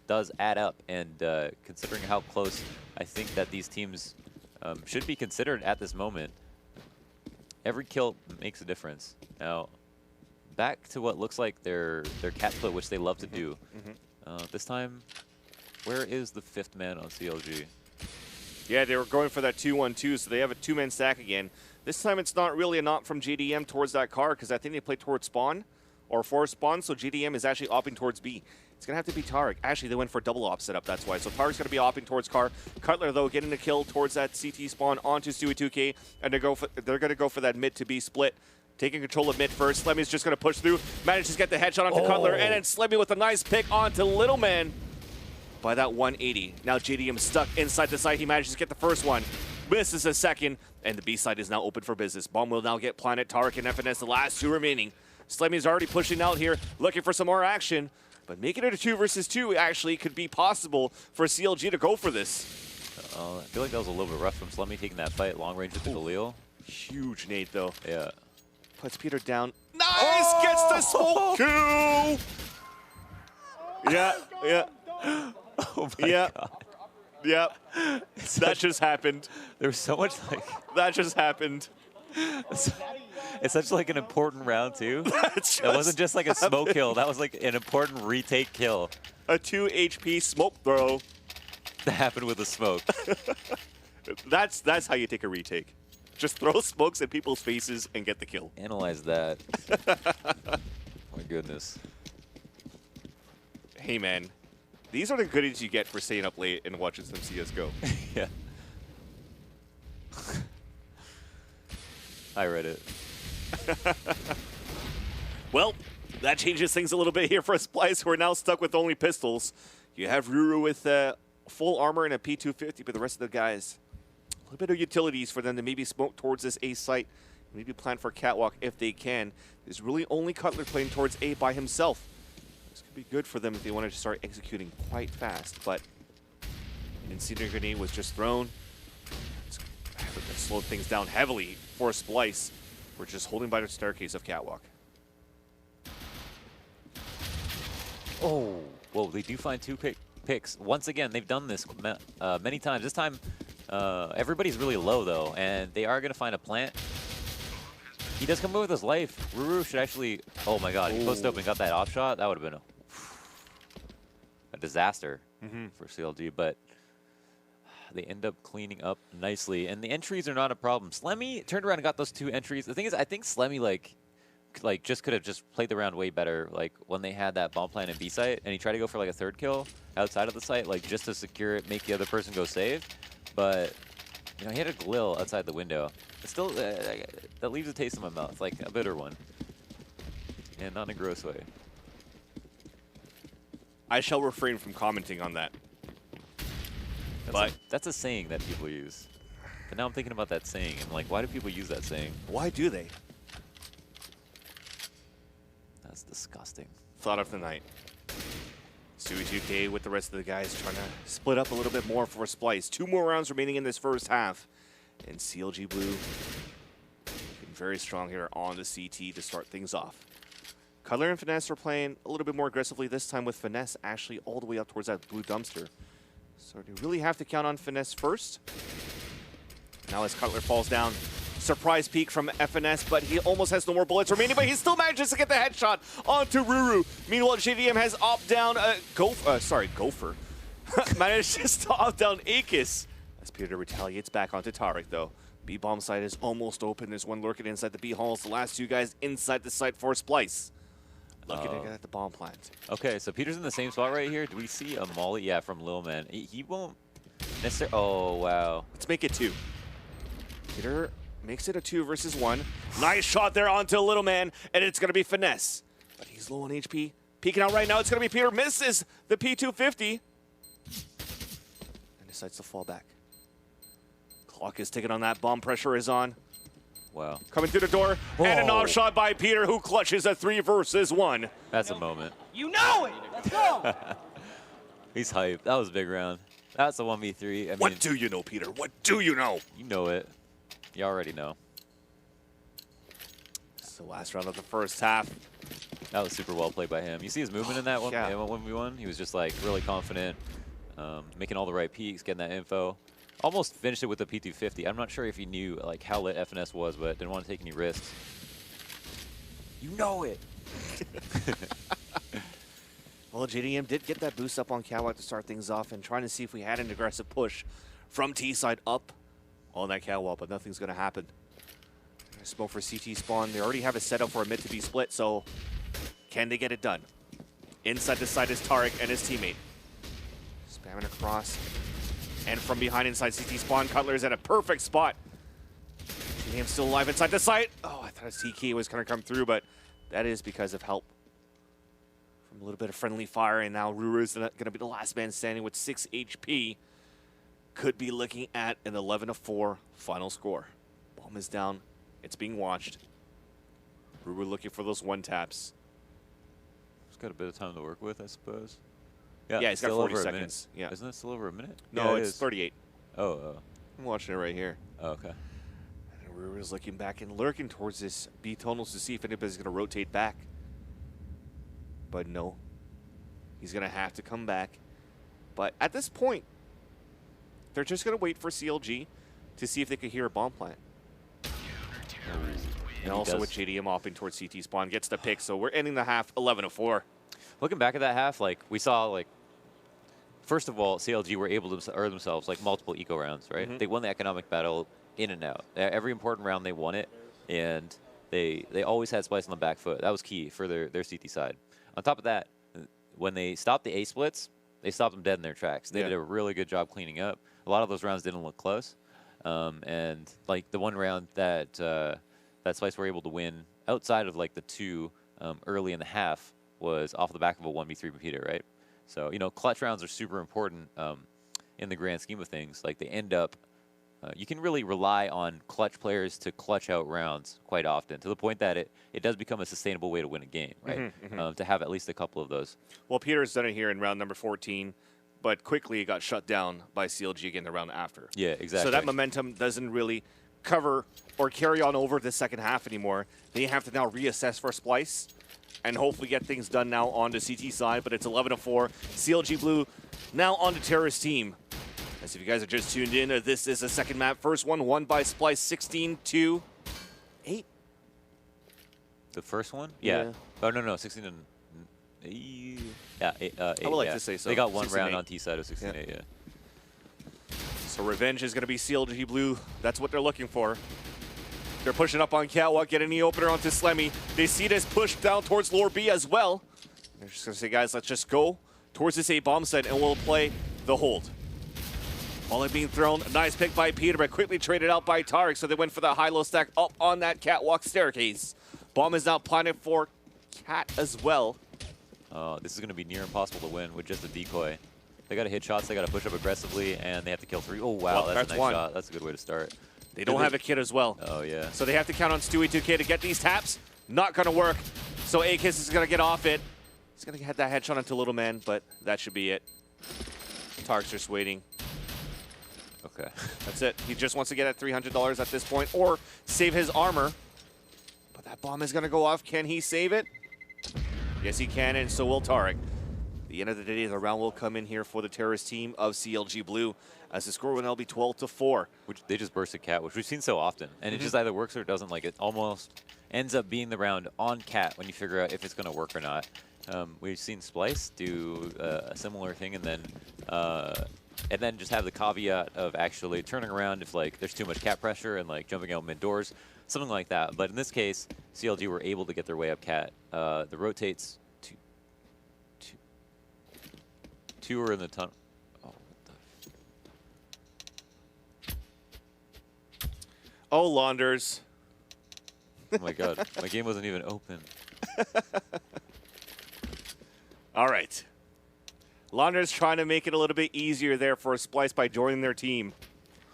does add up, and considering how close I think that these teams should be considered at this moment, every kill makes a difference. Now, back to what looks like their cat split, which they love to do. This time, where is the 5th man on CLG? Yeah, they were going for that 2-1-2, so they have a 2-man stack again. This time it's not really a knock from JDM towards that car, because I think they played towards spawn, or for spawn, so JDM is actually opting towards B. It's going to have to be Tarek. Actually, they went for double op setup, that's why. So Tarek's going to be opting towards car. Cutler, though, getting the kill towards that CT spawn onto Stewie2K, and they're going to go for that mid to B split. Taking control of mid first. Slemmy's just going to push through. Manages to get the headshot onto Cutler, and then Slemmy with a nice pick onto Little Man by that 180. Now JDM stuck inside the site. He manages to get the first one. Misses a second, and the B side is now open for business. Bomb will now get planted. Tarek and FNS, the last 2 remaining. Slemmy's already pushing out here, looking for some more action. But making it a 2 versus 2 actually could be possible for CLG to go for this. I feel like that was a little bit rough from Slemmy taking that fight long range with the Galil. Huge nade, though. Yeah. Puts Peter down. Nice! Gets the smoke kill! Yeah. Oh my god. Yeah. That just happened. There was so much like... That just happened. It's such like an important round too. That wasn't just like a smoke kill. That was like an important retake kill. A 2 HP smoke throw. That happened with the smoke. That's how you take a retake. Just throw smokes at people's faces and get the kill. Analyze that. My goodness. Hey man, these are the goodies you get for staying up late and watching some CSGO. Yeah. I read it. Well, that changes things a little bit here for Splyce, who are now stuck with only pistols. You have Ruru with full armor and a P250, but the rest of the guys, a little bit of utilities for them to maybe smoke towards this A site, maybe plan for a catwalk if they can. There's really only Cutler playing towards A by himself. This could be good for them if they wanted to start executing quite fast, but an incendiary grenade was just thrown. It's slowed things down heavily for Splyce. We're just holding by the staircase of catwalk. Oh, whoa, they do find 2 picks. Once again, they've done this many times. This time, everybody's really low, though, and they are going to find a plant. He does come in with his life. Ruru should actually... Oh, my God. He post open, got that off shot. That would have been a disaster for CLG, but they end up cleaning up nicely, and the entries are not a problem. Slemmy turned around and got those 2 entries. The thing is, I think Slemmy, like just could have just played the round way better, like when they had that bomb plant in B site, and he tried to go for like a 3rd kill outside of the site, like just to secure it, make the other person go save. But you know, he had a glill outside the window. It's still that leaves a taste in my mouth, like a bitter one, and not in a gross way. I shall refrain from commenting on that. That's a saying that people use. But now I'm thinking about that saying, and like, why do people use that saying? Why do they? That's disgusting. Thought of the night. Stewie 2K with the rest of the guys trying to split up a little bit more for Splyce. 2 more rounds remaining in this first half. And CLG.Blue looking very strong here on the CT to start things off. Cutler and Finesse are playing a little bit more aggressively this time, with Finesse actually all the way up towards that blue dumpster. So you really have to count on Finesse first. Now as Cutler falls down, surprise peek from FNS, but he almost has no more bullets remaining, but he still manages to get the headshot onto Ruru. Meanwhile, JDM has opt down Gopher. Manages to opt down Akis. As Peter retaliates back onto Tarek, though. B-bomb site is almost open. There's one lurking inside the B halls. The last 2 guys inside the site for Splyce. Looking to get at the bomb plant. Okay, so Peter's in the same spot right here. Do we see a molly? Yeah, from Lil Man. He won't necessarily... Oh, wow. Let's make it 2. Peter makes it a 2 versus 1. Nice shot there onto Little Man, and it's going to be Finesse. But he's low on HP. Peeking out right now, it's going to be Peter. Misses the P250. And decides to fall back. Clock is ticking on that. Bomb pressure is on. Wow. Coming through the door, and an off shot by Peter, who clutches a 3 versus 1. That's a moment. You know it! Let's go! He's hyped. That was a big round. That's a 1v3. I mean, What do you know, Peter? What do you know? you know it. You already know. It's the last round of the first half. That was super well played by him. You see his movement in that one, Yeah. 1v1? He was just like really confident, making all the right peeks, getting that info. Almost finished it with the P250. I'm not sure if he knew like how lit FNS was, but didn't want to take any risks. You know it. Well, JDM did get that boost up on Catwalk to start things off, and trying to see if we had an aggressive push from T-side up on that Catwalk, but nothing's going to happen. Smoke for CT spawn. They already have a setup for a mid to be split, so can they get it done? Inside the side is Tarek and his teammate. Spamming across. And from behind inside CT spawn, Cutler is at a perfect spot. JDM still alive inside the site. Oh, I thought a CK was going to come through, but that is because of help from a little bit of friendly fire, and now Ruru is going to be the last man standing with 6 HP. Could be looking at an 11-4 final score. Bomb is down. It's being watched. Ruru looking for those 1-taps. He's got a bit of time to work with, I suppose. Yeah, he's got still 40 over a seconds. minute. Yeah. Isn't it still over a minute? No, Yeah, it's is. 38. Oh, I'm watching it right here. okay. And Ruru's looking back and lurking towards this B tunnels to see if anybody's going to rotate back. But no. He's going to have to come back. But at this point, they're just going to wait for CLG to see if they could hear a bomb plant. And also with JDM opping towards CT spawn, gets the pick, so we're ending the half 11-4. Looking back at that half, like we saw, like first of all, CLG were able to earn themselves like multiple eco rounds, right? They won the economic battle in and out. Every important round they won it, and they always had Splyce on the back foot. That was key for their CT side. On top of that, when they stopped the A splits, they stopped them dead in their tracks. They did a really good job cleaning up. A lot of those rounds didn't look close, and like the one round that that Splyce were able to win outside of like the 2 early in the half was off the back of a 1v3 repeater, right? So, you know, clutch rounds are super important. in the grand scheme of things. Like they end up, you can really rely on clutch players to clutch out rounds quite often, to the point that it does become a sustainable way to win a game, right? To have at least a couple of those. Well, Peter's done it here in round number 14, but quickly it got shut down by CLG again the round after. Yeah, exactly. So that momentum doesn't really cover or carry on over the second half anymore. They have to now reassess for Splyce and hopefully get things done now on the CT side, but it's 11-4. CLG.Blue now on the Terrorist team. As if you guys are just tuned in, this is the second map. First one won by Splyce 16-8. The first one? Yeah. Yeah. Oh, no, 16 and... Yeah, 8. I would like yeah. to say so. They got one 16-8. round on T side of 16-8, yeah. So revenge is going to be CLG.Blue. That's what they're looking for. They're pushing up on Catwalk, getting the opener onto Slemmy. They see this push down towards lower B as well. They're just going to say, guys, let's just go towards this A-bomb site and we'll play the hold. Volley being thrown. Nice pick by Peter, but quickly traded out by Tarek, so they went for the high-low stack up on that Catwalk staircase. Bomb is now planted for Cat as well. This is going to be near impossible to win with just a decoy. They got to hit shots, they got to push up aggressively, and they have to kill 3. Oh, wow, Well, that's a nice one. shot. That's a good way to start. They don't have a kid as well. Oh, yeah. So they have to count on Stewie 2K to get these taps. Not going to work. So A-Kiss is going to get off it. He's going to get that headshot onto Little Man, but that should be it. Tark's just waiting. Okay. That's it. He just wants to get at $300 at this point or save his armor. But that bomb is going to go off. Can he save it? Yes, he can, and so will Tarek. At the end of the day, the round will come in here for the Terrorist team of CLG.Blue as the score will now be 12-4. Which they just bursted Cat, which we've seen so often. And it just either works or it doesn't. Like, it almost ends up being the round on Cat when you figure out if it's going to work or not. We've seen Splyce do a similar thing and then just have the caveat of actually turning around if like there's too much Cat pressure and like jumping out mid doors, something like that. But in this case, CLG were able to get their way up Cat. The rotates two are in the tunnel. Oh, what Oh, Launders. the oh my god, my game wasn't even open. All right. Launders trying to make it a little bit easier there for Splyce by joining their team.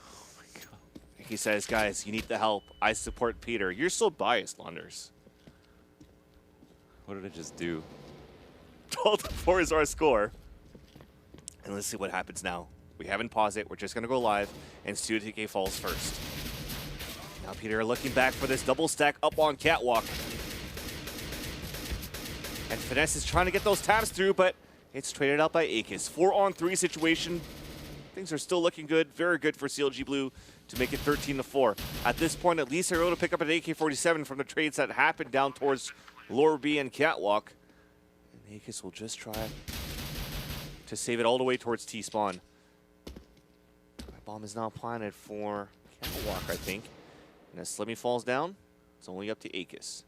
Oh my god. He says, guys, you need the help. I support Peter. You're so biased, Launders. What did I just do? 12-4 is our score. And let's see what happens now. We haven't paused it. We're just going to go live, and Stu TK falls first. Now Peter looking back for this double stack up on Catwalk. And Finesse is trying to get those tabs through, but it's traded out by A-Kiss. 4-on-3 situation. Things are still looking good. Very good for CLG.Blue to make it 13-4. At this point, at least they're able to pick up an AK-47 from the trades that happened down towards Lower B and Catwalk. And A-Kiss will just try to save it all the way towards T-spawn. That bomb is now planted for Catwalk, I think. And as Slimmy falls down, it's only up to A-Kiss.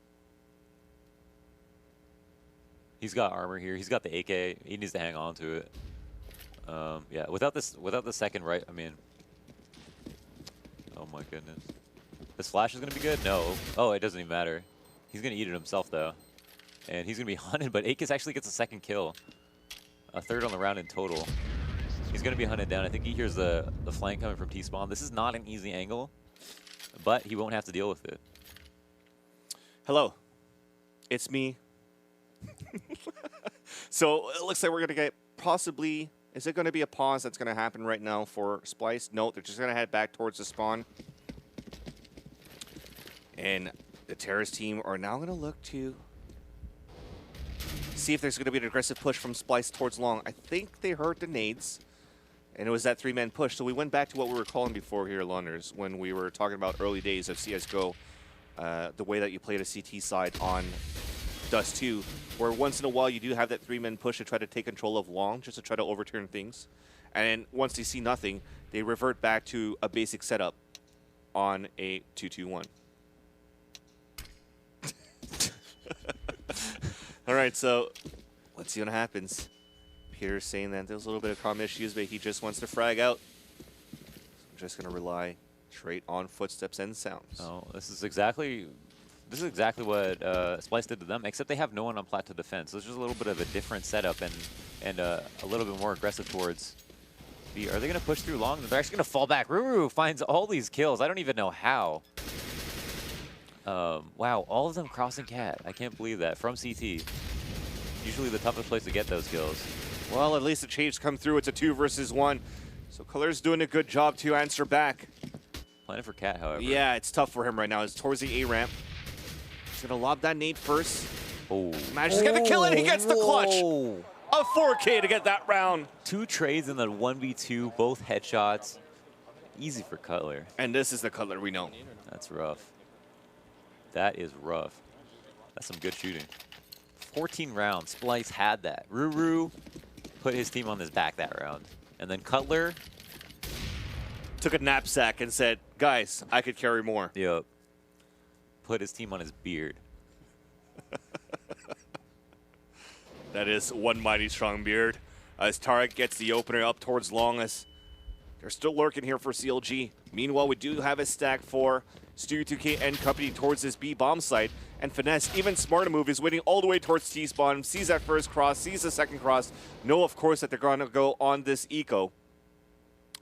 He's got armor here. He's got the AK. He needs to hang on to it. Yeah, without the second right, I mean, oh my goodness. This flash is gonna be good? No. Oh, it doesn't even matter. He's gonna eat it himself though, and he's gonna be hunted. But A-Kiss actually gets a second kill, a third on the round in total. He's gonna be hunted down. I think he hears the flank coming from T-spawn. This is not an easy angle, but he won't have to deal with it. Hello, it's me. So it looks like we're gonna get possibly. Is it going to be a pause that's going to happen right now for Splyce? No, they're just going to head back towards the spawn. And the Terrorist team are now going to look to see if there's going to be an aggressive push from Splyce towards long. I think they heard the nades, and it was that three-man push. So we went back to what we were calling before here, Launders, when we were talking about early days of CSGO, the way that you played a CT side on Dust 2, where once in a while you do have that three-man push to try to take control of long, just to try to overturn things. And once they see nothing, they revert back to a basic setup on a 2-2-1. All right, so let's see what happens. Peter's saying that there's a little bit of comm issues, but he just wants to frag out. So I'm just going to rely straight on footsteps and sounds. Oh, this is exactly what Splyce did to them, except they have no one on plat to defend. So it's just a little bit of a different setup and a little bit more aggressive towards Are they going to push through long? They're actually going to fall back. Ruru finds all these kills. I don't even know how. Wow, all of them crossing cat. I can't believe that. From CT. Usually the toughest place to get those kills. Well, at least the change come through. It's a 2 versus 1. So Color's doing a good job to answer back. Planning for cat, however. Yeah, it's tough for him right now. It's towards the A ramp. He's going to lob that nade first. Oh. Manages to get the kill, and he gets the clutch. Oh. A 4K to get that round. 2 trades in the 1v2, both headshots. Easy for Cutler. And this is the Cutler we know. That's rough. That is rough. That's some good shooting. 14 rounds. Splyce had that. Ruru put his team on his back that round. And then Cutler Took a knapsack and said, guys, I could carry more. Yep. Put his team on his beard. That is one mighty strong beard. As Tarek gets the opener up towards Longus. They're still lurking here for CLG. Meanwhile, we do have a stack for Studio 2K and company towards this B bomb site. And Finesse, even smarter move, is waiting all the way towards T-spawn. Sees that first cross, sees the second cross. Know, of course, that they're going to go on this eco.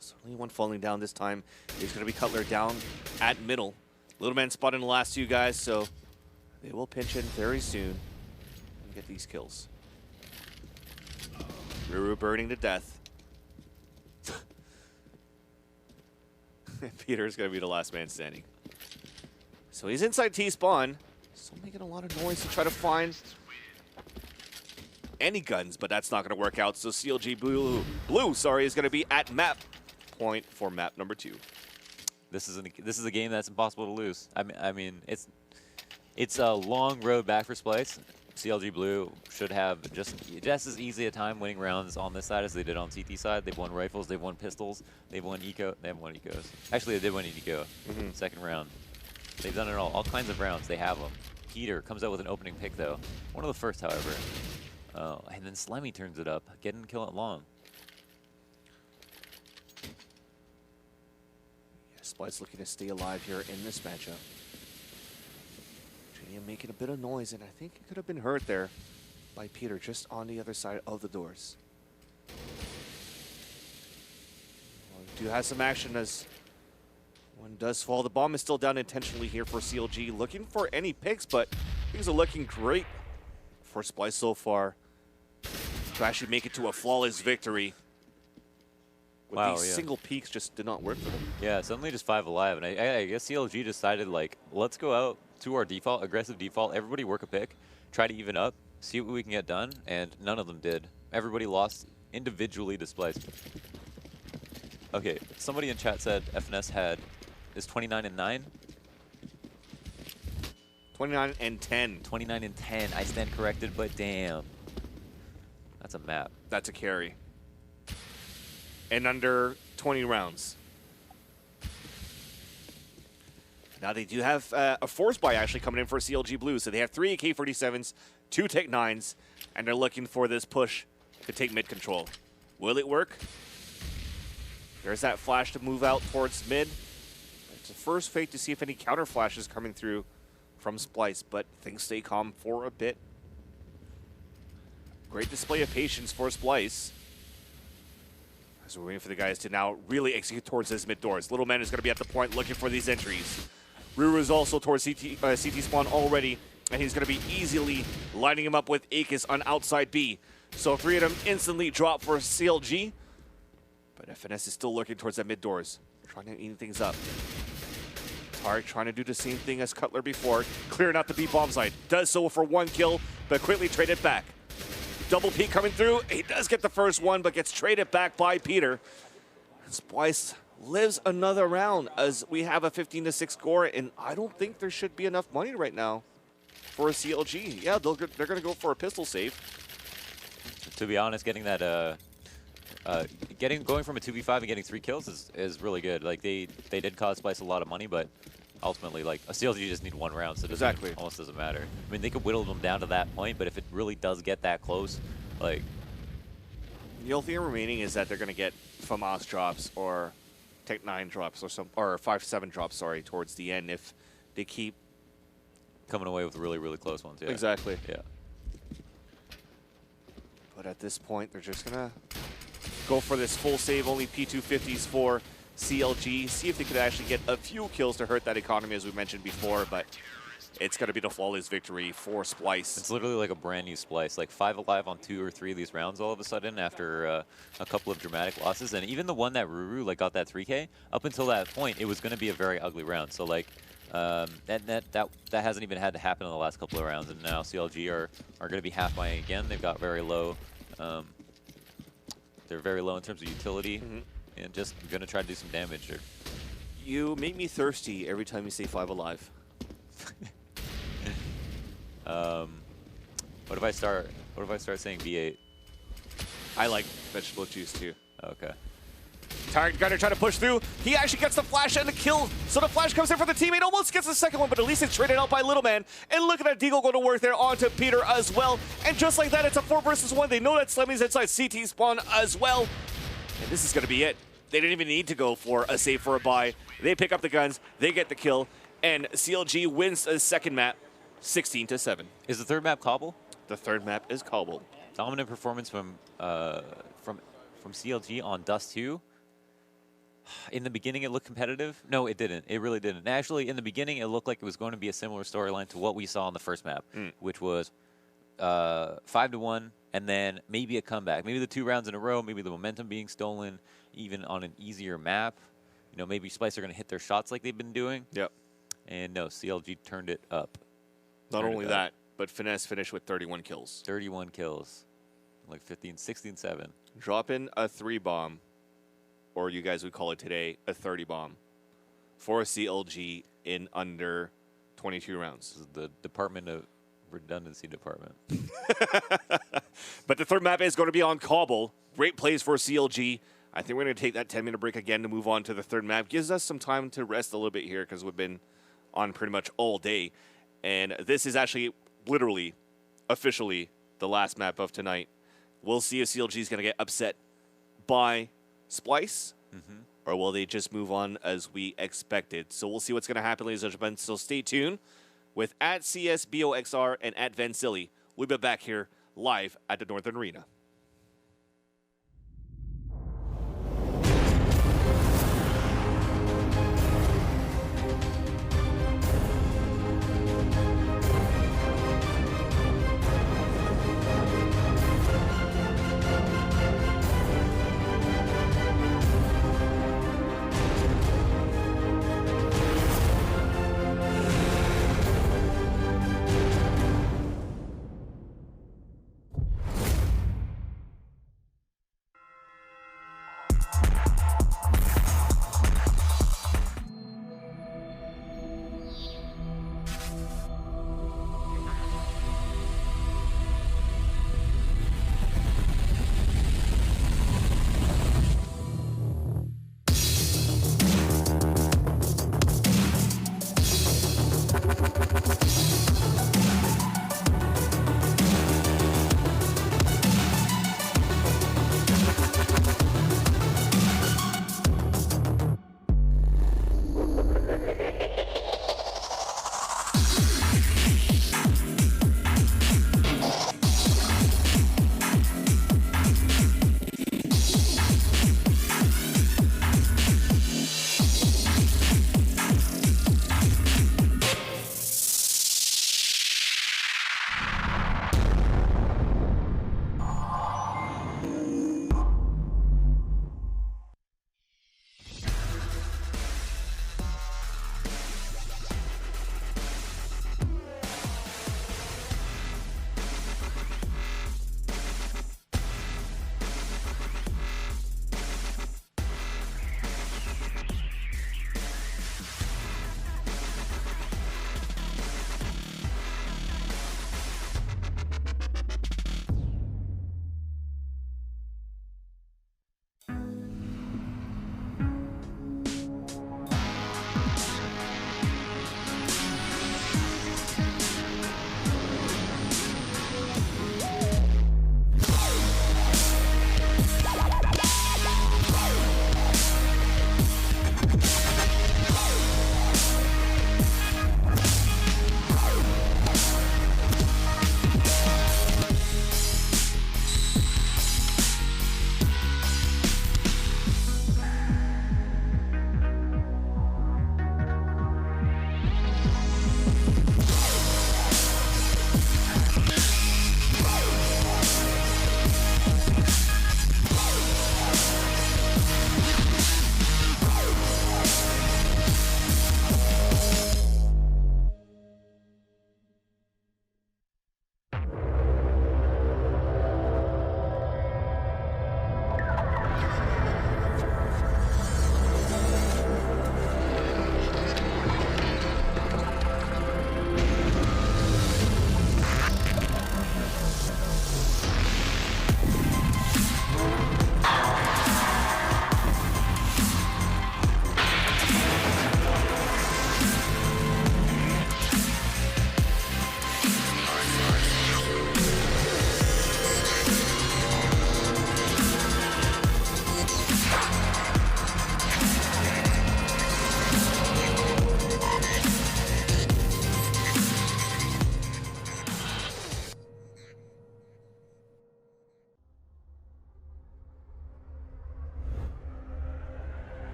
Certainly one falling down this time is going to be Cutler down at middle. Little man spotting the last 2 guys, so they will pinch in very soon and get these kills. Ruru burning to death. Peter's going to be the last man standing. So he's inside T-spawn. Still making a lot of noise to try to find any guns, but that's not going to work out. So CLG.Blue is going to be at map point for map number 2. This is a game that's impossible to lose. I mean, it's a long road back for Splyce. CLG.Blue should have just as easy a time winning rounds on this side as they did on CT side. They've won rifles, they've won pistols, they've won eco. They haven't won ecos. Actually, they did win eco. Second round. They've done it all kinds of rounds. They have them. Peter comes out with an opening pick though. One of the first, however. And then Slemmy turns it up, getting the kill at long. Yeah, Splyce looking to stay alive here in this matchup. Making a bit of noise, and I think it could have been heard there by Peter just on the other side of the doors. Well, we do have some action as one does fall. The bomb is still down intentionally here for CLG, looking for any picks, but things are looking great for Splyce so far to actually make it to a flawless victory. With Wow, these yeah. single peaks just did not work for them. Yeah, suddenly just 5 alive, and I guess CLG decided, like, let's go out to our default, aggressive default, everybody work a pick, try to even up, see what we can get done, and none of them did. Everybody lost individually to Splyce. Okay, somebody in chat said FNS is 29 and 9? 29 and 10. 29 and 10, I stand corrected, but damn. That's a map. That's a carry. And under 20 rounds. Now they do have a force buy actually coming in for CLG.Blue. So they have 3 AK-47s, 2 Tech-9s, and they're looking for this push to take mid control. Will it work? There's that flash to move out towards mid. It's a first fake to see if any counter flash is coming through from Splyce, but things stay calm for a bit. Great display of patience for Splyce. As we're waiting for the guys to now really execute towards this mid doors. Little Man is going to be at the point looking for these entries. Ruru is also towards CT spawn already, and he's going to be easily lining him up with Akis on outside B. So 3 of them instantly drop for CLG, but FNS is still looking towards that mid doors, trying to eat things up. Tarek trying to do the same thing as Cutler before, clearing out the B bomb site. Does so for 1 kill, but quickly traded back. Double peek coming through. He does get the first one, but gets traded back by Peter. And Splyce lives another round as we have a 15-6 score, and I don't think there should be enough money right now for a CLG. Yeah, they're going to go for a pistol save. To be honest, getting that going from a 2v5 and getting 3 kills is really good. Like they did cost Splyce a lot of money, but ultimately, like, a CLG just need 1 round, so it doesn't, almost doesn't matter. I mean, they could whittle them down to that point, but if it really does get that close, like... The only thing remaining is that they're going to get FAMAS drops or Tech-9 drops or 5-7 drops, sorry, towards the end if they keep... coming away with really, really close ones, yeah. Exactly. Yeah. But at this point, they're just going to go for this full save, only P250s for CLG. See if they could actually get a few kills to hurt that economy, as we mentioned before, but it's going to be the flawless victory for Splyce. It's literally like a brand new Splyce, like 5 alive on 2 or 3 of these rounds all of a sudden after a couple of dramatic losses. And even the one that Ruru like got that 3K, up until that point, it was going to be a very ugly round. So like that hasn't even had to happen in the last couple of rounds. And now CLG are going to be half buying again. They've got very low. They're very low in terms of utility, and just going to try to do some damage. You make me thirsty every time you say 5 alive. What if I start saying V8? I like vegetable juice too. Okay. Tired Gunner trying to push through. He actually gets the flash and the kill. So the flash comes in for the teammate, almost gets the second one, but at least it's traded out by Little Man. And look at that Deagle going to work there onto Peter as well. And just like that, it's a 4 versus 1. They know that Slemmy's inside CT spawn as well. And this is going to be it. They didn't even need to go for a save for a buy. They pick up the guns, they get the kill, and CLG wins the second map, 16-7. Is the third map Cobble? The third map is Cobble. Dominant performance from CLG on Dust 2. In the beginning, it looked competitive. No, it didn't. It really didn't. Actually, in the beginning, it looked like it was going to be a similar storyline to what we saw on the first map, which was 5-1, and then maybe a comeback. Maybe the 2 rounds in a row, maybe the momentum being stolen, even on an easier map. You know, maybe Splyce are going to hit their shots like they've been doing. Yep. And no, CLG turned it up. Not only that, but Finesse finished with 31 kills. 31 kills. Like 15, 16, 7. Drop in a 3 bomb, or you guys would call it today a 30 bomb, for CLG in under 22 rounds. This is the Department of Redundancy Department. But the third map is going to be on Cobble. Great plays for CLG. I think we're going to take that 10-minute break again to move on to the third map. Gives us some time to rest a little bit here because we've been on pretty much all day. And this is actually literally, officially, the last map of tonight. We'll see if CLG is going to get upset by Splyce, or will they just move on as we expected? So we'll see what's going to happen, ladies and gentlemen. So stay tuned with @CSBOXR and @Vansili. We'll be back here live at the Northern Arena.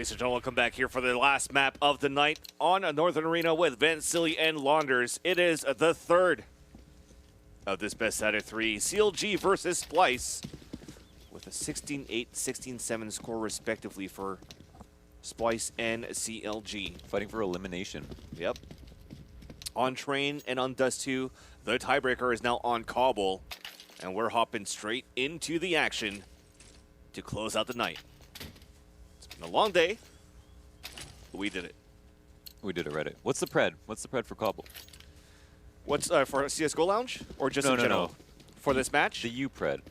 ladies and gentlemen, welcome back here for the last map of the night on a Northern Arena with Vansili and Launders. It is the third of this best out of three. CLG versus Splyce with a 16-8, 16-7 score respectively for Splyce and CLG. Fighting for elimination. Yep. On Train and on Dust 2, the tiebreaker is now on Cobble, and we're hopping straight into the action to close out the night. It's been a long day, but we did it. We did it, Reddit. What's the pred? What's the pred for Cobble? What's for CSGO Lounge? Or just in general? No. For this match? The U pred.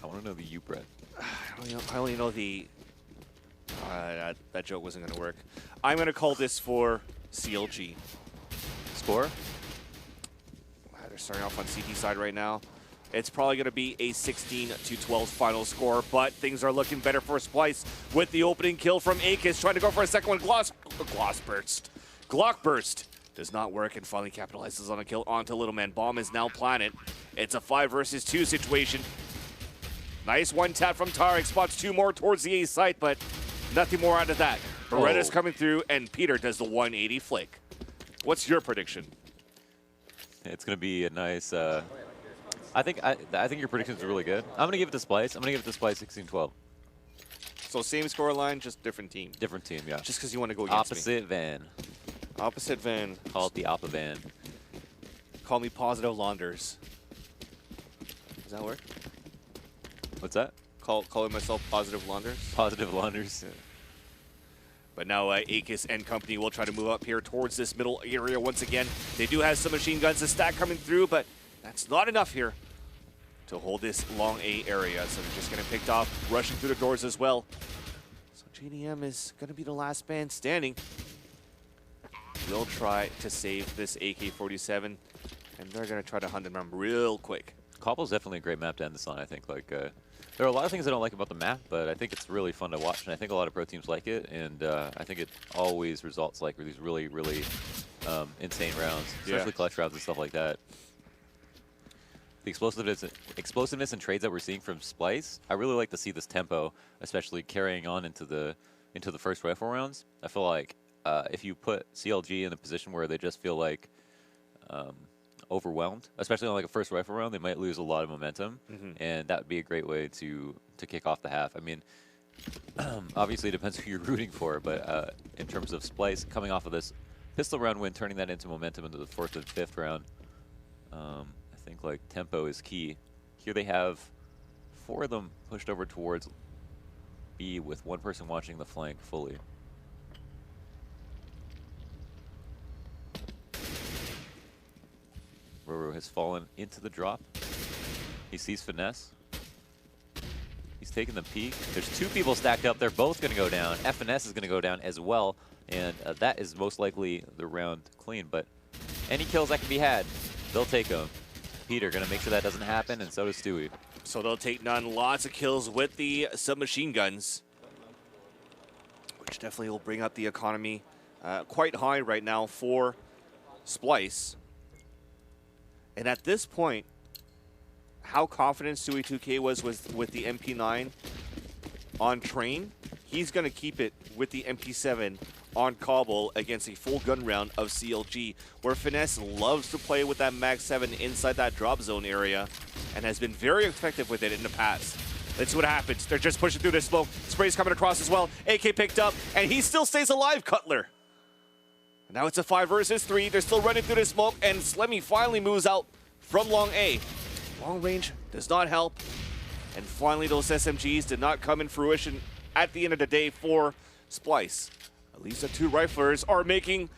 I want to know the U pred. I only know the... that joke wasn't going to work. I'm going to call this for CLG. Score? They're starting off on CT side right now. It's probably going to be a 16-12 final score, but things are looking better for Splyce with the opening kill from Akis, trying to go for a second one. Glock burst does not work and finally capitalizes on a kill onto Little Man. Bomb is now planted. It's a 5 versus 2 situation. Nice one tap from Tarek, spots 2 more towards the A site, but nothing more out of that. Beretta's coming through, and Peter does the 180 flick. What's your prediction? It's going to be a nice... I think your predictions are really good. I'm going to give it to Splyce. I'm going to give it to Splyce 16-12. So same scoreline, just different team. Different team, yeah. Just because you want to go against Opposite van. Opposite van. Call it the Oppa van. Call me Positive Launders. Does that work? What's that? Calling myself Positive Launders? Positive Launders. Yeah. But now Akis and company will try to move up here towards this middle area once again. They do have some machine guns to stack coming through, but that's not enough here to hold this long A area. So they're just getting picked off, rushing through the doors as well. So JDM is going to be the last man standing. Will try to save this AK-47, and they're going to try to hunt them real quick. Cobble's definitely a great map to end this on, I think. Like, there are a lot of things I don't like about the map, but I think it's really fun to watch, and I think a lot of pro teams like it, and I think it always results like these really, really insane rounds, especially clutch rounds and stuff like that. The explosiveness and trades that we're seeing from Splyce, I really like to see this tempo, especially carrying on into the first rifle rounds. I feel like if you put CLG in a position where they just feel like overwhelmed, especially on like a first rifle round, they might lose a lot of momentum, and that would be a great way to kick off the half. I mean, obviously it depends who you're rooting for, but in terms of Splyce coming off of this pistol round win, turning that into momentum into the 4th and 5th round, I think like tempo is key. Here they have 4 of them pushed over towards B with 1 person watching the flank fully. Roro has fallen into the drop. He sees Finesse. He's taking the peek. There's 2 people stacked up. They're both going to go down. FNS is going to go down as well. And that is most likely the round clean. But any kills that can be had, they'll take them. Peter going to make sure that doesn't happen, and so does Stewie. So they'll take none. Lots of kills with the submachine guns, which definitely will bring up the economy quite high right now for Splyce. And at this point, how confident Stewie 2K was with the MP9 on Train, he's going to keep it with the MP7 on Cobble against a full gun round of CLG, where Finesse loves to play with that Mag 7 inside that drop zone area and has been very effective with it in the past. Let's see what happens. They're just pushing through this smoke. Spray's coming across as well. AK picked up, and he still stays alive, Cutler. Now it's a 5 versus 3. They're still running through the smoke, and Slemmy finally moves out from long A. Long range does not help. And finally, those SMGs did not come in fruition at the end of the day for Splyce. At least the 2 riflers are making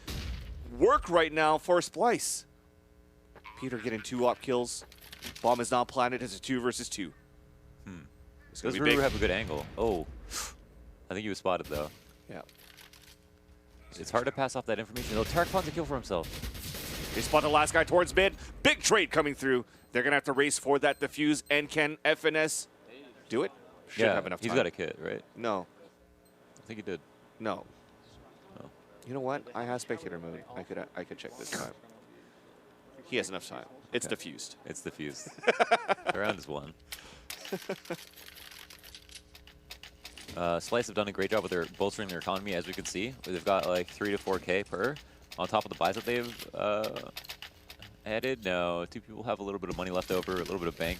work right now for Splyce. Peter getting 2 op kills. Bomb is now planted. It's a 2 versus 2. Does Ruru have a good angle? Oh, I think he was spotted though. Yeah. It's hard to pass off that information. Though Tarek finds a kill for himself. They spot the last guy towards mid. Big trade coming through. They're going to have to race for that defuse. And can FNS do it? Should have enough time. He's got a kit, right? No. I think he did. No. Oh. You know what? I have spectator mode. I could check this time. He has enough time. It's diffused. It's diffused. The round is won. Splyce have done a great job with their bolstering their economy, as we can see. They've got like 3 to 4K per on top of the buys that they've added. No, 2 people have a little bit of money left over, a little bit of bank.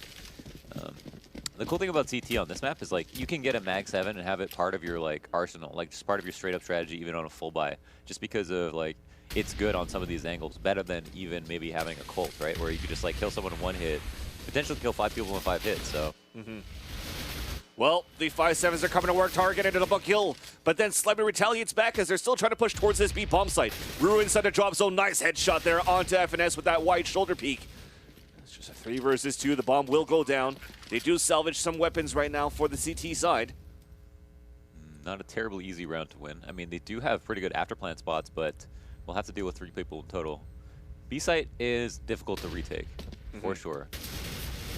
The cool thing about CT on this map is like you can get a Mag 7 and have it part of your like arsenal, like just part of your straight up strategy, even on a full buy, just because of like it's good on some of these angles, better than even maybe having a Colt, right, where you could just like kill someone in 1 hit, potentially kill 5 people in 5 hits. So. Well, the 5-7s are coming to work, target into the book kill, but then Slemmy retaliates back as they're still trying to push towards this B bomb site. Ruru inside the drop zone, nice headshot there onto FNS with that wide shoulder peek. It's just a 3 versus 2, the bomb will go down. They do salvage some weapons right now for the CT side. Not a terribly easy round to win. I mean, they do have pretty good afterplan spots, but we'll have to deal with 3 people in total. B site is difficult to retake, for sure.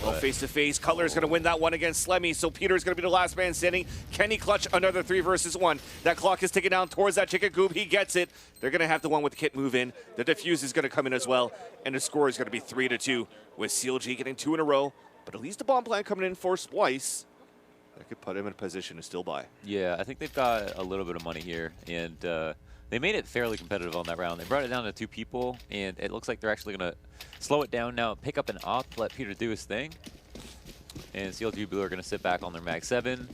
Well, face-to-face, Cutler's going to win that one against Slemmy, so Peter's going to be the last man standing. Can he clutch another 3 versus 1? That clock is ticking down towards that chicken coop. He gets it. They're going to have the one with the kit move in. The defuse is going to come in as well, and the score is going to be 3-2, with CLG getting 2 in a row. But at least the bomb plan coming in for Splyce. That could put him in a position to still buy. Yeah, I think they've got a little bit of money here, and they made it fairly competitive on that round. They brought it down to 2 people, and it looks like they're actually going to slow it down now, pick up an op, let Peter do his thing. And CLG.Blue are going to sit back on their Mag 7,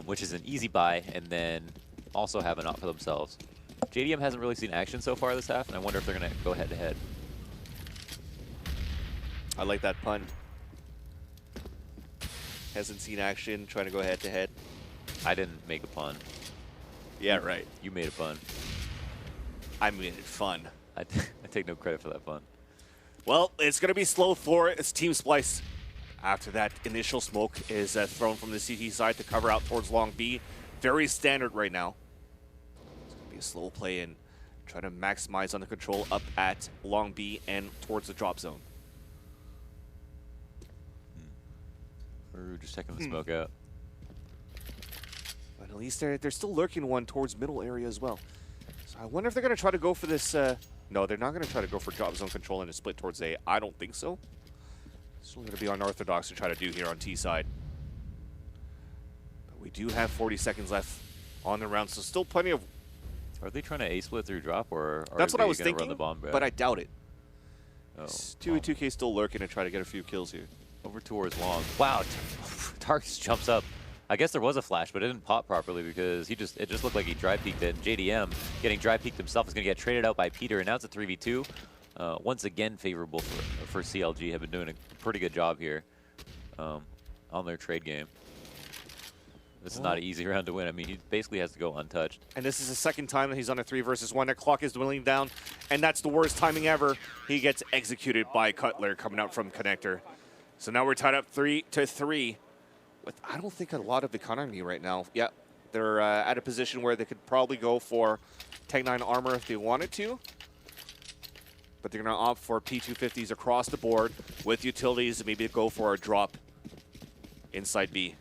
which is an easy buy, and then also have an op for themselves. JDM hasn't really seen action so far this half, and I wonder if they're going to go head-to-head. I like that pun. Hasn't seen action, trying to go head-to-head. I didn't make a pun. Yeah, right. You made a pun. I made it fun. I take no credit for that pun. Well, it's going to be slow for Team Splyce. After that initial smoke is thrown from the CT side to cover out towards Long B. Very standard right now. It's going to be a slow play and try to maximize on the control up at Long B and towards the drop zone. We're just checking the smoke out. But at least they're still lurking one towards middle area as well. So I wonder if they're going to try to go for this. No, they're not going to try to go for drop zone control and a split towards A. I don't think so. Still going to be unorthodox to try to do here on T side. But we do have 40 seconds left on the round, so still plenty of... Are they trying to A-split through drop, or are That's what I they was gonna thinking, run the bomb back? but I doubt it. Oh, 2k still lurking to try to get a few kills here. over towards long. Wow, Tarkus jumps up. I guess there was a flash, but it didn't pop properly because it just looked like he dry peeked it. JDM getting dry peeked himself is going to get traded out by Peter, and now it's a 3v2. Once again, favorable for CLG. Have been doing a pretty good job here on their trade game. This is not an easy round to win. I mean, he basically has to go untouched. And this is the second time that he's on a 3 versus 1. That clock is dwindling down, and that's the worst timing ever. He gets executed by Cutler coming out from connector. So now we're tied up 3-3. With I don't think a lot of economy right now. Yeah, they're at a position where they could probably go for Tech 9 armor if they wanted to. But they're going to opt for P250s across the board with utilities and maybe go for a drop inside B.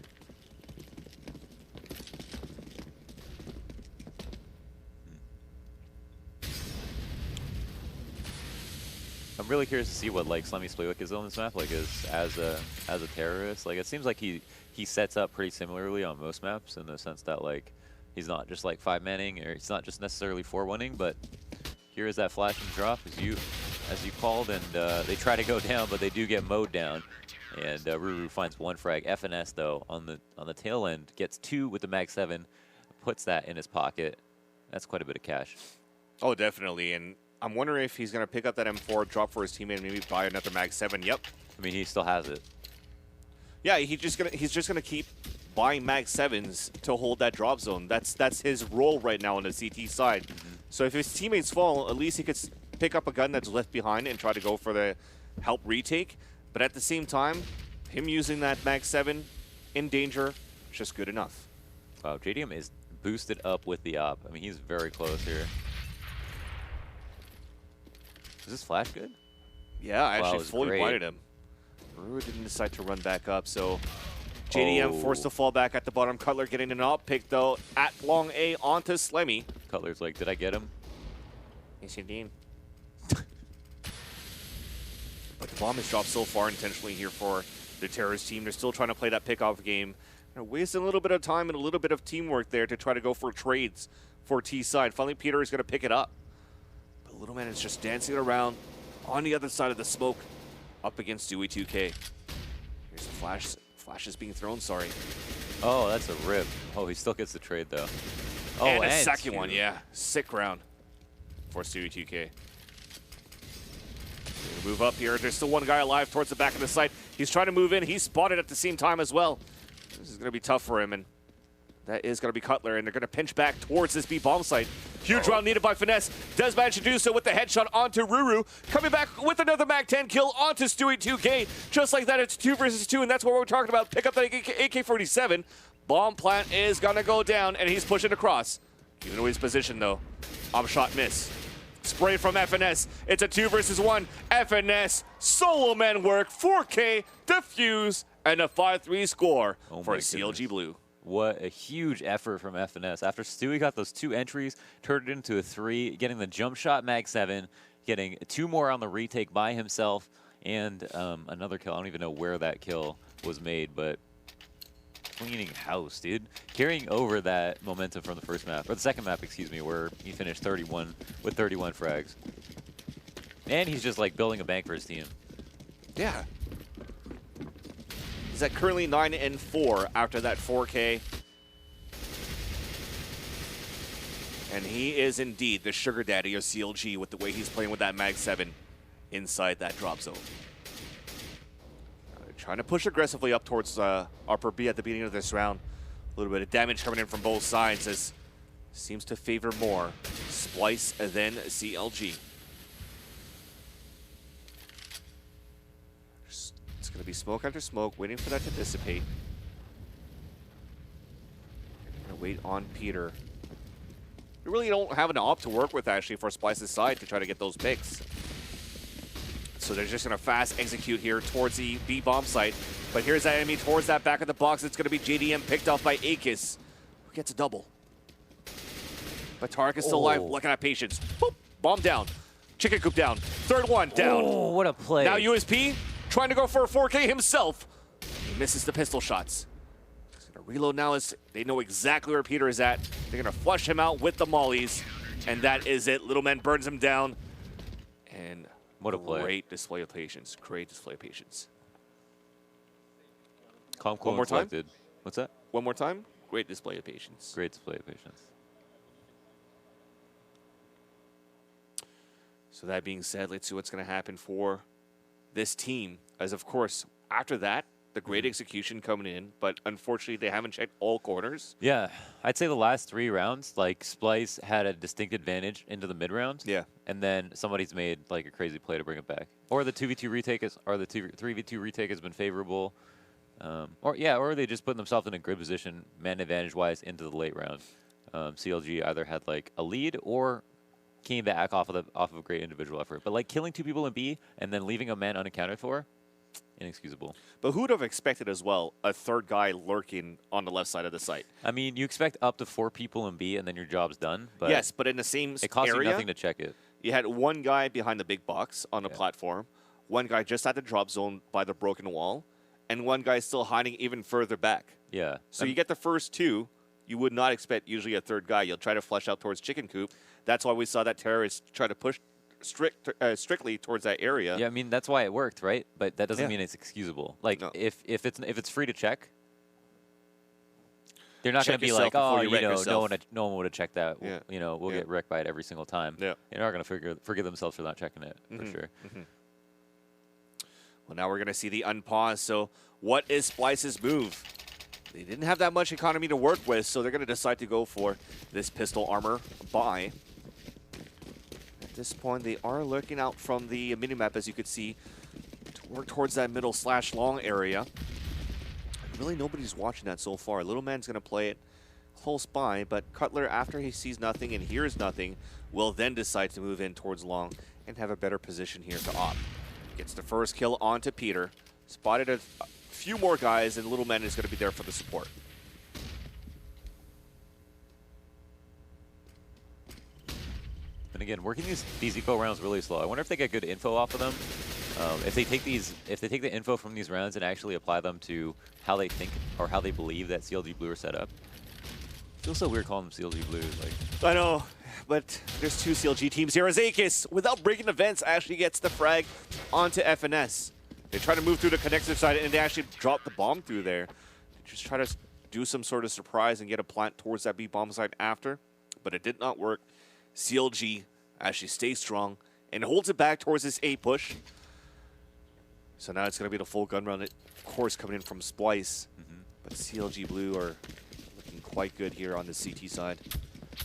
I'm really curious to see what like Slemmy Splywick is on this map, like as a terrorist. Like it seems like he sets up pretty similarly on most maps in the sense that like he's not just like 5-manning, or he's not just necessarily 4-1ing, but here is that flash and drop as you called, and they try to go down, but they do get mowed down. And Ruru finds 1 frag. FNS though on the tail end gets 2 with the Mag 7, puts that in his pocket. That's quite a bit of cash. Oh, definitely. And I'm wondering if he's going to pick up that M4, drop for his teammate, and maybe buy another Mag 7. Yep. I mean, he still has it. Yeah, he's just gonna keep buying Mag 7s to hold that drop zone. That's his role right now on the CT side. So if his teammates fall, at least he could pick up a gun that's left behind and try to go for the help retake. But at the same time, him using that Mag 7 in danger is just good enough. Wow, JDM is boosted up with the op. I mean, he's very close here. Is this flash good? Yeah, I Wow, actually it was fully great. blinded him. Ruru didn't decide to run back up, so JDM forced to fall back at the bottom. Cutler getting an op pick, though, at long A onto Slemmy. Cutler's like, did I get him? Yes, you did. But the bomb is dropped so far intentionally here for the Terrorist team. They're still trying to play that pickoff game. Wasting a little bit of time and a little bit of teamwork there to try to go for trades for T-side. Finally, Peter is going to pick it up. But Little Man is just dancing around on the other side of the smoke up against Stewie 2K. Here's the flash. Flash is being thrown, sorry. Oh, that's a rip. Oh, he still gets the trade, though. Oh, and a second two. one, yeah. Sick round for Stewie 2K. Move up here. There's still one guy alive towards the back of the site. He's trying to move in. He's spotted at the same time as well. This is going to be tough for him, and that is going to be Cutler, and they're going to pinch back towards this B bomb site. Huge round needed by Finesse. Does manage to do so with the headshot onto Ruru. Coming back with another Mag-10 kill onto Stewie 2K. Just like that, it's 2 versus 2, and that's what we're talking about. Pick up that AK-47. Bomb plant is going to go down, and he's pushing across. Keeping away his position, though. Op shot miss. Spray from FNS. It's a 2 versus 1. FNS, solo man work, 4K, defuse, and a 5-3 score for CLG.Blue. What a huge effort from FNS. After Stewie got those 2 entries, turned it into a 3, getting the jump shot Mag-7, getting 2 more on the retake by himself, and another kill. I don't even know where that kill was made, but cleaning house, dude. Carrying over that momentum from the first map, or the second map, excuse me, where he finished 31 with 31 frags. And he's just like building a bank for his team. Yeah. He's at currently 9-4 after that 4K. And he is indeed the sugar daddy of CLG with the way he's playing with that Mag-7 inside that drop zone. Trying to push aggressively up towards upper B at the beginning of this round. A little bit of damage coming in from both sides as seems to favor more Splyce than CLG. It's going to be smoke after smoke, waiting for that to dissipate. Going to wait on Peter. We really don't have an op to work with, actually, for Splyce's side to try to get those picks. So they're just going to fast execute here towards the B bomb site. But here's that enemy towards that back of the box. It's going to be JDM picked off by Akis, who gets a double. But Tarek is still alive. Looking at Patience. Boop, bomb down. Chicken coop down. Third one down. Oh, what a play. Now USP trying to go for a 4K himself. He misses the pistol shots. He's going to reload now as they know exactly where Peter is at. They're going to flush him out with the mollies. And that is it. Little Man burns him down. And what a play. Great display of patience. Great display of patience. Calm, cool, One more time? collected. What's that? One more time. Great display of patience. Great display of patience. So that being said, let's see what's going to happen for this team. As of course, after that, the great execution coming in, but unfortunately they haven't checked all corners. Yeah, I'd say the last 3 rounds, like Splyce had a distinct advantage into the mid round. Yeah. And then somebody's made like a crazy play to bring it back. Or the 2v2 retake is, or the 3v2 retake has been favorable. Or they just put themselves in a good position, man advantage wise, into the late round. CLG either had like a lead or came back off of a great individual effort. But like killing 2 people in B and then leaving a man unaccounted for, inexcusable. But who would have expected as well a third guy lurking on the left side of the site? I mean, you expect up to 4 people in B and then your job's done. But yes, but in the same it costs area, you nothing to check it. You had one guy behind the big box on the platform, one guy just at the drop zone by the broken wall, and one guy still hiding even further back. Yeah. So you get the first 2. You would not expect usually a third guy. You'll try to flush out towards Chicken Coop. That's why we saw that terrorist try to push strictly towards that area. Yeah, I mean that's why it worked, right? But that doesn't mean it's excusable. Like if it's free to check, they're not going to be like, oh, no one would have checked that. Yeah. You know, we'll get wrecked by it every single time. Yeah. They're not going to forgive themselves for not checking it for sure. Well, now we're going to see the unpause. So what is Splyce's move? They didn't have that much economy to work with, so they're going to decide to go for this pistol armor buy. At this point, they are lurking out from the minimap, as you could see, to work towards that middle / long area. Really, nobody's watching that so far. Little Man's going to play it close by, but Cutler, after he sees nothing and hears nothing, will then decide to move in towards long and have a better position here to op. Gets the first kill onto Peter. Spotted a few more guys, and Little Man is going to be there for the support. And again, working these eco rounds really slow. I wonder if they get good info off of them. If they take the info from these rounds and actually apply them to how they think or how they believe that CLG.Blue are set up, it feels so weird calling them CLG.Blue. Like, I know, but there's two CLG teams here as Akis, without breaking the vents, actually gets the frag onto FNS. They try to move through the connector side, and they actually drop the bomb through there. They just try to do some sort of surprise and get a plant towards that B bomb side after, but it did not work. CLG actually stays strong and holds it back towards this A push. So now it's going to be the full gun round, of course, coming in from Splyce. But CLG.Blue are looking quite good here on the CT side.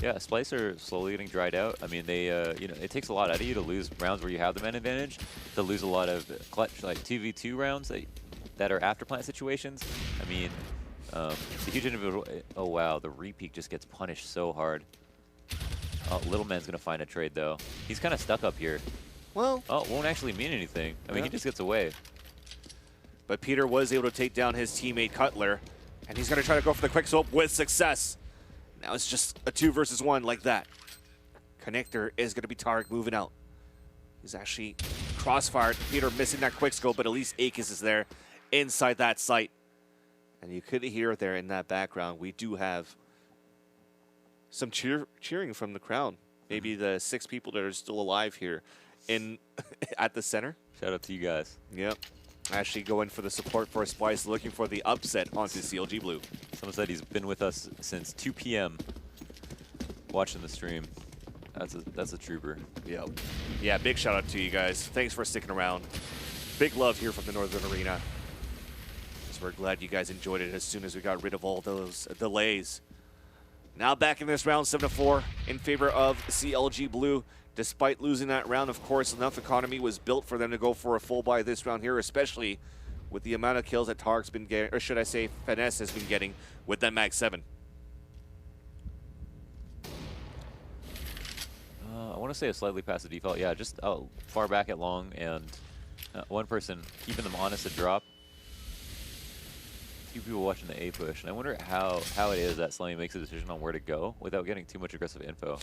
yeah, Splyce are slowly getting dried out. I mean, they, you know, it takes a lot out of you to lose rounds where you have the man advantage, to lose a lot of clutch, like 2v2 rounds that are after plant situations. I mean, the huge individual. Oh wow, the repeat just gets punished so hard. Oh, Little Man's gonna find a trade though. He's kind of stuck up here. Well, oh, it won't actually mean anything. I mean, yeah. he just gets away. But Peter was able to take down his teammate Cutler, and he's going to try to go for the quick scope with success. Now it's just a 2 versus 1 like that. Connector is going to be Tarek moving out. He's actually crossfired. Peter missing that quick scope, but at least Akis is there inside that site. And you could hear there in that background, we do have some cheering from the crowd. Maybe the 6 people that are still alive here at the center. Shout out to you guys. Yep. Actually going for the support for Splyce, looking for the upset onto CLG.Blue. Someone said he's been with us since 2 p.m. watching the stream. That's a trooper. Yep. Yeah, big shout out to you guys. Thanks for sticking around. Big love here from the Northern Arena. So we're glad you guys enjoyed it as soon as we got rid of all those delays. Now back in this round, 7-4 in favor of CLG.Blue. Despite losing that round, of course, enough economy was built for them to go for a full buy this round here, especially with the amount of kills that Tarek's been getting, or should I say Finesse has been getting with that Mag 7. I want to say a slightly past the default. Yeah, just far back at long, and one person keeping them honest at drop. Few people watching the A push, and I wonder how it is that Slimy makes a decision on where to go without getting too much aggressive info.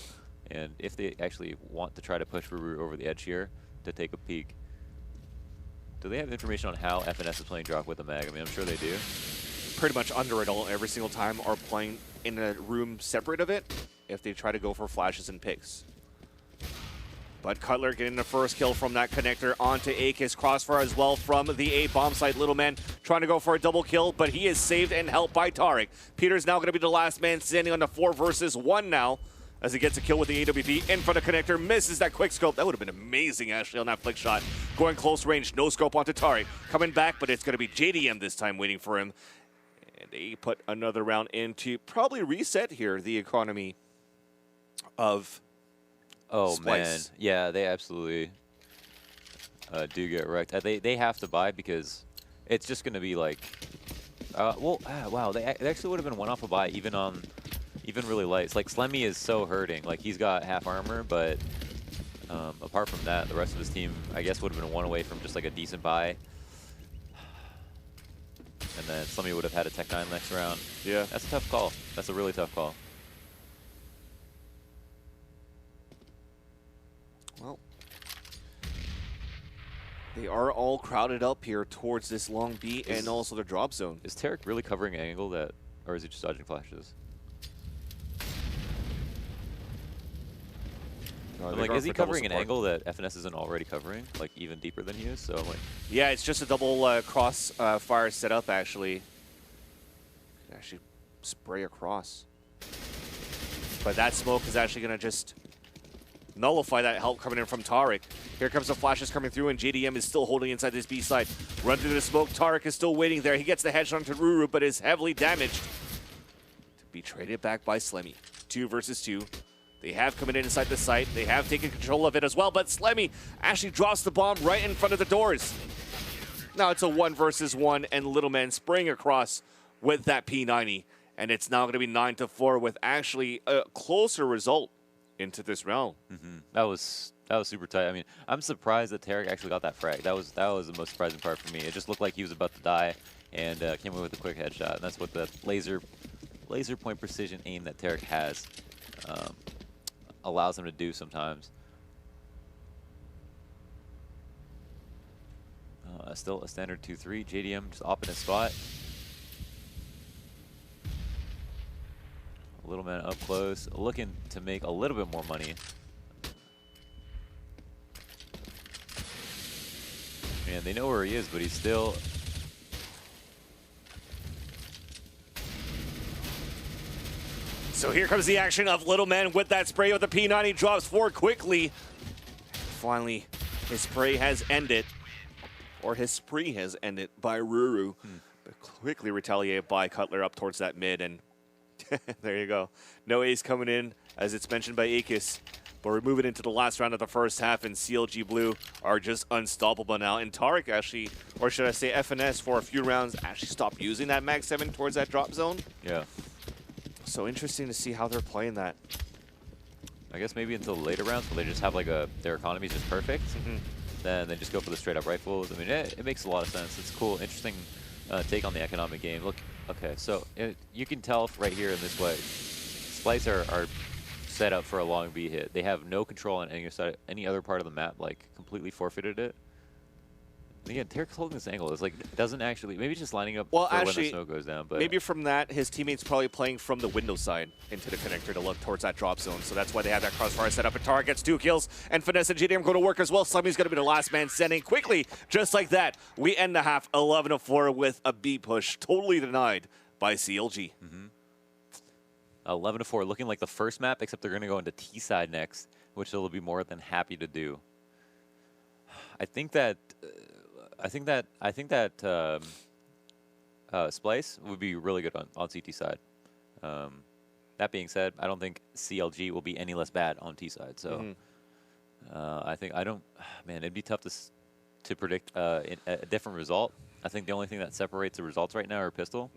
And if they actually want to try to push Ruru over the edge here to take a peek, do they have information on how FNS is playing drop with the mag? I mean, I'm sure they do. Pretty much under it all every single time, are playing in a room separate of it if they try to go for flashes and picks. But Cutler getting the first kill from that connector onto Akis. Crossfire as well from the A bomb site. Little Man trying to go for a double kill, but he is saved and helped by Tarek. Peter's now going to be the last man standing on the 4 versus 1 now, as he gets a kill with the AWP in front of connector, misses that quick scope. That would have been amazing, actually, on that flick shot. Going close range, no scope onto Tarek. Coming back, but it's going to be JDM this time waiting for him. And they put another round in to probably reset here the economy of Oh, Splyce. man. Yeah, they absolutely do get wrecked. They have to buy because it's just going to be like... wow, they actually would have been one off a buy even really light. It's like Slemmy is so hurting. Like, he's got half armor, but apart from that, the rest of his team, I guess, would have been one away from just like a decent buy. And then Slemmy would have had a Tech 9 next round. Yeah. That's a tough call. That's a really tough call. Well, they are all crowded up here towards this long B and also the drop zone. Is Tarek really covering an angle that, or is he just dodging flashes? I'm like, is he covering an angle that FNS isn't already covering, like even deeper than he is? So I'm like, Yeah, it's just a double cross fire setup, actually. Actually spray across. But that smoke is actually going to just nullify that help coming in from Tarek. Here comes the flashes coming through, and JDM is still holding inside this B side. Run through the smoke. Tarek is still waiting there. He gets the headshot onto Ruru, but is heavily damaged. To be traded back by Slemmy. 2 versus 2. They have come in inside the site. They have taken control of it as well, but Slemmy actually drops the bomb right in front of the doors. Now it's a 1 versus 1, and Little Man spraying across with that P90. And it's now going to be 9-4 with actually a closer result into this round. that was super tight. I mean, I'm surprised that Tarek actually got that frag. That was the most surprising part for me. It just looked like he was about to die and came away with a quick headshot. And that's what the laser point precision aim that Tarek has allows him to do sometimes. Still a standard 2-3. JDM just up in his spot. Little man up close, looking to make a little bit more money. And they know where he is, but he's still... So here comes the action of Little Man with that spray with the P90. He drops forward quickly. Finally, his spray has ended. Or his spree has ended by Ruru. But quickly retaliated by Cutler up towards that mid. And there you go. No ace coming in, as it's mentioned by Akis. But we're moving into the last round of the first half, and CLG.Blue are just unstoppable now. And Tarek actually, or should I say FNS, for a few rounds actually stopped using that Mag 7 towards that drop zone. Yeah. So interesting to see how they're playing that. I guess maybe until the later rounds where they just have like their economy is just perfect. Then they just go for the straight up rifles. I mean, it makes a lot of sense. It's cool, interesting take on the economic game. Look, okay, so you can tell right here in this way, Splyce are set up for a long B hit. They have no control on any other part of the map, like completely forfeited it. And again, Tarek's holding this angle. It's like, doesn't actually, maybe just lining up well, for actually, when the snow goes down. But maybe from that, his teammates probably playing from the window side into the connector to look towards that drop zone. So that's why they have that crossfire set up. And Tarek gets 2 kills, and Finesse and JDM go to work as well. Slummy's going to be the last man standing. Quickly, just like that, we end the half 11-4 with a B push, totally denied by CLG. 11-4, looking like the first map, except they're going to go into T side next, which they'll be more than happy to do. I think that Splyce would be really good on CT side. That being said, I don't think CLG will be any less bad on T side. So man, it'd be tough to predict a different result. I think the only thing that separates the results right now are pistol.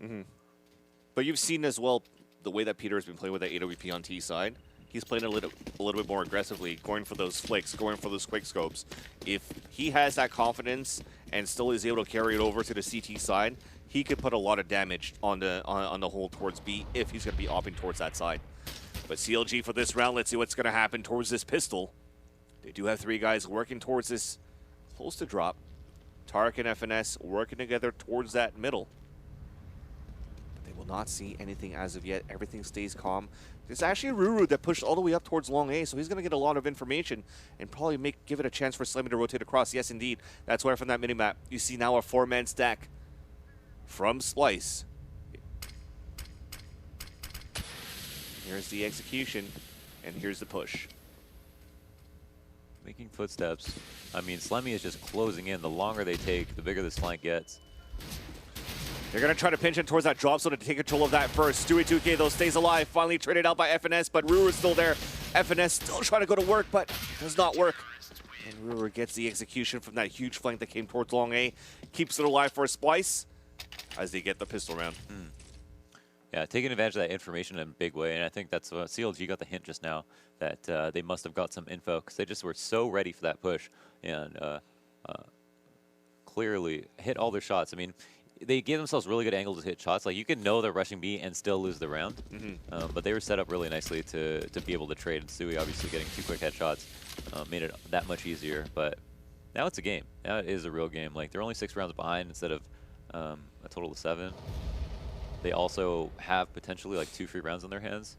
But you've seen as well the way that Peter has been playing with that AWP on T side. He's playing a little bit more aggressively, going for those flicks, going for those quick scopes. If he has that confidence and still is able to carry it over to the CT side, he could put a lot of damage on the hole towards B if he's going to be opting towards that side. But CLG for this round, let's see what's going to happen towards this pistol. They do have 3 guys working towards this close to drop. Tarek and FNS working together towards that middle. They will not see anything as of yet. Everything stays calm. There's actually Ruru that pushed all the way up towards long A, so he's going to get a lot of information and probably give it a chance for Slimmy to rotate across. Yes, indeed. That's why from that minimap, you see now a 4-man stack from Splyce. Here's the execution, and here's the push. Making footsteps. I mean, Slemmy is just closing in. The longer they take, the bigger this flank gets. They're going to try to pinch in towards that drop zone to take control of that first. Stewie 2K, though, stays alive. Finally traded out by FNS, but Ruru is still there. FNS still trying to go to work, but does not work. And Ruru gets the execution from that huge flank that came towards long A. Keeps it alive for a Splyce as they get the pistol round. Yeah, taking advantage of that information in a big way, and I think that's CLG got the hint just now that they must have got some info because they just were so ready for that push and clearly hit all their shots. I mean, they gave themselves really good angles to hit shots. Like, you could know they're rushing B and still lose the round. But they were set up really nicely to be able to trade. And Stewie obviously getting 2 quick headshots made it that much easier. But now it's a game. Now it is a real game. Like, they're only 6 rounds behind instead of a total of 7. They also have potentially like 2 free rounds in their hands,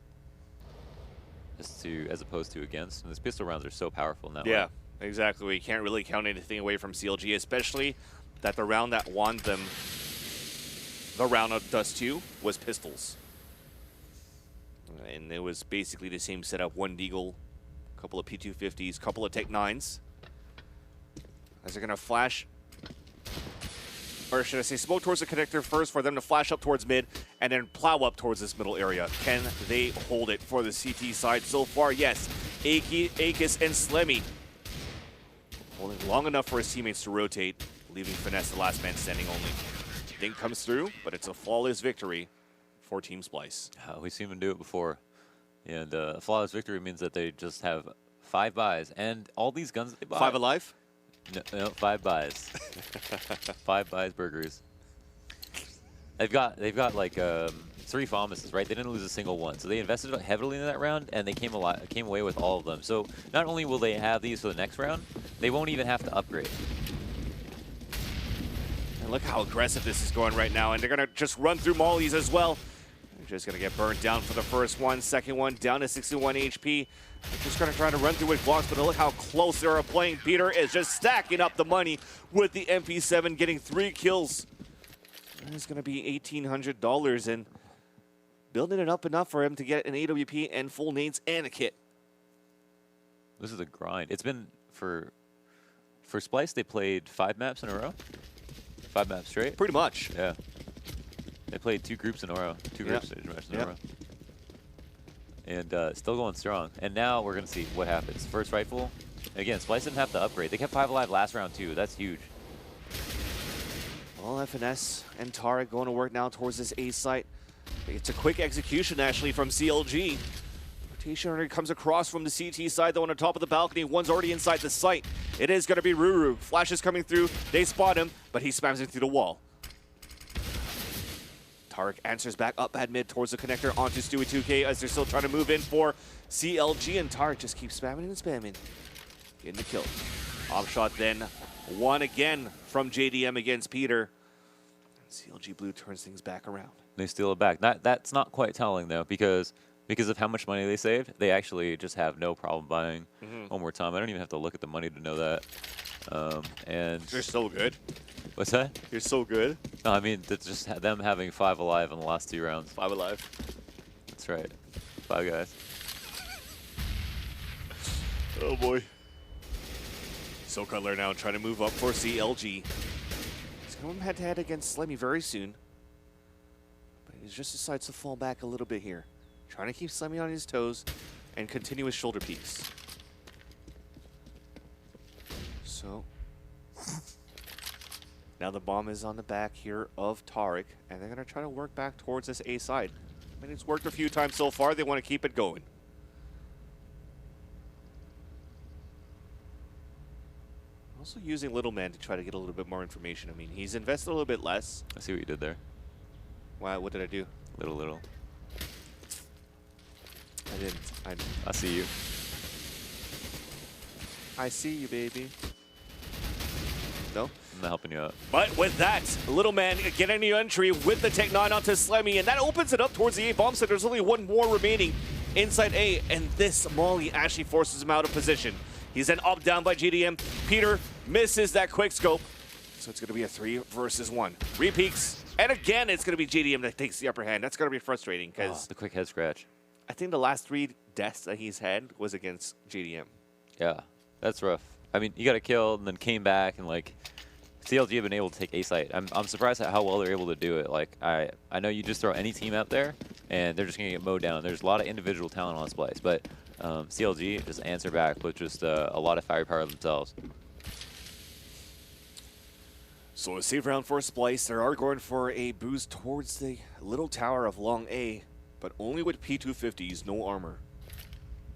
as opposed to against. And these pistol rounds are so powerful now. Yeah, exactly. We can't really count anything away from CLG, especially that the round that won them the round of Dust 2 was pistols. And it was basically the same setup. 1 Deagle, a couple of P250s, a couple of Tech 9s. As they're going to flash, or should I say smoke towards the connector first for them to flash up towards mid and then plow up towards this middle area. Can they hold it for the CT side so far? Yes. Akis and Slemmy holding long enough for his teammates to rotate, leaving Finesse the last man standing only. Dink comes through, but it's a flawless victory for Team Splyce. We've seen them do it before. And a flawless victory means that they just have 5 buys. And all these guns that they buy... 5 alive? No, 5 buys. 5 buys burgers. They've got like 3 Thomases, right? They didn't lose a single one. So they invested heavily in that round, and they came away with all of them. So not only will they have these for the next round, they won't even have to upgrade. look how aggressive this is going right now. And they're going to just run through mollies as well. They're just going to get burnt down for the first one. Second one down to 61 HP. They're just going to try to run through with blocks, but look how close they are playing. Peter is just stacking up the money with the MP7, getting 3 kills. It's going to be $1,800 and building it up enough for him to get an AWP and full nades and a kit. This is a grind. It's been for Splyce, they played 5 maps in a row. 5 maps straight. Pretty much. Yeah. They played 2 groups in a row. 2 group stage matches in a row. And still going strong. And now we're going to see what happens. First rifle. Again, Splyce didn't have to upgrade. They kept 5 alive last round too. That's huge. Well, FNS and Tarek going to work now towards this A site. It's a quick execution actually from CLG. Rotation already comes across from the CT side, though on the top of the balcony. One's already inside the site. It is going to be Ruru. Flash is coming through. They spot him, but he spams it through the wall. Tarek answers back up at mid towards the connector onto Stewie 2K as they're still trying to move in for CLG, and Tarek just keeps spamming and spamming. Getting the kill. Off shot then. One again from JDM against Peter. CLG.Blue turns things back around. They steal it back. That's not quite telling though, because of how much money they saved, they actually just have no problem buying one more time. I don't even have to look at the money to know that. And You're so good. what's that? You're so good. No, I mean that's just them having 5 alive in the last 2 rounds. 5 alive. That's right. 5 guys. Oh boy. So Cutler now trying to move up for CLG. He's going head-to-head against Slemmy very soon. But he just decides to fall back a little bit here. Trying to keep Slemmy on his toes and continue his shoulder peeks. So now the bomb is on the back here of Tarek, and they're going to try to work back towards this A side. I mean, it's worked a few times so far. They want to keep it going. Also using Little Man to try to get a little bit more information. I mean, he's invested a little bit less. I see what you did there. Wow, what did I do? Little. I didn't. I see you. I see you, baby. No? I'm not helping you out. But with that, Little Man getting the entry with the Tech 9 onto Slemmy, and that opens it up towards the A bomb site. There's only one more remaining inside A, and this Molly actually forces him out of position. He's then up down by GDM. Peter misses that quick scope. So it's going to be a 3 versus 1. Repeaks, and again it's going to be GDM that takes the upper hand. That's going to be frustrating because the quick head scratch. I think the last 3 deaths that he's had was against GDM. Yeah, that's rough. I mean, you got a kill and then came back and like CLG have been able to take A site. I'm surprised at how well they're able to do it. Like I know you just throw any team out there and they're just gonna get mowed down. There's a lot of individual talent on Splyce, but CLG just answer back with just a lot of firepower themselves. So a save round for Splyce. They are going for a boost towards the little tower of long A, but only with P250s, no armor.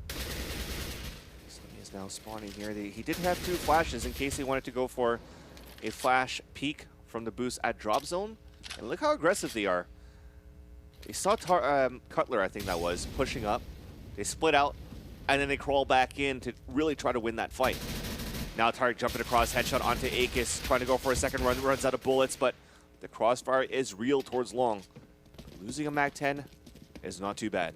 Slemmy is now spawning here. He did have 2 flashes in case they wanted to go for a flash peek from the boost at drop zone. And look how aggressive they are. They saw Cutler, I think that was, pushing up. They split out, and then they crawl back in to really try to win that fight. Now Tarek jumping across, headshot onto Akis, trying to go for a second run, runs out of bullets, but the crossfire is real towards long. Losing a MAC-10 is not too bad.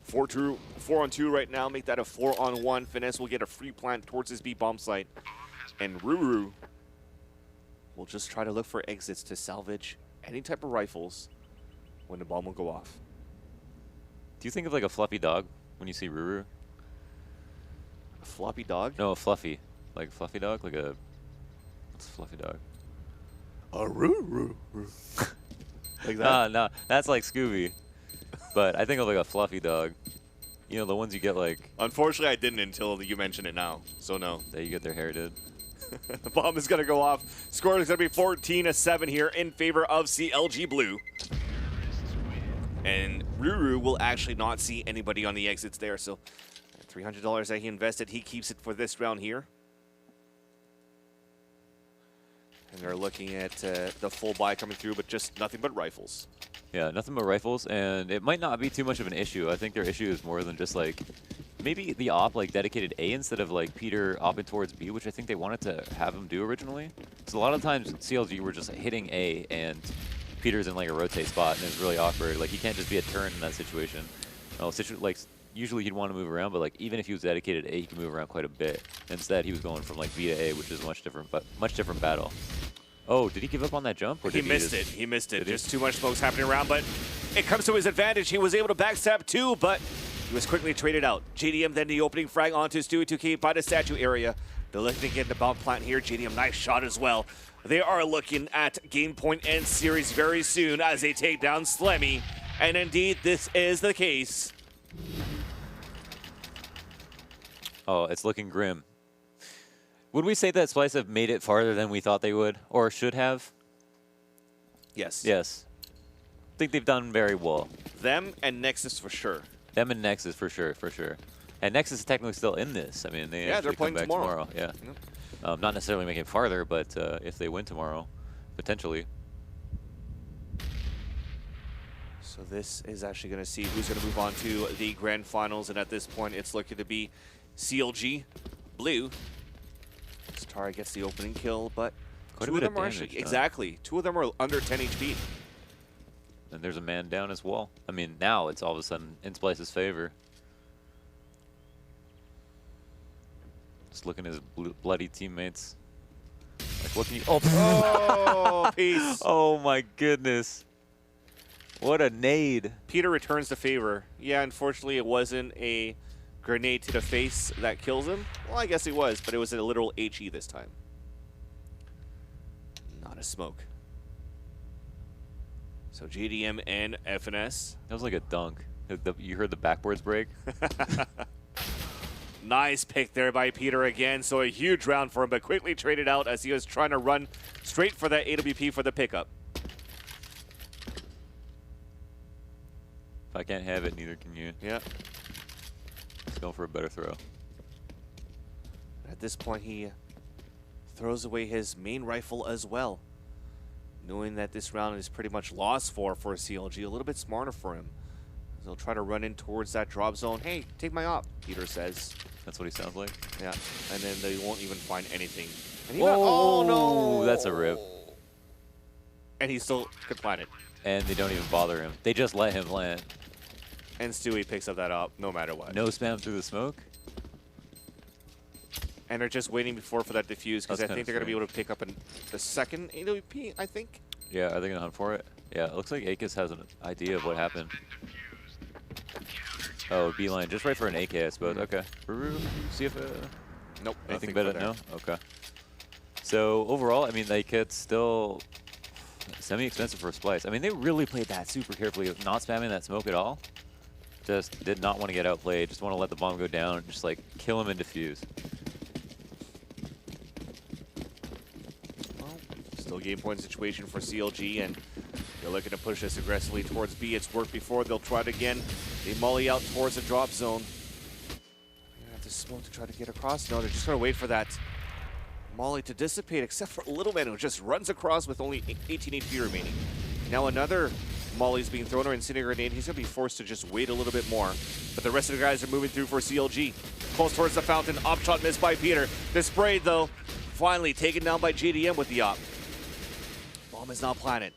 4-on-2 right now, make that a 4-on-1. Finesse will get a free plant towards his B bomb site. And Ruru will just try to look for exits to salvage any type of rifles when the bomb will go off. Do you think of like a fluffy dog when you see Ruru? A floppy dog? No, a fluffy. Like a fluffy dog? Like a... What's a fluffy dog? A Ruru. Like that? No, that's like Scooby. But I think of like a fluffy dog. You know, the ones you get like... Unfortunately, I didn't until you mention it now, so no. That you get their hair did. The bomb is going to go off. Score is going to be 14-7 here in favor of CLG.Blue. And Ruru will actually not see anybody on the exits there, so $300 that he invested, he keeps it for this round here. And they're looking at the full buy coming through, but just nothing but rifles. Yeah, nothing but rifles, and it might not be too much of an issue. I think their issue is more than just like maybe the op like dedicated A instead of like Peter opping towards B, which I think they wanted to have him do originally. So a lot of times CLG were just hitting A and Peter's in like a rotate spot and it's really awkward. Like he can't just be a turn in that situation. Like usually he'd want to move around, but like even if he was dedicated A, he could move around quite a bit. Instead, he was going from like B to A, which is much different battle. Oh, did he give up on that jump? Or He missed it. He missed it. Just too much smokes happening around, but it comes to his advantage. He was able to backstab too, but he was quickly traded out. JDM then the opening frag onto Stewie 2K by the statue area. They're looking to get the bomb plant here. JDM, nice shot as well. They are looking at game point end series very soon as they take down Slemmy. And indeed, this is the case. Oh, it's looking grim. Would we say that Splyce have made it farther than we thought they would, or should have? Yes. Yes. I think they've done very well. Them and Nexus for sure. Them and Nexus for sure, for sure. And Nexus is technically still in this. I mean, they Yeah, they're actually playing come back tomorrow. Yeah. Yep. Not necessarily make it farther, but if they win tomorrow, potentially. So this is actually going to see who's going to move on to the grand finals, and at this point, it's looking to be CLG.Blue. Tara gets the opening kill, but Quite a two of bit them of are damage actually done. exactly. Two of them are under 10 HP. And there's a man down as well. I mean, now it's all of a sudden in Splyce's favor. Just looking at his bloody teammates. Like, what can you... Oh, peace. Oh, my goodness. What a nade. Peter returns the favor. Yeah, unfortunately, it wasn't a grenade to the face that kills him. Well, I guess it was, but it was a literal HE this time. Not a smoke. So JDM and FNS. That was like a dunk. You heard the backboards break? Nice pick there by Peter again. So a huge round for him, but quickly traded out as he was trying to run straight for that AWP for the pickup. If I can't have it, neither can you. Yeah. Let's go for a better throw. At this point, he throws away his main rifle as well, knowing that this round is pretty much lost for CLG. A little bit smarter for him. They'll try to run in towards that drop zone. Hey, take my op, Peter says. That's what he sounds like. Yeah, and then they won't even find anything. And he Oh, oh no! that's a rip. And he still could plant it. And they don't even bother him. They just let him land. And Stewie picks up that op no matter what. No spam through the smoke. And they're just waiting for that defuse because I That's think they're going to be able to pick up the second AWP, I think. Yeah, are they going to hunt for it? Yeah, it looks like Akis has an idea of what happened. Oh, beeline, just right for an AK, I suppose. Okay. See if Nope. anything nothing better? for there. No? Okay. So overall, I mean, like it's still semi-expensive for Splyce. I mean, they really played that super carefully, with not spamming that smoke at all. Just did not want to get outplayed. Just want to let the bomb go down and just like kill him and defuse. Well, still game point situation for CLG, and they're looking to push this aggressively towards B. It's worked before. They'll try it again. They molly out towards the drop zone. They're gonna have to smoke to try to get across. No, they're just gonna wait for that molly to dissipate, except for Little Man, who just runs across with only 18 HP remaining. Now another molly's being thrown, or incendiary grenade. He's gonna be forced to just wait a little bit more. But the rest of the guys are moving through for CLG. Close towards the fountain. Op shot missed by Peter. The spray, though, finally taken down by JDM with the op. Bomb is now planted.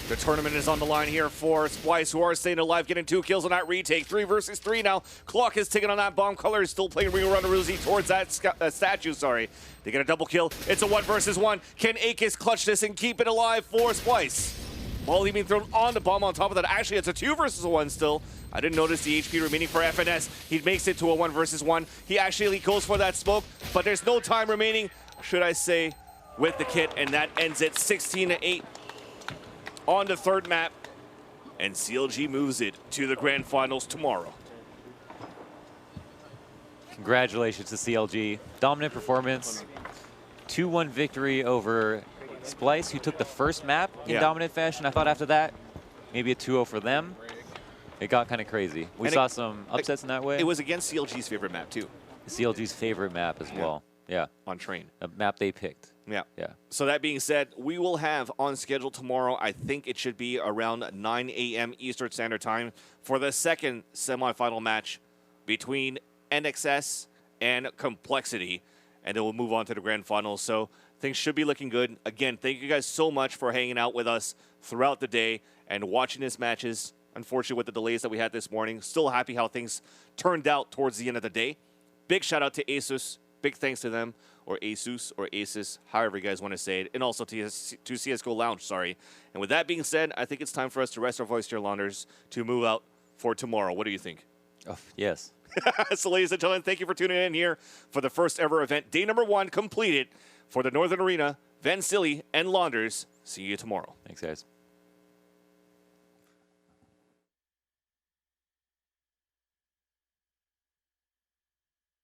The tournament is on the line here for Splyce, who are staying alive, getting 2 kills on that retake. 3 versus 3 now. Clock is ticking on that bomb. Color is still playing Rio Rondaruzi towards that statue, sorry. They get a double kill. It's a 1 versus 1. Can Akis clutch this and keep it alive for Splyce? Molly being thrown on the bomb on top of that. Actually, it's a 2 versus 1 still. I didn't notice the HP remaining for FNS. He makes it to a 1 versus 1. He actually goes for that smoke, but there's no time remaining, should I say, with the kit, and that ends it 16-8 on the third map, and CLG moves it to the grand finals tomorrow. Congratulations to CLG. Dominant performance. 2-1 victory over Splyce, who took the first map in dominant fashion. I thought after that, maybe a 2-0 for them. It got kind of crazy. We saw some upsets in that way. It was against CLG's favorite map, too. CLG's favorite map as well. Yeah. On train. A map they picked. Yeah. Yeah. So that being said, we will have on schedule tomorrow, I think it should be around 9 a.m. Eastern Standard Time for the second semifinal match between NXS and Complexity, and then we'll move on to the grand finals. So things should be looking good. Again, thank you guys so much for hanging out with us throughout the day and watching these matches. Unfortunately, with the delays that we had this morning, still happy how things turned out towards the end of the day. Big shout out to Asus. Big thanks to them, or Asus, or Asus, however you guys want to say it, and also to CSGO Lounge, sorry. And with that being said, I think it's time for us to rest our voice, dear Launders, to move out for tomorrow. What do you think? Oh, yes. So, ladies and gentlemen, thank you for tuning in here for the first ever event. Day number 1 completed for the Northern Arena. Van Silly and Launders. See you tomorrow. Thanks, guys.